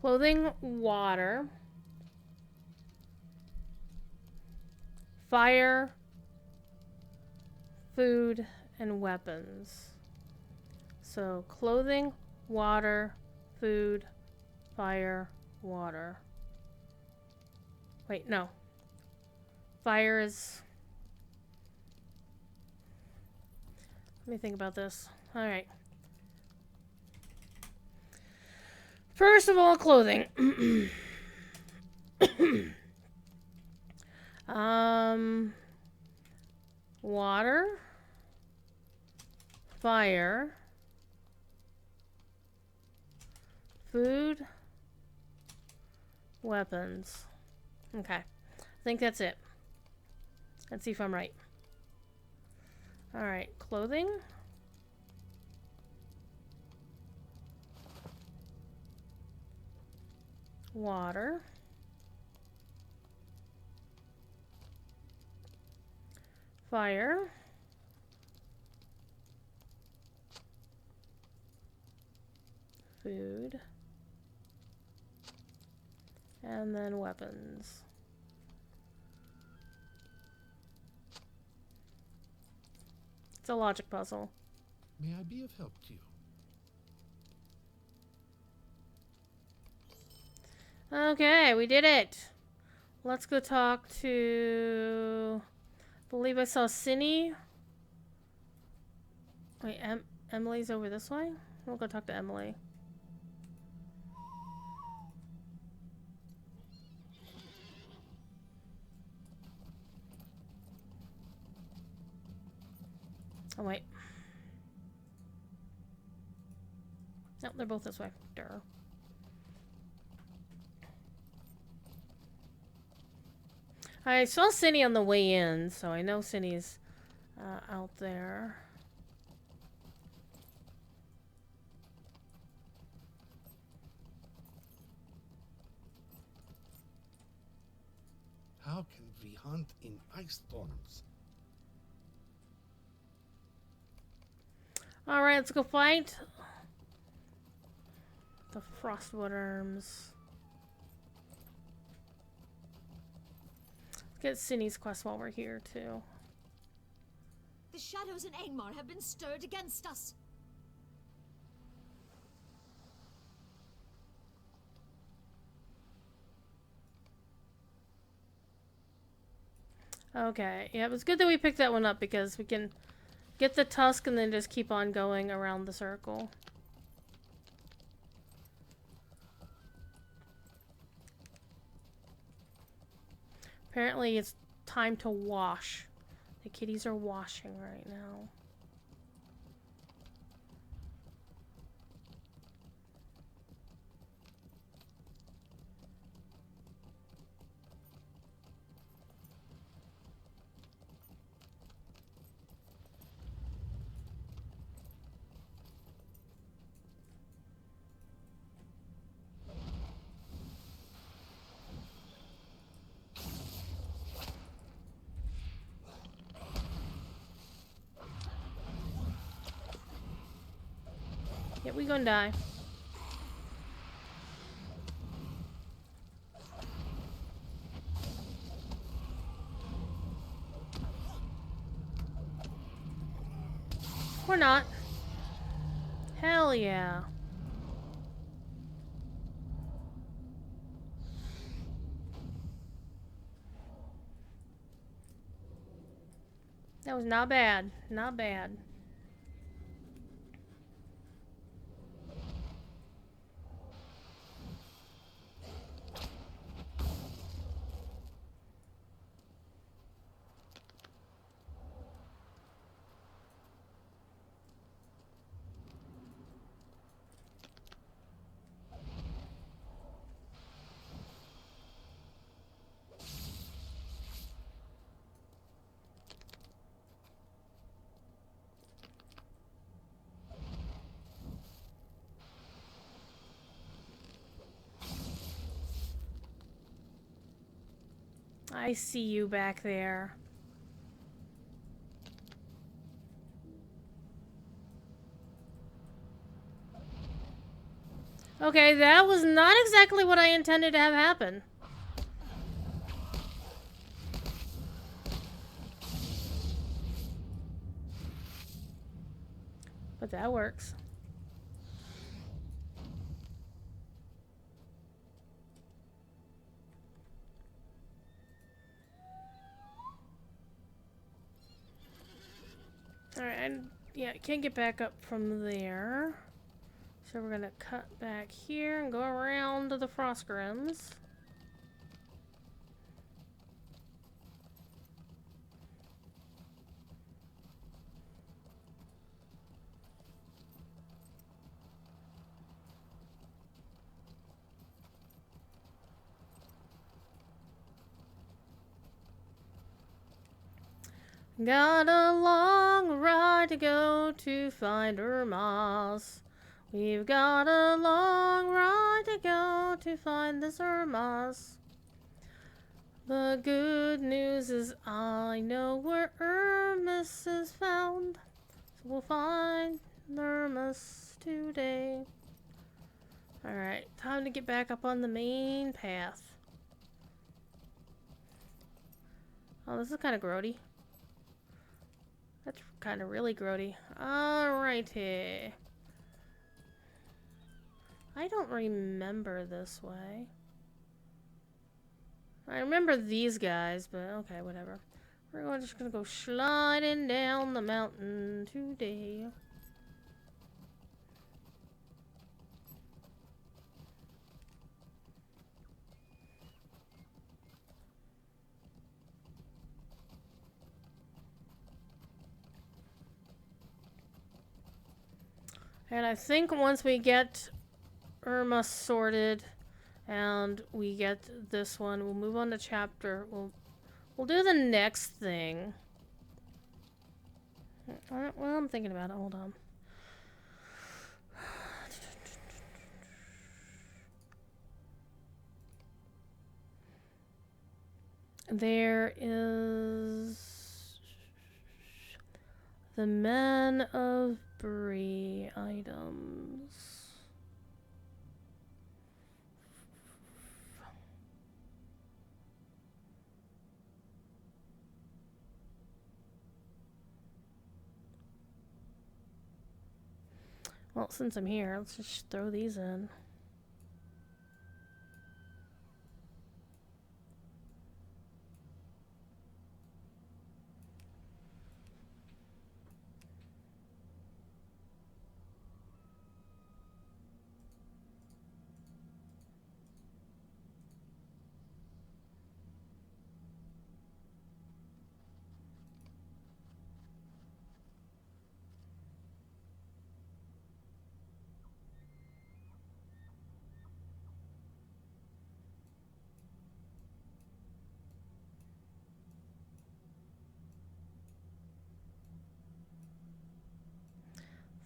Clothing, water, fire, food, and weapons. So clothing, water, food, fire, water. Wait, no. Fire is... Let me think about this. Alright. First of all, clothing. Water. Fire. Food. Weapons. Okay. I think that's it. Let's see if I'm right. Alright, clothing. Water. Fire. Food. And then weapons. It's a logic puzzle. May I be of help to you? Okay, we did it. Let's go talk to... I believe I saw Cinny. Wait, Emily's over this way? We'll go talk to Emily. Oh, wait. Nope, they're both this way. Durr. I saw Cindy on the way in, so I know Cindy's out there. How can we hunt in ice storms? Alright, let's go fight the Frostwood Arms. Let's get Cindy's quest while we're here, too. The shadows in Angmar have been stirred against us. Okay, yeah, it was good that we picked that one up because we can get the tusk and then just keep on going around the circle. Apparently it's time to wash. The kitties are washing right now. Yeah, we gonna die. We're not. Hell yeah. That was not bad. Not bad. I see you back there. Okay, that was not exactly what I intended to have happen. But that works. Alright, and yeah, can't get back up from there. So we're gonna cut back here and go around to the frost grims. Got a long ride to go to find Urmas. We've got a long ride to go to find the Urmas. The good news is I know where Urmas is found. So we'll find Urmas today. Alright, time to get back up on the main path. Oh, this is kind of grody. That's kind of really grody. Alrighty. I don't remember this way. I remember these guys, but okay, whatever. We're just gonna go sliding down the mountain today. And I think once we get Irma sorted and we get this one, we'll move on to chapter. We'll do the next thing. Well, I'm thinking about it. Hold on. There is the Men of Bree items. Well, since I'm here, let's just throw these in.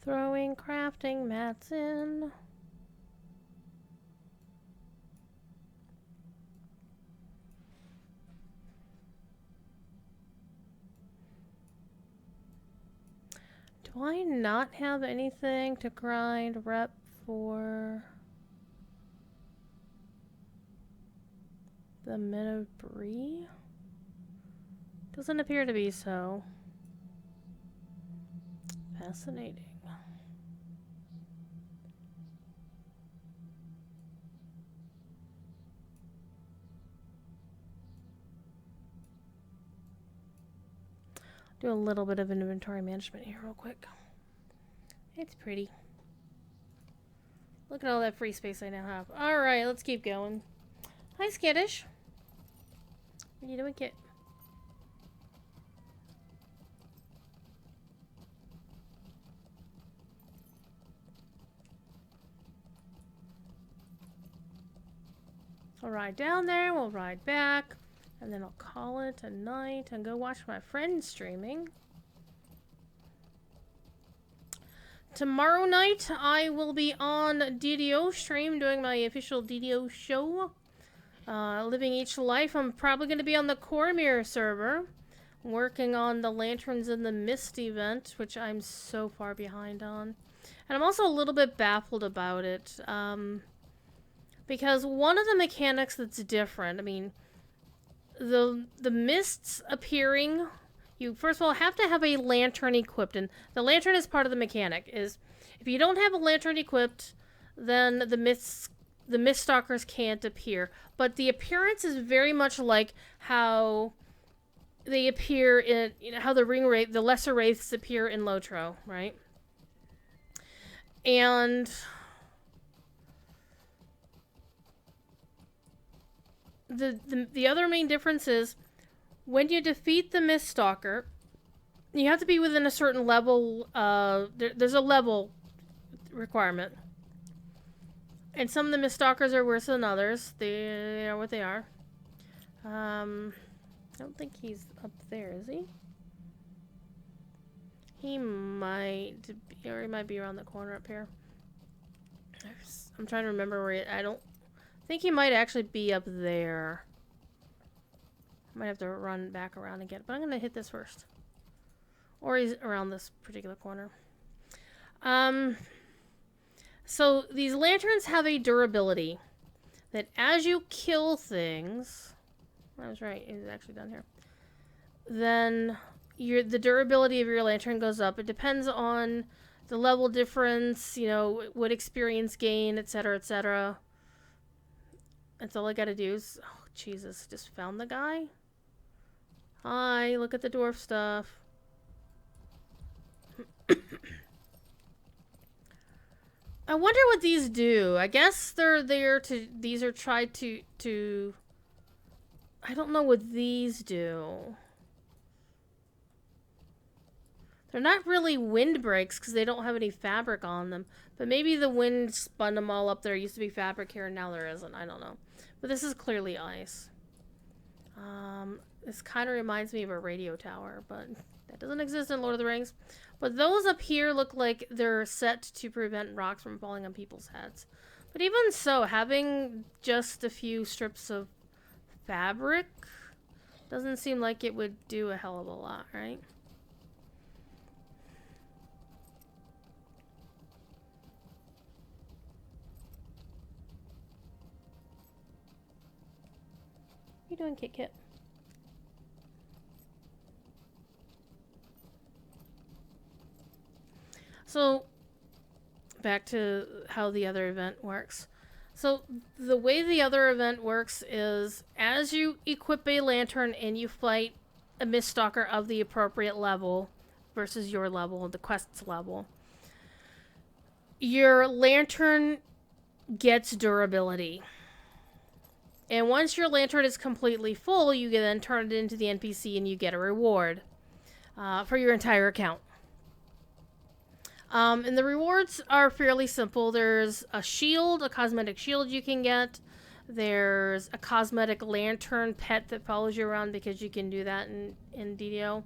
Throwing crafting mats in. Do I not have anything to grind rep for the Men of Bree? Doesn't appear to be so. Fascinating. Do a little bit of inventory management here real quick. It's pretty. Look at all that free space I now have. Alright, let's keep going. Hi, Skittish. What are you doing, kid? I'll ride down there, we'll ride back, and then I'll call it a night and go watch my friend streaming. Tomorrow night, I will be on DDO stream doing my official DDO show. Living Each Life. I'm probably going to be on the Cormier server, working on the Lanterns in the Mist event, which I'm so far behind on. And I'm also a little bit baffled about it. Because one of the mechanics that's different, I mean, the mists appearing, you first of all have to have a lantern equipped, and the lantern is part of the mechanic. Is if you don't have a lantern equipped, then the mist stalkers can't appear. But the appearance is very much like how they appear in, how the the lesser wraiths appear in Lotro, right? And the other main difference is when you defeat the Mist Stalker, you have to be within a certain level. There's a level requirement, and some of the Mist Stalkers are worse than others. They are what they are. I don't think he's up there, is he? He might be, or he might be around the corner up here. I'm trying to remember where I don't think he might actually be up there. I might have to run back around again, but I'm going to hit this first. Or he's around this particular corner. So these lanterns have a durability that as you kill things, I was right, it's actually down here, then the durability of your lantern goes up. It depends on the level difference, you know, what experience gain, etc., etc. That's all I gotta do is... Oh, Jesus. Just found the guy? Hi, look at the dwarf stuff. I wonder what these do. I guess they're there to... These are tried to... I don't know what these do. They're not really windbreaks because they don't have any fabric on them. But maybe the wind spun them all up. There used to be fabric here and now there isn't. I don't know. But this is clearly ice. This kind of reminds me of a radio tower, but that doesn't exist in Lord of the Rings. But those up here look like they're set to prevent rocks from falling on people's heads. But even so, having just a few strips of fabric doesn't seem like it would do a hell of a lot, right? What are you doing, Kit Kit? So, back to how the other event works. So, the way the other event works is, as you equip a lantern and you fight a Mist Stalker of the appropriate level versus your level, the quest's level, your lantern gets durability. And once your lantern is completely full, you can then turn it into the NPC and you get a reward for your entire account. And the rewards are fairly simple. There's a shield, a cosmetic shield you can get. There's a cosmetic lantern pet that follows you around because you can do that in DDO.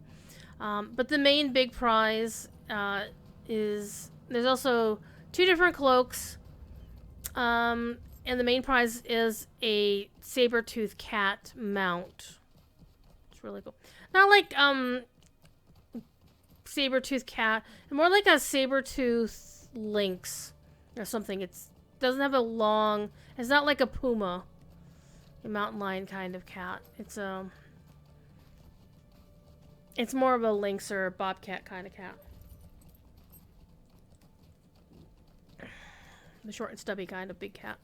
But the main big prize is... There's also 2 different cloaks. And the main prize is a saber-tooth cat mount. It's really cool. Not like, saber-tooth cat. More like a saber-tooth lynx or something. It doesn't have a long... It's not like a puma. A mountain lion kind of cat. It's more of a lynx or a bobcat kind of cat. The short and stubby kind of big cat.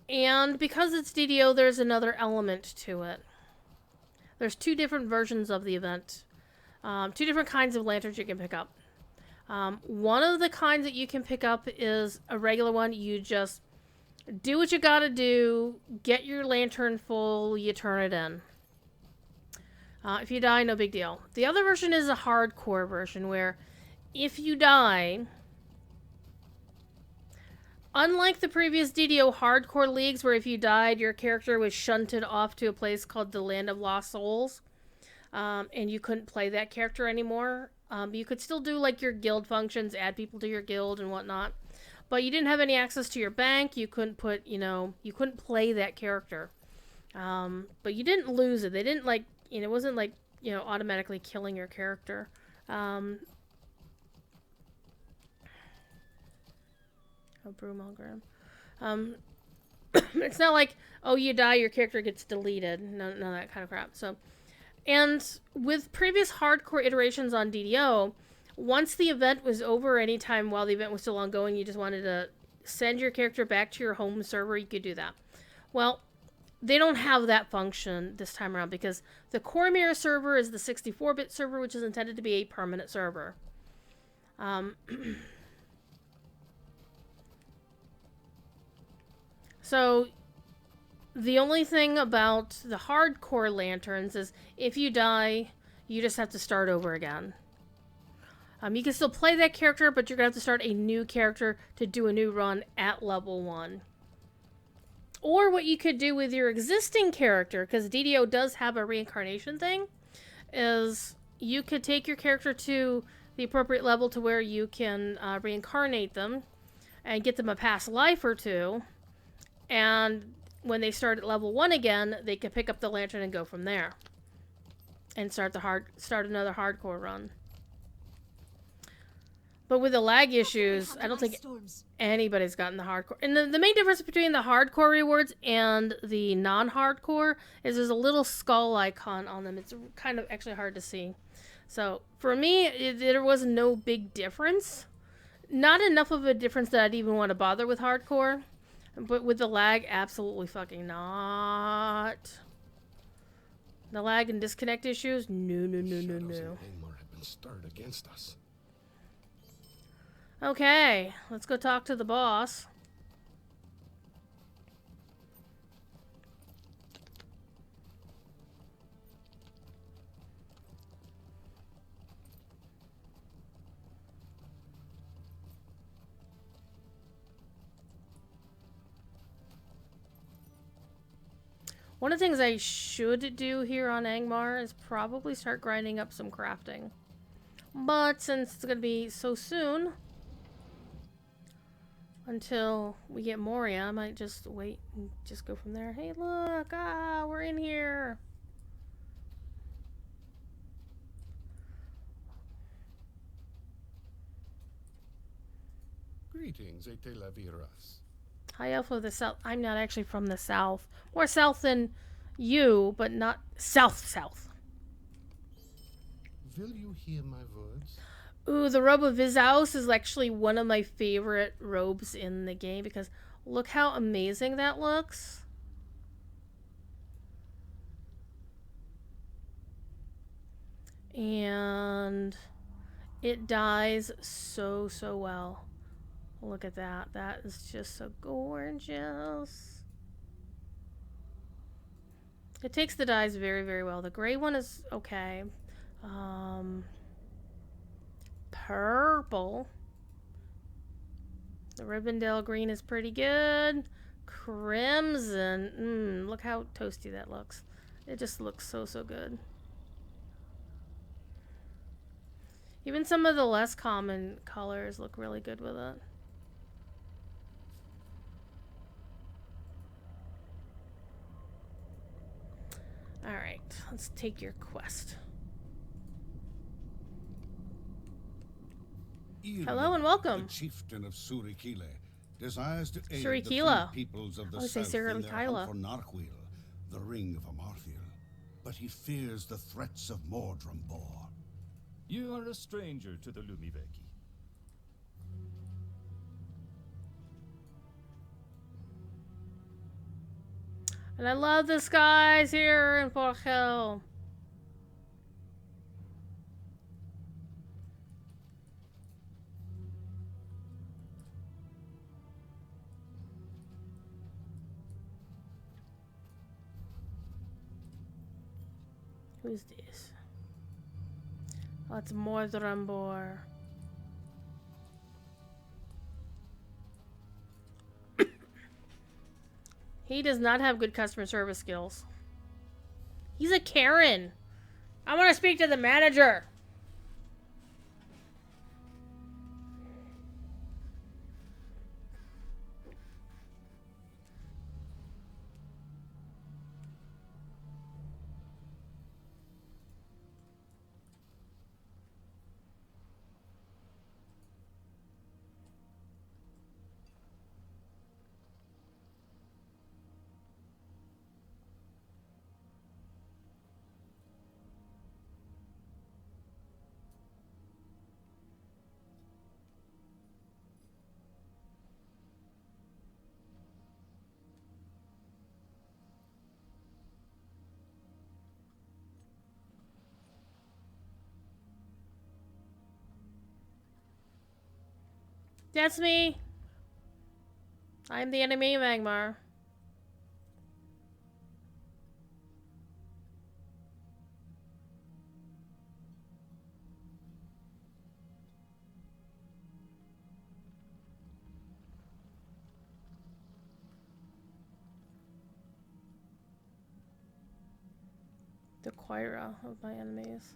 And because it's DDO, there's another element to it. There's 2 different versions of the event. 2 different kinds of lanterns you can pick up. One of the kinds that you can pick up is a regular one. You just do what you gotta do, get your lantern full, you turn it in. If you die, no big deal. The other version is a hardcore version where if you die... Unlike the previous DDO hardcore leagues where if you died, your character was shunted off to a place called the Land of Lost Souls, and you couldn't play that character anymore. You could still do like your guild functions, add people to your guild and whatnot, but you didn't have any access to your bank. You couldn't put, you couldn't play that character. But you didn't lose it. They didn't like, it wasn't like, automatically killing your character. Oh, Brewmalgrim. It's not like, oh, you die, your character gets deleted. None of that kind of crap. So, and with previous hardcore iterations on DDO, once the event was over, anytime while the event was still ongoing, you just wanted to send your character back to your home server, you could do that. Well, they don't have that function this time around because the Cormir server is the 64-bit server, which is intended to be a permanent server. So, the only thing about the hardcore lanterns is if you die, you just have to start over again. You can still play that character, but you're going to have to start a new character to do a new run at level 1. Or what you could do with your existing character, because DDO does have a reincarnation thing, is you could take your character to the appropriate level to where you can reincarnate them and get them a past life or two. And when they start at level 1 again, they can pick up the lantern and go from there. And start another hardcore run. But with the lag issues, I don't think anybody's gotten the hardcore. And the main difference between the hardcore rewards and the non-hardcore is there's a little skull icon on them. It's kind of actually hard to see. So, for me, there was no big difference. Not enough of a difference that I'd even want to bother with hardcore. But with the lag, absolutely fucking not. The lag and disconnect issues? No. Angmar have been stirred against us. Okay, let's go talk to the boss. One of the things I should do here on Angmar is probably start grinding up some crafting. But since it's going to be so soon until we get Moria, I might just wait and just go from there. Hey, look! Ah, we're in here! Greetings, Ete Laviras. High Elf of the South. I'm not actually from the South. More South than you, but not South. Will you hear my words? Ooh, the robe of Vizaus is actually one of my favorite robes in the game because look how amazing that looks. And it dyes so well. Look at that. That is just so gorgeous. It takes the dyes very well. The gray one is okay. Purple. The Rivendell green is pretty good. Crimson. Look how toasty that looks. It just looks so good. Even some of the less common colors look really good with it. Alright, let's take your quest. Hello and welcome. The chieftain of Surikile desires to aid Surikila. the free peoples of the I would say south in their hunt Surikila. for Narhuil, the ring of Amarthiel. But he fears the threats of Mordrembor. You are a stranger to the Lumiveki. And I love the skies here in Fort Hill. Who's this? Oh, it's Mordrembor. He does not have good customer service skills. He's a Karen. I want to speak to the manager. That's me. I'm the enemy of Angmar. The Quira of my enemies.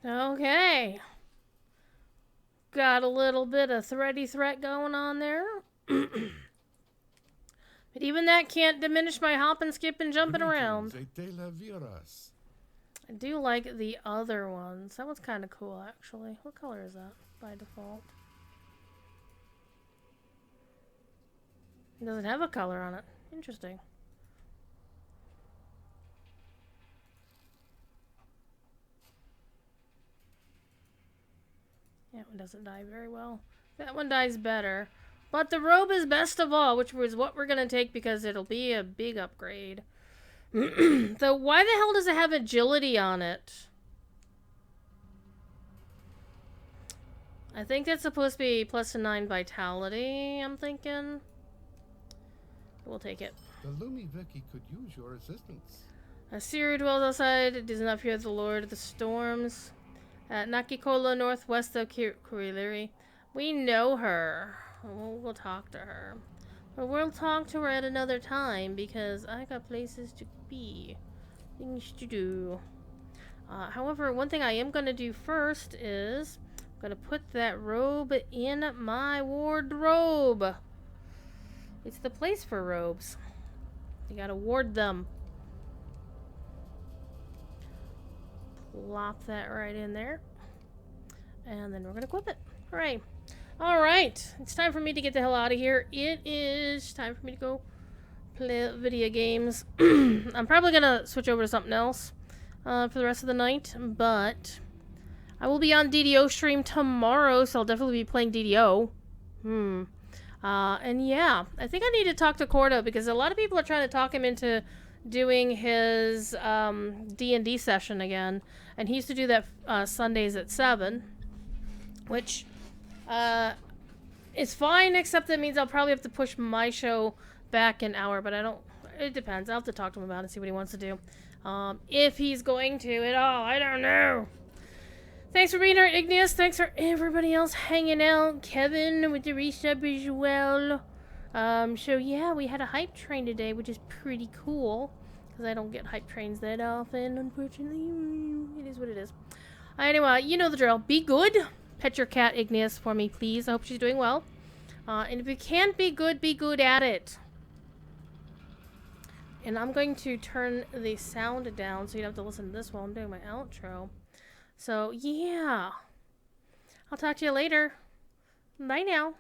Okay. Got a little bit of threat going on there. But even that can't diminish my hopping, skipping, jumping around. I do like the other ones. That one's kind of cool, actually. What color is that by default? It doesn't have a color on it. Interesting. That one doesn't die very well. That one dies better. But the robe is best of all, which was what we're going to take because it'll be a big upgrade. So why the hell does it have agility on it? I think that's supposed to be +9 vitality, I'm thinking. We'll take it. The Lumiveki could use your assistance. Assyria dwells outside. It does not fear the Lord of the Storms. At Nakikola, northwest of Kuriliri. We know her. We'll talk to her. But we'll talk to her at another time because I got places to be. Things to do. However, one thing I am going to do first is I'm going to put that robe in my wardrobe. It's the place for robes. You got to ward them. Plop that right in there. And then we're going to equip it. Hooray. Alright. It's time for me to get the hell out of here. It is time for me to go play video games. I'm probably going to switch over to something else for the rest of the night. But I will be on DDO stream tomorrow, so I'll definitely be playing DDO. And yeah, I think I need to talk to Cordo because a lot of people are trying to talk him into doing his D&D session again, and he used to do that Sundays at 7, which is fine, except that means I'll probably have to push my show back an hour, but I don't, it depends. I'll have to talk to him about it and see what he wants to do. If he's going to at all, I don't know. Thanks for being here, Igneous. Thanks for everybody else hanging out. Kevin with the resub as well. So yeah, we had a hype train today, which is pretty cool. Because I don't get hype trains that often, unfortunately. It is what it is. Anyway, you know the drill. Be good. Pet your cat, Igneous, for me, please. I hope she's doing well. And if you can't be good at it. And I'm going to turn the sound down so you don't have to listen to this while I'm doing my outro. So, yeah. I'll talk to you later. Bye now.